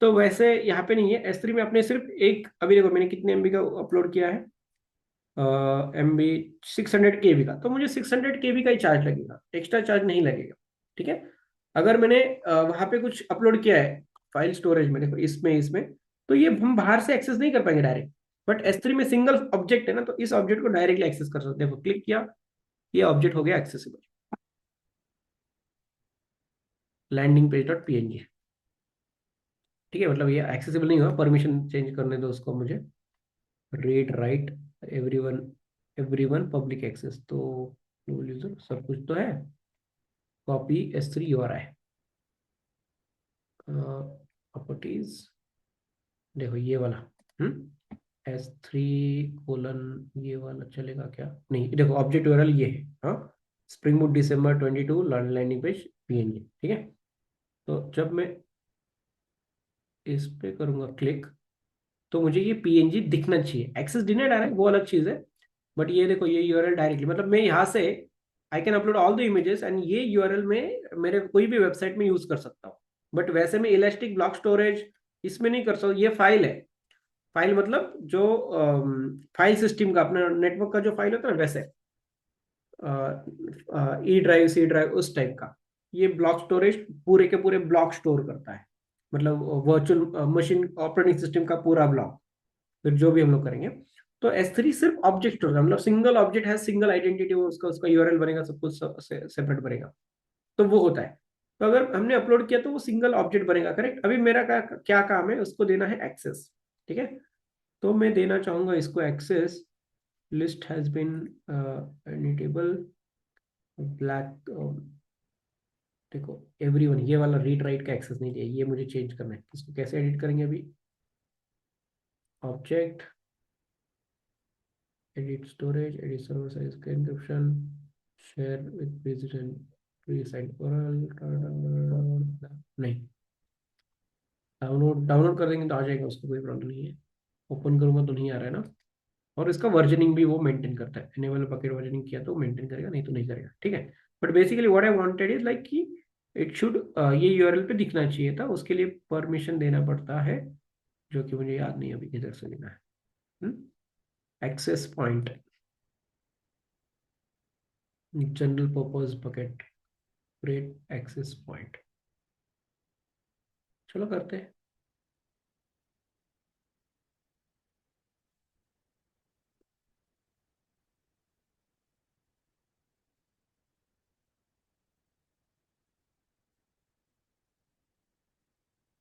तो वैसे यहाँ पे नहीं है। S3 में आपने सिर्फ एक, अभी देखो मैंने कितने MB का अपलोड किया है, MB 600 KB का, तो मुझे 600 KB का ही चार्ज लगेगा, एक्स्ट्रा चार्ज नहीं लगेगा, ठीक है। अगर मैंने वहां पे कुछ अपलोड किया है फाइल स्टोरेज में, देखो इसमें इसमें, तो ये हम बाहर से एक्सेस नहीं कर पाएंगे डायरेक्ट। बट S3 में सिंगल ऑब्जेक्ट है ना, तो इस ऑब्जेक्ट को डायरेक्टली एक्सेस कर सकते हैं। देखो क्लिक किया, ये ऑब्जेक्ट हो गया accessible, landing page dot PNG, ठीक है। मतलब ये एक्सेसिबल नहीं हुआ, परमिशन चेंज करने दो उसको मुझे। Read write everyone, everyone public access, तो यूजर सब कुछ तो है। कॉपी S3 URI, प्रॉपर्टीज, देखो ये वाला, S3 ये वाला चलेगा क्या? नहीं, देखो ऑब्जेक्ट URL ये है, हाँ, spring boot December 22 landing page PNG, ठीक है। तो जब मैं इस पे करूंगा क्लिक, तो मुझे ये PNG दिखना चाहिए। एक्सेस डिनाइड आ रहा है वो अलग चीज है, बट ये देखो ये URL डायरेक्टली, मतलब मैं यहाँ से I can upload all the images and ये URL में मेरे कोई भी वेबसाइट में यूज कर सकता हूँ। बट वैसे में इलास्टिक ब्लॉक स्टोरेज इसमें नहीं कर सकता। ये फाइल है, फाइल मतलब जो फाइल सिस्टम का अपना नेटवर्क का जो फाइल होता है ना, वैसे E ड्राइव C ड्राइव उस टाइप का। ये ब्लॉक स्टोरेज पूरे के पूरे ब्लॉक स्टोर करता है, मतलब वर्चुअल मशीन ऑपरेटिंग सिस्टम का पूरा ब्लॉक। फिर जो भी हम लोग करेंगे, तो S3 सिर्फ ऑब्जेक्ट स्टोर का, मतलब सिंगल ऑब्जेक्ट है, सिंगल आइडेंटिटी, उसका उसका URL बनेगा, सब कुछ सेपरेट बनेगा, तो वो होता है। तो अगर हमने अपलोड किया तो वो सिंगल ऑब्जेक्ट बनेगा, करेक्ट। अभी मेरा क्या क्या काम है, उसको देना है एक्सेस, ठीक है। तो मैं देना चाहूंगा इसको access, list has been editable black, देखो एवरीवन, ये वाला रीड राइट का एक्सेस नहीं चाहिए, ये मुझे चेंज करना है। इसको कैसे एडिट करेंगे अभी, object, edit storage, edit server size का encryption, share with president, presigned URL, नहीं, डाउनलोड डाउनलोड कर देंगे तो आ जाएगा, उसको कोई प्रॉब्लम नहीं है। ओपन करूंगा तो नहीं आ रहा है ना। और इसका वर्जनिंग भी वो मेंटेन करता है, एनेबल बकेट वर्जनिंग किया तो मेंटेन करेगा, नहीं तो नहीं करेगा, ठीक है। But basically what I wanted is like कि इट शुड, ये URL पे दिखना चाहिए था, उसके लिए परमिशन देना पड़ता है, जो कि मुझे याद नहीं अभी किधर से लेना है। Access point, general purpose bucket, create access point, चलो करते हैं।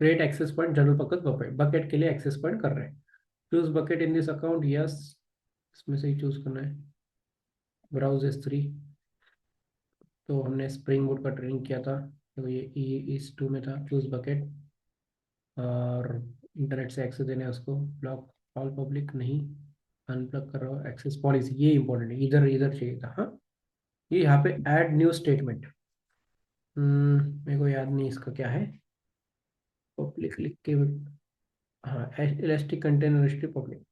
Create access point general purpose bucket, bucket के लिए एक्सेस पॉइंट कर रहे हैं। Choose bucket in this account, yes, इसमें से ही चूज करना है। ब्राउज S3, तो हमने स्प्रिंग बोट का ट्रेनिंग किया था, तो ये ES2 में था, चूज बकेट, और इंटरनेट से एक्सेस देना है उसको, ब्लॉक ऑल पब्लिक नहीं, अनब्लॉक करो एक्सेस पॉलिसी, ये इंपॉर्टेंट है, इधर इधर चाहिए था। हाँ, ये यहाँ पे ऐड न्यू स्टेटमेंट, मेरे को याद नहीं इसका क्या है, पब्लिक लिख के, हाँ इलास्टिक कंटेनर रिस्ट्रिक्ट पब्लिक,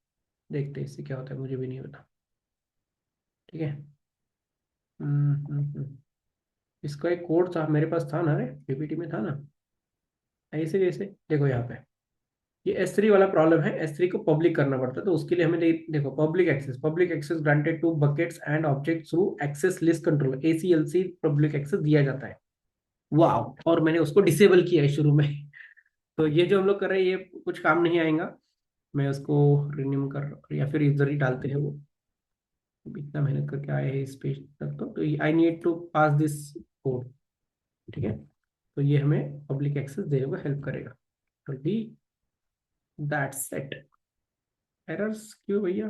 देखते हैं इससे क्या होता है, मुझे भी नहीं पता। ठीक है। इसका एक कोड था मेरे पास, था ना रे, पीपीटी में था ना, ऐसे कैसे, देखो यहाँ पे ये S3 वाला प्रॉब्लम है, S3 को पब्लिक करना पड़ता है, तो उसके लिए हमें देखो public access granted to buckets and object through access list control, ACLC public access दिया जाता है। वाह, और मैंने उसको डिसेबल किया है शुरू में। तो ये जो हम लोग कर रहे हैं ये कुछ काम नहीं आएगा, मैं उसको रिन्यू कर, या फिर इधर ही डालते हैं वो, इतना मेहनत करके आए हैं इस पेज तक, तो I need to pass this code. ठीक है, तो ये हमें पब्लिक एक्सेस देने को हेल्प करेगा। तो डी, दैट्स इट। एरर्स क्यों भैया?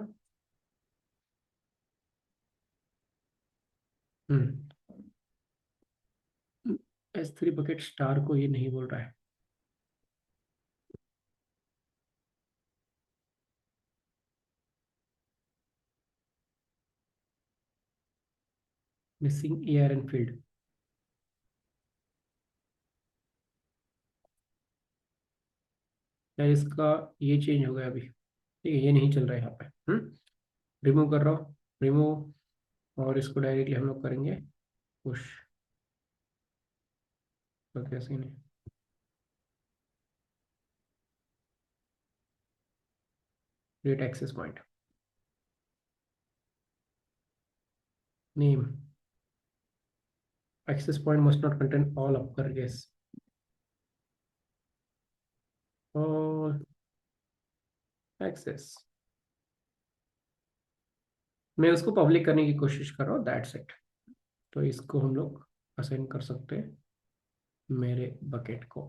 हम्म S3 बकेट स्टार को ये नहीं बोल रहा है। मिसिंग ARN फील्ड, क्या इसका ये चेंज हो गया अभी? ठीक है, ये नहीं चल रहा है यहाँ पे। रिमूव कर रहा हूँ, रिमूव, और इसको डायरेक्टली हम लोग करेंगे पुश, तो कैसे नहीं, create access point, name, access point must not contain all upper case, और एक्सेस, मैं उसको पब्लिक करने की कोशिश कर रहा हूँ, दैट्स इट। तो इसको हम लोग असाइन कर सकते हैं मेरे बकेट को,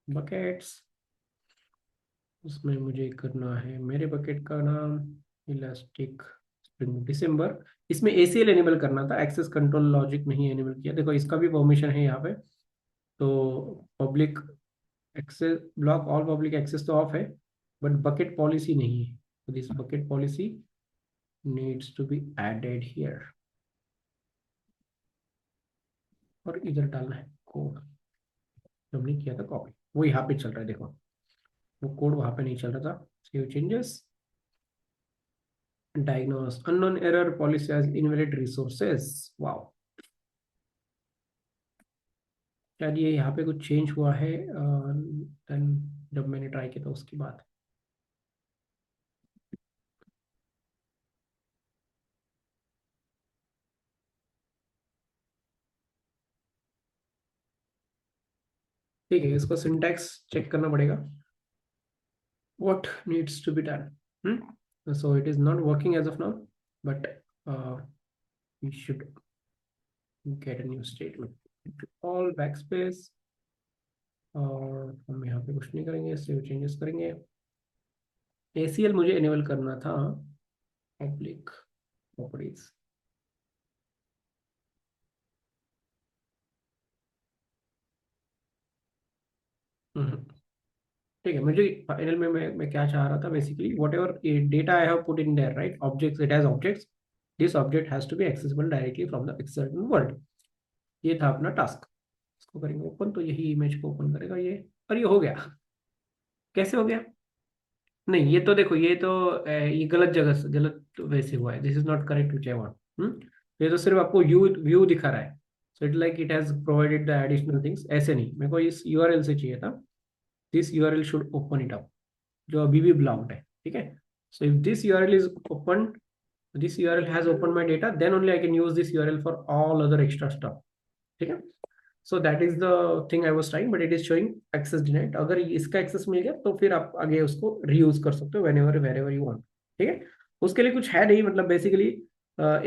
बकेट्स, उसमें मुझे करना है मेरे बकेट का नाम इलास्टिक स्प्रिंग दिसंबर, इसमें ACL एनेबल करना था, एक्सेस कंट्रोल लॉजिक नहीं एनेबल किया, देखो इसका भी परमिशन है यहाँ पे, तो public access block all public access तो ऑफ है, बट बकेट पॉलिसी नहीं है, तो this bucket policy needs to be added here, और इधर डालना है कोड, जो हमने किया था कॉपी, वो यहाँ पे चल रहा है, देखो वो कोड वहां पे नहीं चल रहा था। Save changes, diagnose unknown error policy as invalid resources, wow, शायद ये यहाँ पे कुछ चेंज हुआ है, देन जब मैंने ट्राई किया था उसके बाद। ठीक है, इसको सिंटैक्स चेक करना पड़ेगा, what needs to be done, so it is not working as of now, but we should get a new statement, all backspace, और हम यहाँ पे कुछ नहीं करेंगे, सेव चेंजेस करेंगे, ACL मुझे एनेबल करना था, पब्लिक प्रॉपर्टीज, ठीक है, मुझे फाइनल में मैं क्या चाह रहा था basically, whatever data I have put in there, right, objects, it has objects, this object has to be accessible directly from the external world, ये था अपना टास्क। इसको करेंगे ओपन, तो यही इमेज को ओपन करेगा ये, और ये हो गया। कैसे हो गया? नहीं, ये तो देखो, ये तो ये गलत जगह से, गलत वैसे हुआ है, this is not correct which I want. ये तो सिर्फ आपको व्यू व्यू दिखा रहा है, so it like it has provided the additional things, ऐसे नहीं, मेरे को इस URL से चाहिए था, this URL should open it up, जो अभी भी ब्लॉक्ड है। ठीक है, so if this URL is opened, this URL has opened my data, then only I can use this URL for all other extra stuff। ठीक है, so that is the thing I was trying, but it is showing access denied, अगर इसका access मिल गया तो फिर आप आगे उसको रीयूज कर सकते हो whenever wherever you want. ठीक है, उसके लिए कुछ है नहीं, मतलब बेसिकली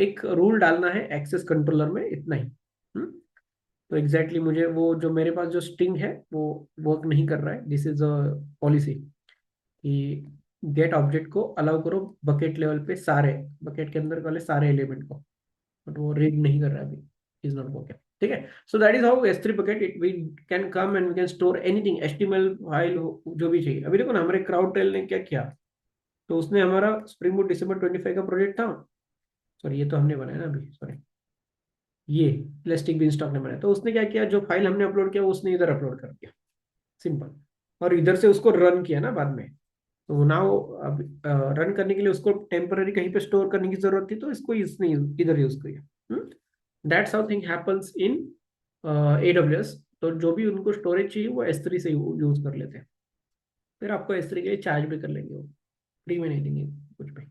एक रूल डालना है एक्सेस कंट्रोलर में, इतना ही। तो एग्जैक्टली मुझे वो जो मेरे पास जो स्ट्रिंग है वो वर्क नहीं कर रहा है, दिस इज अ पॉलिसी कि गेट ऑब्जेक्ट को अलाउ करो बकेट लेवल पे, सारे बकेट के अंदर वाले सारे एलिमेंट को, बट वो रीड नहीं कर रहा है अभी, इज नॉट वर्किंग। ठीक है। So that is how S3 bucket it we can come and we can store anything, HTML file जो भी चाहिए। अभी देखो ना हमारे क्राउड टेल ने क्या किया, तो उसने हमारा स्प्रिंग बूट December 25 का प्रोजेक्ट था, सॉरी ये तो हमने बनाया ना अभी, सॉरी ये इलास्टिक बीनस्टॉक ने बनाया, तो उसने क्या किया, जो फाइल हमने अपलोड किया वो उसने इधर अपलोड कर दिया, सिंपल। और इधर से उसको रन किया ना बाद में, तो नाउ अब रन करने के लिए उसको टेम्पररी कहीं पे स्टोर करने की जरूरत थी, तो इसको इसने इधर यूज किया। That's how thing happens in AWS। तो जो भी उनको स्टोरेज चाहिए वो S3 से यूज कर लेते हैं, फिर आपको S3 के लिए चार्ज भी कर लेंगे, वो फ्री में नहीं देंगे कुछ भी।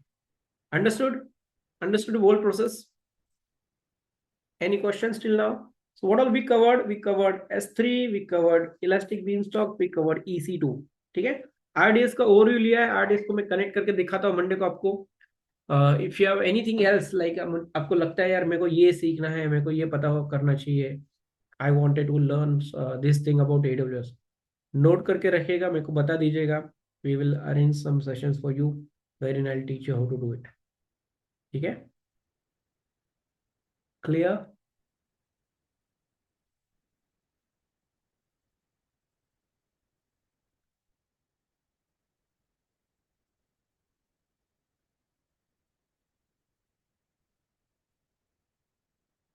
Understood? Understood whole process? Any questions till now? So what all we covered? We covered S3, we covered Elastic Beanstalk, we covered EC2। ठीक है, RDS का ओवरव्यू लिया है, RDS को मैं कनेक्ट करके दिखाता हूँ मंडे को आपको। If you have anything else like, आपको लगता है यार मेरे को ये सीखना है, मेरे को ये पता हो करना चाहिए, I wanted to learn this thing about AWS, note करके रखिएगा, मेरे को बता दीजिएगा। We will arrange some sessions for you where I teach you how to do it. ठीक है, clear?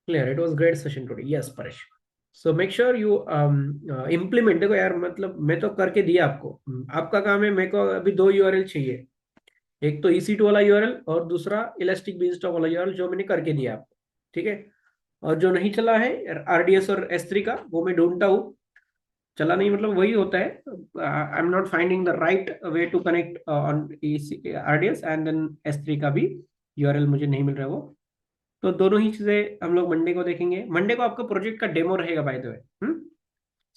Clear, it was great session today, yes Paresh. So make sure you implement. देखो यार मतलब मैं तो करके दिया आपको, आपका काम है, मेरे को अभी दो URL चाहिए, एक तो EC2 वाला URL और दूसरा इलास्टिक बीनस्टॉक वाला URL, जो मैंने करके दिया आपको। ठीक है, और जो नहीं चला है RDS और S3 का, वो मैं ढूंढता हूँ। चला नहीं मतलब वही होता है, I am not finding the right way to connect on RDS, and then S3 का भी URL मुझे नहीं मिल रहा है वो। तो दोनों ही चीजें हम लोग मंडे को देखेंगे। मंडे को आपका प्रोजेक्ट का डेमो रहेगा by the way.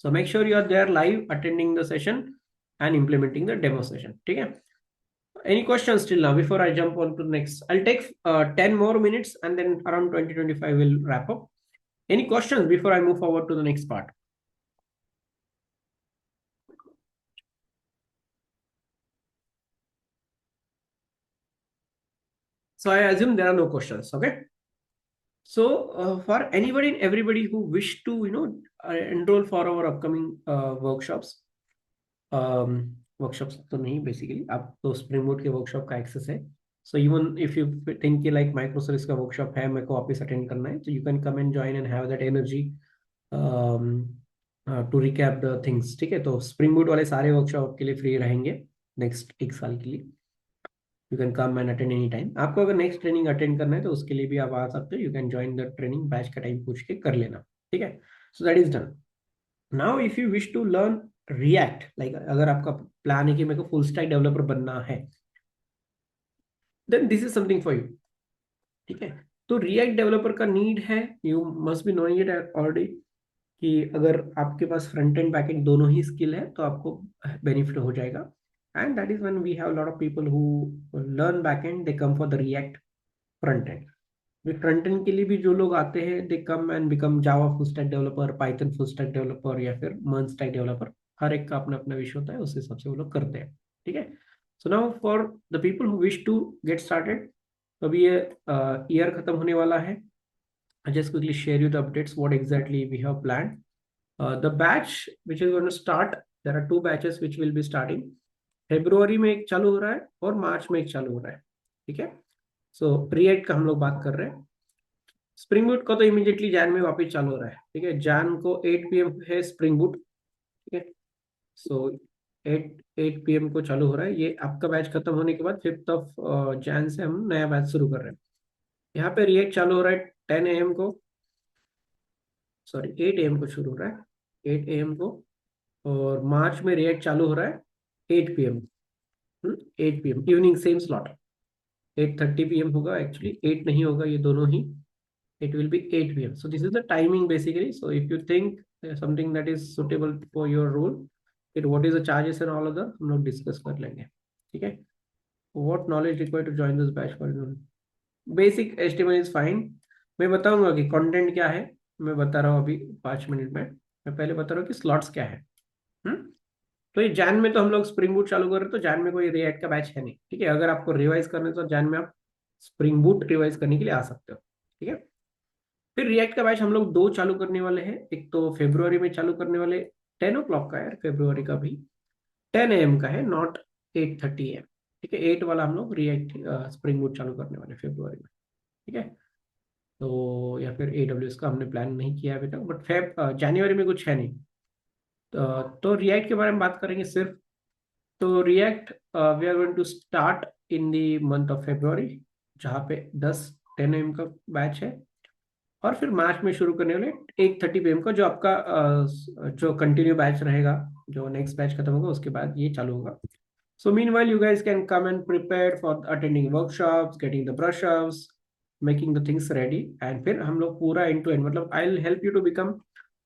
So make sure you are there live attending the session and implementing the demo session. ठीक है, any questions till now before I jump on to the next? I'll take 10 more minutes and then around 20-25 we'll wrap up. Any questions before I move forward to the next part? So I assume there are no questions. Okay, so for anybody and everybody who wish to enroll for our upcoming workshops, workshops तो नहीं, basically आप तो spring boot के workshop का access है। So even if you think कि like micro service का workshop है, मेरे को वापस अटेंड करना है, तो you can come and join and have that energy to recap the things. ठीक है, तो स्प्रिंग बोट वाले सारे वर्कशॉप के लिए फ्री रहेंगे नेक्स्ट एक साल के लिए। You can come and attend any time. आपको अगर नेक्स्ट ट्रेनिंग अटेंड करना है तो उसके लिए भी आप आ सकते हो, you can join the training, batch का टाइम पूछ के कर लेना। ठीक है, so that is done. Now if you wish to learn React, like अगर आपका प्लान है कि मेरे को फुल स्टैक डेवलपर बनना है, then this is something for you. ठीक है, तो रिएक्ट डेवलपर का नीड है, you must be knowing it already, कि अगर आपके पास फ्रंट एंड बैक एंड दोनों ही स्किल है तो आपको बेनिफिट हो जाएगा। And that is when we have lot of people who learn back end, they come for the React front end. Front end के लिए भी जो लोग आते हैं, दे come and become Java full stack developer, Python full stack developer, या फिर MERN stack developer. हर एक का अपना अपना विषय होता है, उस हिसाब से वो लोग करते हैं। ठीक है, so now for the people who wish to get started, तो अभी ये ईयर खत्म होने वाला है। I just quickly share you the updates what exactly we have planned. The batch which is going to start, there are two batches which will be starting. February में एक चालू हो रहा है और मार्च में एक चालू हो रहा है। ठीक है, सो React का हम लोग बात कर रहे हैं। स्प्रिंग बूट का तो इमीडिएटली जैन में वापस चालू हो रहा है। ठीक है, जैन को 8 PM है स्प्रिंग बूट। ठीक है, सो 8 PM को चालू हो रहा है। ये आपका बैच खत्म होने के बाद 5 Jan से हम नया बैच शुरू कर रहे हैं। यहाँ पे रिएक्ट चालू हो रहा है 10 AM को, सॉरी 8 AM को शुरू हो रहा है, 8 AM को। और मार्च में रिएक्ट चालू हो रहा है 8 PM, 8 PM evening, same slot. 8:30 PM होगा, एक्चुअली 8 नहीं होगा, ये दोनों ही, it will be 8 PM. So this is the timing basically. So if you think something that is suitable for your role, it what is the charges and all other हम लोग discuss कर लेंगे। ठीक है, what knowledge required to join this batch for you? Basic HTML is fine। मैं बताऊंगा कि content क्या है, मैं बता रहा हूँ अभी 5 मिनट में। मैं पहले बता रहा हूँ कि स्लॉट्स क्या है। हम्म तो ये जैन में तो हम लोग स्प्रिंग बूट चालू कर रहे हैं, तो जैन में कोई रिएक्ट का बैच है नहीं। ठीक है, अगर आपको रिवाइज करना है तो जैन में आप स्प्रिंग बूट रिवाइज करने के लिए आ सकते हो। ठीक है, फिर रिएक्ट का बैच हम लोग 2 चालू करने वाले हैं। एक तो फेब्रुवरी में चालू करने वाले, 10 o'clock का है यार, फेब्रुवरी का भी 10 AM का है, नॉट 8:30 AM। ठीक है, 8 वाला हम लोग रिएक्ट स्प्रिंग बूट चालू करने वाले फेब्रुवरी में। ठीक है, तो या फिर AWS का हमने प्लान नहीं किया अभी तक, बट जनवरी में कुछ है नहीं। तो रिएक्ट के बारे में बात करेंगे सिर्फ। तो React we are going to start in the month of February, जहाँ पे 10 AM का बैच है। और फिर मार्च में शुरू करने वाले 8:30 PM का, जो आपका जो कंटिन्यू बैच रहेगा, जो नेक्स्ट बैच खत्म होगा उसके बाद ये चालू होगा। So meanwhile, you guys can come and prepared for attending workshops, getting the brush ups, making the things ready, and फिर हम लोग पूरा end to end, मतलब I'll help you to become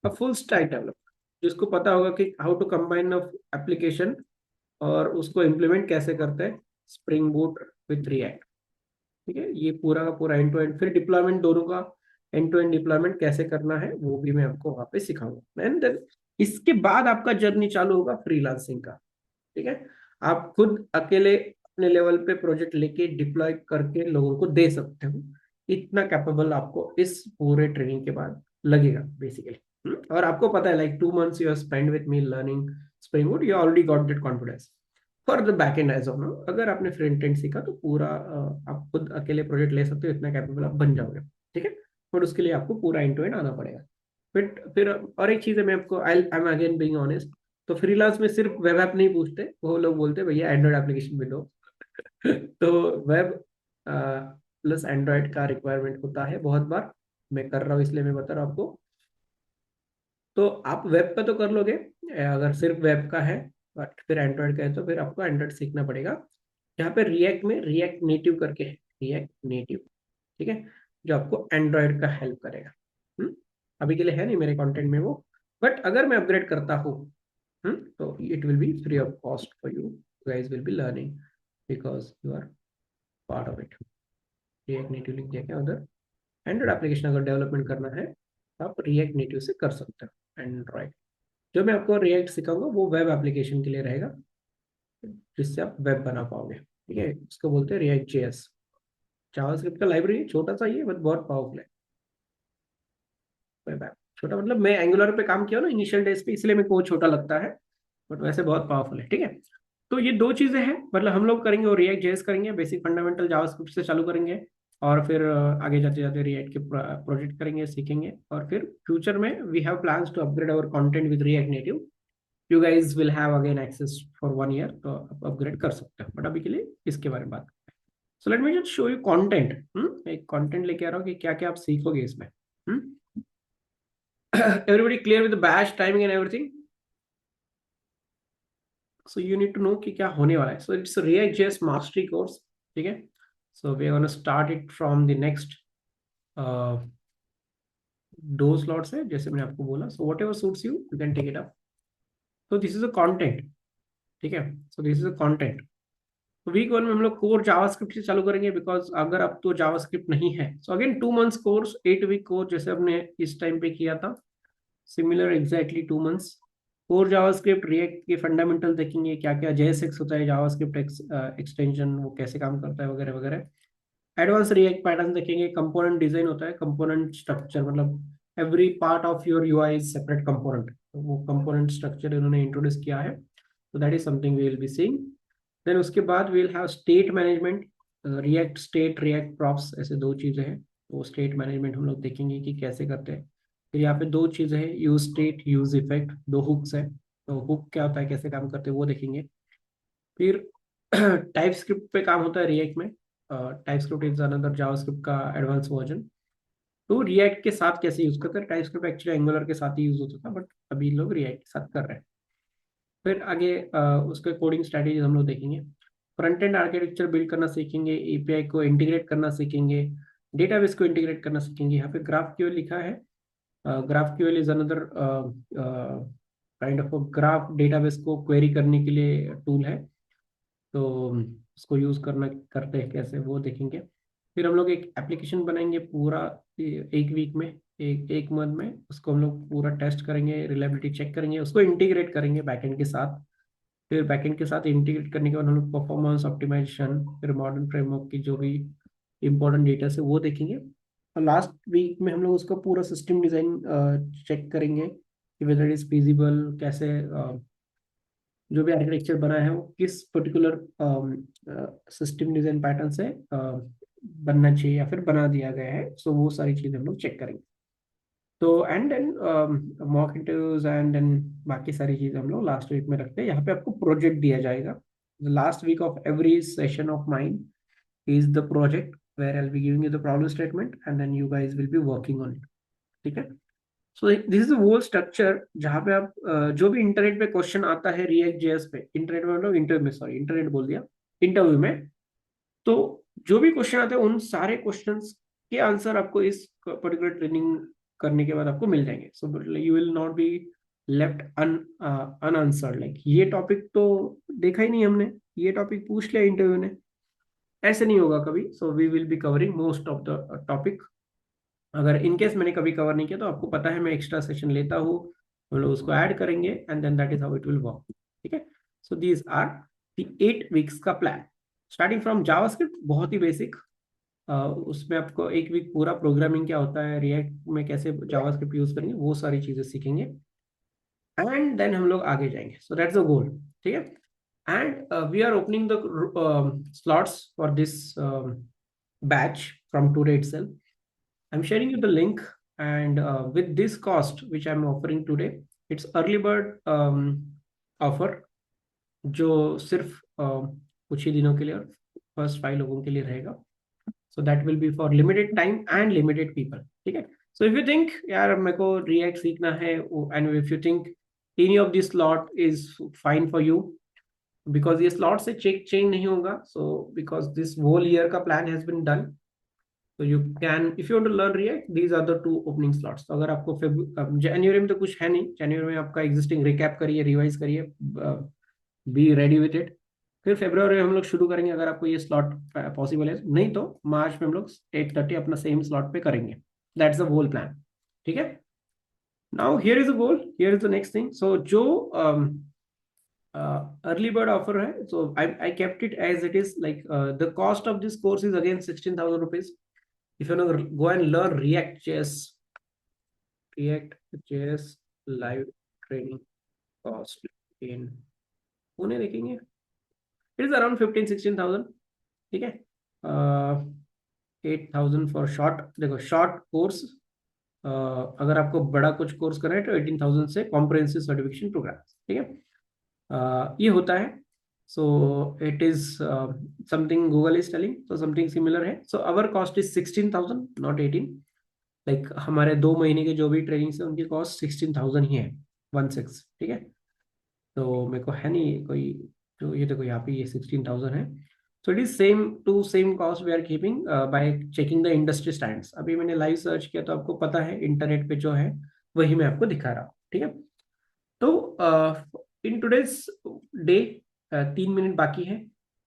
a full stack developer, जिसको पता होगा कि how to combine of application और उसको implement कैसे करते हैं Spring Boot with React। ठीक है, ये पूरा का पूरा एंड टू एंड, फिर डिप्लॉयमेंट दोनों का एंड टू एंड डिप्लॉयमेंट कैसे करना है वो भी मैं आपको वहां पे सिखाऊंगा। एंड देन इसके बाद आपका जर्नी चालू होगा फ्रीलांसिंग का। ठीक है, आप खुद अकेले अपने लेवल पे प्रोजेक्ट लेके डिप्लॉय करके लोगों को दे सकते हो। इतना कैपेबल आपको इस पूरे ट्रेनिंग के बाद लगेगा बेसिकली। और आपको पता है, like 2 months you have spend with me learning spring boot, you already got that confidence for the back end as of now. अगर आपने फ्रंट एंड सीखा तो पूरा आप खुद अकेले प्रोजेक्ट ले सकते हो, इतना कैपेबल आप बन जाओगे। ठीक है, बट उसके लिए आपको पूरा एंड टू एंड आना पड़ेगा। फिर और एक चीज है, मैं आपको I am again being honest, तो फ्रीलांस में सिर्फ वेब ऐप नहीं पूछते, वो लोग बोलते हैं भैया एंड्रॉइड एप्लीकेशन भी दो। तो वेब प्लस एंड्रॉइड का रिक्वायरमेंट होता है बहुत बार। मैं कर रहा हूँ इसलिए मैं बता रहा हूँ आपको। तो आप वेब का तो कर लोगे, अगर सिर्फ वेब का है, बट फिर एंड्रॉइड का है तो फिर आपको एंड्रॉइड सीखना पड़ेगा। यहाँ पे रिएक्ट में रिएक्ट नेटिव करके है, रिएक्ट नेटिव। ठीक है, जो आपको एंड्रॉइड का हेल्प करेगा। अभी के लिए है नहीं मेरे कंटेंट में वो, बट अगर मैं अपग्रेड करता हूँ तो it will be free of cost for you guys will be learning, because you are part of it. React native लिख दिया क्या उधर। एंड्रॉइड एप्लीकेशन अगर डेवलपमेंट करना है तो आप रिएक्ट नेटिव से कर सकते हो एंड्रॉइड। जो मैं आपको रिएक्ट सिखाऊंगा वो वेब एप्लीकेशन के लिए रहेगा, जिससे आप वेब बना पाओगे। ठीक है, इसको बोलते हैं रिएक्ट जेएस। जावास्क्रिप्ट का लाइब्रेरी छोटा सा ही है, बट बहुत पावरफुल है वेब ऐप। छोटा मतलब मैं एंगुलर पे काम किया ना इनिशियल डेज पे, इसलिए मेरे को वो छोटा लगता है, बट वैसे बहुत पावरफुल है। ठीक है, तो ये 2 चीजें हैं, मतलब हम लोग करेंगे वो रिएक्ट जेएस करेंगे, बेसिक फंडामेंटल जावास्क्रिप्ट से चालू करेंगे। और फिर आगे जाते जाते रिएक्ट के प्रोजेक्ट करेंगे, सीखेंगे। और फिर फ्यूचर में we have plans to upgrade our content with React native. You guys will have again access for 1 year, तो आप अपग्रेड कर सकते हो। बट अभी के लिए इसके बारे में बात। So let me just show you content. एक कंटेंट लेके आ रहा हूँ कि क्या क्या आप सीखोगे इसमें। Everybody clear with the batch timing and everything. So you need to know कि क्या होने वाला है। So it's React JS mastery course. ठीक है, so we are gonna start it from the next 2 slots है, जैसे मैंने आपको बोला। So whatever suits you you can take it up. तो दिस इज अ कंटेंट। ठीक है, so this is a content. तो वीक 1 में हम लोग कोर जावास्क्रिप्ट से चालू करेंगे, बिकॉज अगर अब तो जावास्क्रिप्ट नहीं है। So again 2 months course, 8 week course, जैसे हमने इस टाइम पे किया था, similar exactly 2 months core JavaScript. React के फंडामेंटल देखेंगे, क्या क्या JSX होता है, जावास्क्रिप्ट एक्सटेंशन वो कैसे काम करता है वगैरह वगैरह। एडवांस रिएक्ट पैटर्न देखेंगे, कंपोनेंट डिजाइन होता है, कंपोनेंट स्ट्रक्चर, मतलब every part of your UI is separate component, तो वो कंपोनेंट स्ट्रक्चर इन्होंने इंट्रोड्यूस किया है। तो that is something we will be seeing. Then उसके बाद we will have state management, React state, React props, ऐसे 2 चीजें हैं। वो स्टेट मैनेजमेंट हम लोग देखेंगे कि कैसे करते हैं। फिर यहाँ पे 2 चीजें हैं, use state, use effect, 2 hooks है। तो हुक क्या होता है, कैसे काम करते हैं वो देखेंगे। फिर टाइप स्क्रिप्ट पे काम होता है रिएक्ट में। Type script is another JavaScript का एडवांस वर्जन। तो रिएक्ट के साथ कैसे यूज करते हैं, टाइप स्क्रिप्ट एक्चुअली एंगुलर के साथ ही यूज होता था, बट अभी लोग रिएक्ट के साथ कर रहे हैं। फिर आगे उसके कोडिंग स्ट्रैटेजीज हम लोग देखेंगे। फ्रंट एंड आर्किटेक्चर बिल्ड करना सीखेंगे, एपीआई को इंटीग्रेट करना सीखेंगे, डेटाबेस को इंटीग्रेट करना सीखेंगे। यहाँ पे ग्राफ क्यूएल लिखा है। Graph QL is another kind of graph database को क्वेरी करने के लिए टूल है। तो उसको यूज करना करते हैं कैसे वो देखेंगे। फिर हम लोग एक एप्लीकेशन बनाएंगे पूरा 1 week में, एक मंथ में। उसको हम लोग पूरा टेस्ट करेंगे, रिलायबिलिटी चेक करेंगे, उसको इंटीग्रेट करेंगे बैकएंड के साथ। फिर बैकएंड के साथ इंटीग्रेट करने के बाद हम लोग परफॉर्मेंस ऑप्टिमाइजेशन, फिर मॉडर्न फ्रेमवर्क की जो भी इंपॉर्टेंट डेटा है वो देखेंगे। लास्ट वीक में हम लोग उसका पूरा सिस्टम डिजाइन चेक करेंगे कि वेदर इज फिजिबल, कैसे जो भी आर्किटेक्चर बना है वो किस पर्टिकुलर सिस्टम डिजाइन पैटर्न से बनना चाहिए या फिर बना दिया गया है। सो वो सारी चीजें हम लोग चेक करेंगे। तो and then mock interviews and then बाकी सारी चीजें हम लोग लास्ट वीक में रखते हैं। यहाँ पे आपको प्रोजेक्ट दिया जाएगा। The last week of every session of mind is the project where I will be giving you the problem statement and then you guys will be working on it. ठीक है। सो दिस इज वो structure जहाँ पे आप जो भी internet पे question आता है रिएक्ट जेएस पे, इंटरनेट में मतलब इंटरव्यू में, सॉरी इंटरनेट बोल दिया, इंटरव्यू में, तो जो भी क्वेश्चन आते हैं उन सारे क्वेश्चंस के आंसर आपको इस पर्टिकुलर ट्रेनिंग करने के बाद आपको मिल जाएंगे। So you will not be left unanswered, like ये टॉपिक तो देखा ही नहीं हमने, ये टॉपिक पूछ लिया इंटरव्यू ने, ऐसे नहीं होगा कभी। So we will be covering most of the topic. अगर इनकेस मैंने कभी कवर नहीं किया तो आपको पता है मैं एक्स्ट्रा सेशन लेता हूँ, हम लोग उसको ऐड करेंगे and then that is how it will work. ठीक है। So these are the 8 weeks का प्लान स्टार्टिंग फ्रॉम जावास्क्रिप्ट, बहुत ही बेसिक। उसमें आपको एक वीक पूरा प्रोग्रामिंग क्या होता है, रिएक्ट में कैसे जावास्क्रिप्ट यूज करेंगे, वो सारी चीजें सीखेंगे एंड देन हम लोग आगे जाएंगे। So that's the goal. ठीक है। And we are opening the slots for this batch from today itself. I'm sharing you the link, and with this cost which I'm offering today, it's early bird offer जो सिर्फ कुछ ही दिनों के लिए और first 5 लोगों के लिए रहेगा। So that will be for limited time and limited people. ठीक है। सो इफ यू थिंक यार मेरे को रिएक्ट सीखना है and if you think any of this slot is fine for you, because ये स्लॉट से चेंज नहीं होगा, so because this whole year का प्लान हैज बीन डन। तो you can, if you want to learn React, these are the 2 opening slots. तो अगर आपको जनवरी में तो कुछ है नहीं, जनवरी में आपका एग्जिस्टिंग रिकैप करिए, रिवाइज करिए, बी रेडी विथ इट। फिर फरवरी में हम लोग शुरू करेंगे अगर आपको ये स्लॉट पॉसिबल है, नहीं तो मार्च में हम लोग 8:30 अपना सेम स्लॉट पे करेंगे। That's the whole plan. ठीक है। Now here is the goal, here is the next thing. So जो अर्ली बर्ड ऑफर है, so I kept it as it is, like the cost of this course is again 16,000 rupees. If you want to go and learn React.js live training cost in Pune देखेंगे, it is around 15-16,000। ठीक है। 8,000 for short, देखो short course, अगर आपको बड़ा कुछ course करना है तो 18,000 से कॉम्प्रिहेंसिव सर्टिफिकेशन प्रोग्राम। ठीक है। ये होता है। So it is something Google is telling, तो समथिंग सिमिलर है। सो our cost is 16,000 not 18। Like हमारे 2 महीने के जो भी ट्रेनिंग है उनकी कॉस्ट 16,000 ही है, 16। ठीक है। तो मेरे को है नहीं कोई, तो ये देखो यहाँ पे ये 16,000 है। So it is same cost we are keeping by checking the industry standards. अभी मैंने लाइव सर्च किया तो आपको पता है इंटरनेट पे जो है वही मैं आपको दिखा रहा हूँ। ठीक है। तो इन टूडेज डे 3 मिनट बाकी है।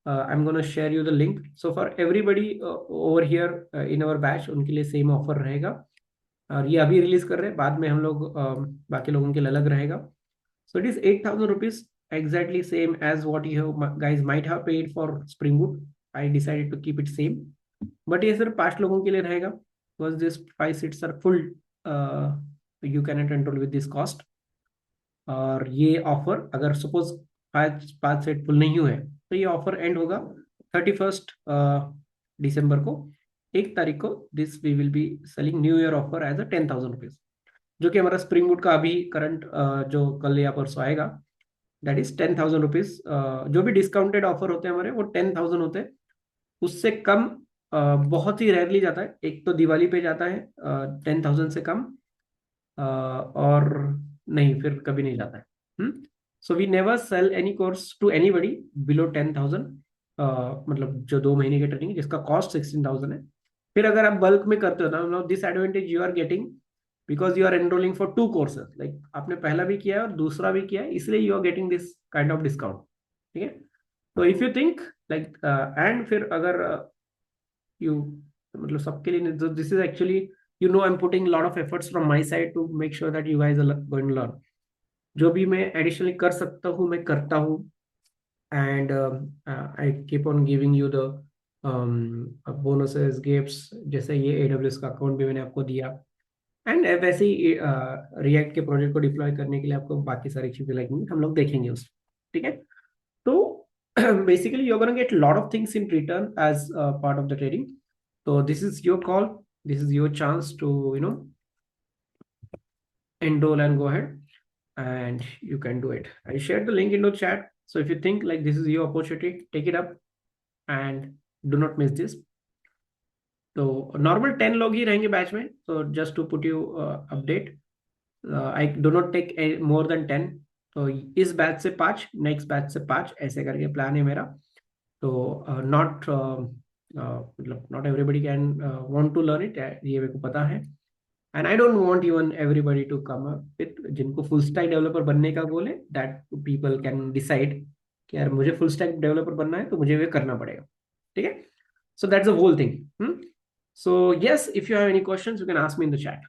I am gonna share you the link. So for everybody over here in our batch, उनके लिए सेम ऑफर रहेगा। और ये अभी रिलीज कर रहे हैं, बाद में हम लोग बाकी लोगों के लिए अलग रहेगा। सो it is 8,000 rupees, exactly same as what you have guys might have paid for Spring Boot. I decided to keep it same, but ये सिर्फ 5 लोगों के लिए रहेगा because this 5 seats are full. You cannot enroll with this cost. और ये offer अगर suppose 5 set full नहीं हुए तो ये ऑफर एंड होगा 31st दिसंबर को। 1 तारीख को this we will be selling new year offer as a 10,000 rupees, जो कि हमारा स्प्रिंग बूट का अभी करंट जो कल या परसों आएगा, दैट इज 10,000 rupees। जो भी डिस्काउंटेड ऑफर होते हैं हमारे वो 10,000 होते हैं, उससे कम बहुत ही रेयरली जाता है। एक तो दिवाली पे जाता है 10,000 से कम, और नहीं फिर कभी नहीं जाता है। So we never sell any course to anybody below 10,000, मतलब जो 2 महीने की ट्रेनिंग जिसका कॉस्ट 16,000 है। फिर अगर आप बल्क में करते हो ना, this advantage you are getting because you are enrolling for 2 courses, like आपने पहला भी किया है और दूसरा भी किया है, इसलिए you are getting this kind of discount. ठीक है। तो if you think like and फिर अगर यू मतलब सबके लिए, this is actually, you know I'm putting a lot of efforts from my side to make sure that you guys are going to learn. जो भी मैं एडिशनली कर सकता हूँ मैं करता हूँ, and I keep on giving you the bonuses, gifts, जैसे ये AWS का अकाउंट भी मैंने आपको दिया, एंड वैसे ही रिएक्ट के प्रोजेक्ट को डिप्लॉय करने के लिए आपको बाकी सारी चीजें लगेंगी, हम लोग देखेंगे उस, ठीक है। तो basically you're going to get a lot of things in return as part of the trading. So this is your call, this is your chance to enroll and go ahead, and you can do it. I shared the link in the chat, so if you think like this is your opportunity, take it up and do not miss this. तो normal 10 लोग ही रहेंगे batch में, तो just to put you update, I do not take more than 10। तो इस batch से 5, next batch से 5, ऐसे करके प्लान है मेरा। तो नॉट मतलब not everybody can want to learn it, ये मेरे को पता है। And I don't want even everybody to come up with, जिनको फुल स्टैक डेवलपर बनने का गोल है, दैट पीपल कैन डिसाइड कि यार मुझे फुल स्टैक डेवलपर बनना है तो मुझे ये करना पड़ेगा, ठीक है। So that's the whole thing. So yes, if you have any questions, you can ask me in the chat.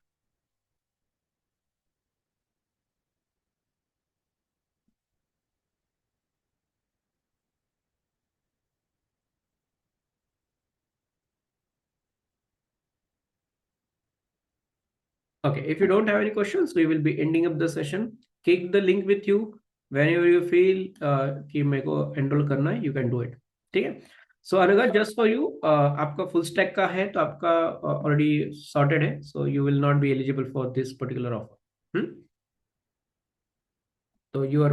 Okay, if you don't have any questions, we will be ending up the session. Keep the link with you whenever you feel कि मेरे को enroll करना है, you can do it, ठीक है। So Anaga, just for you, आपका full stack का है तो आपका already sorted है, so you will not be eligible for this particular offer. तो you are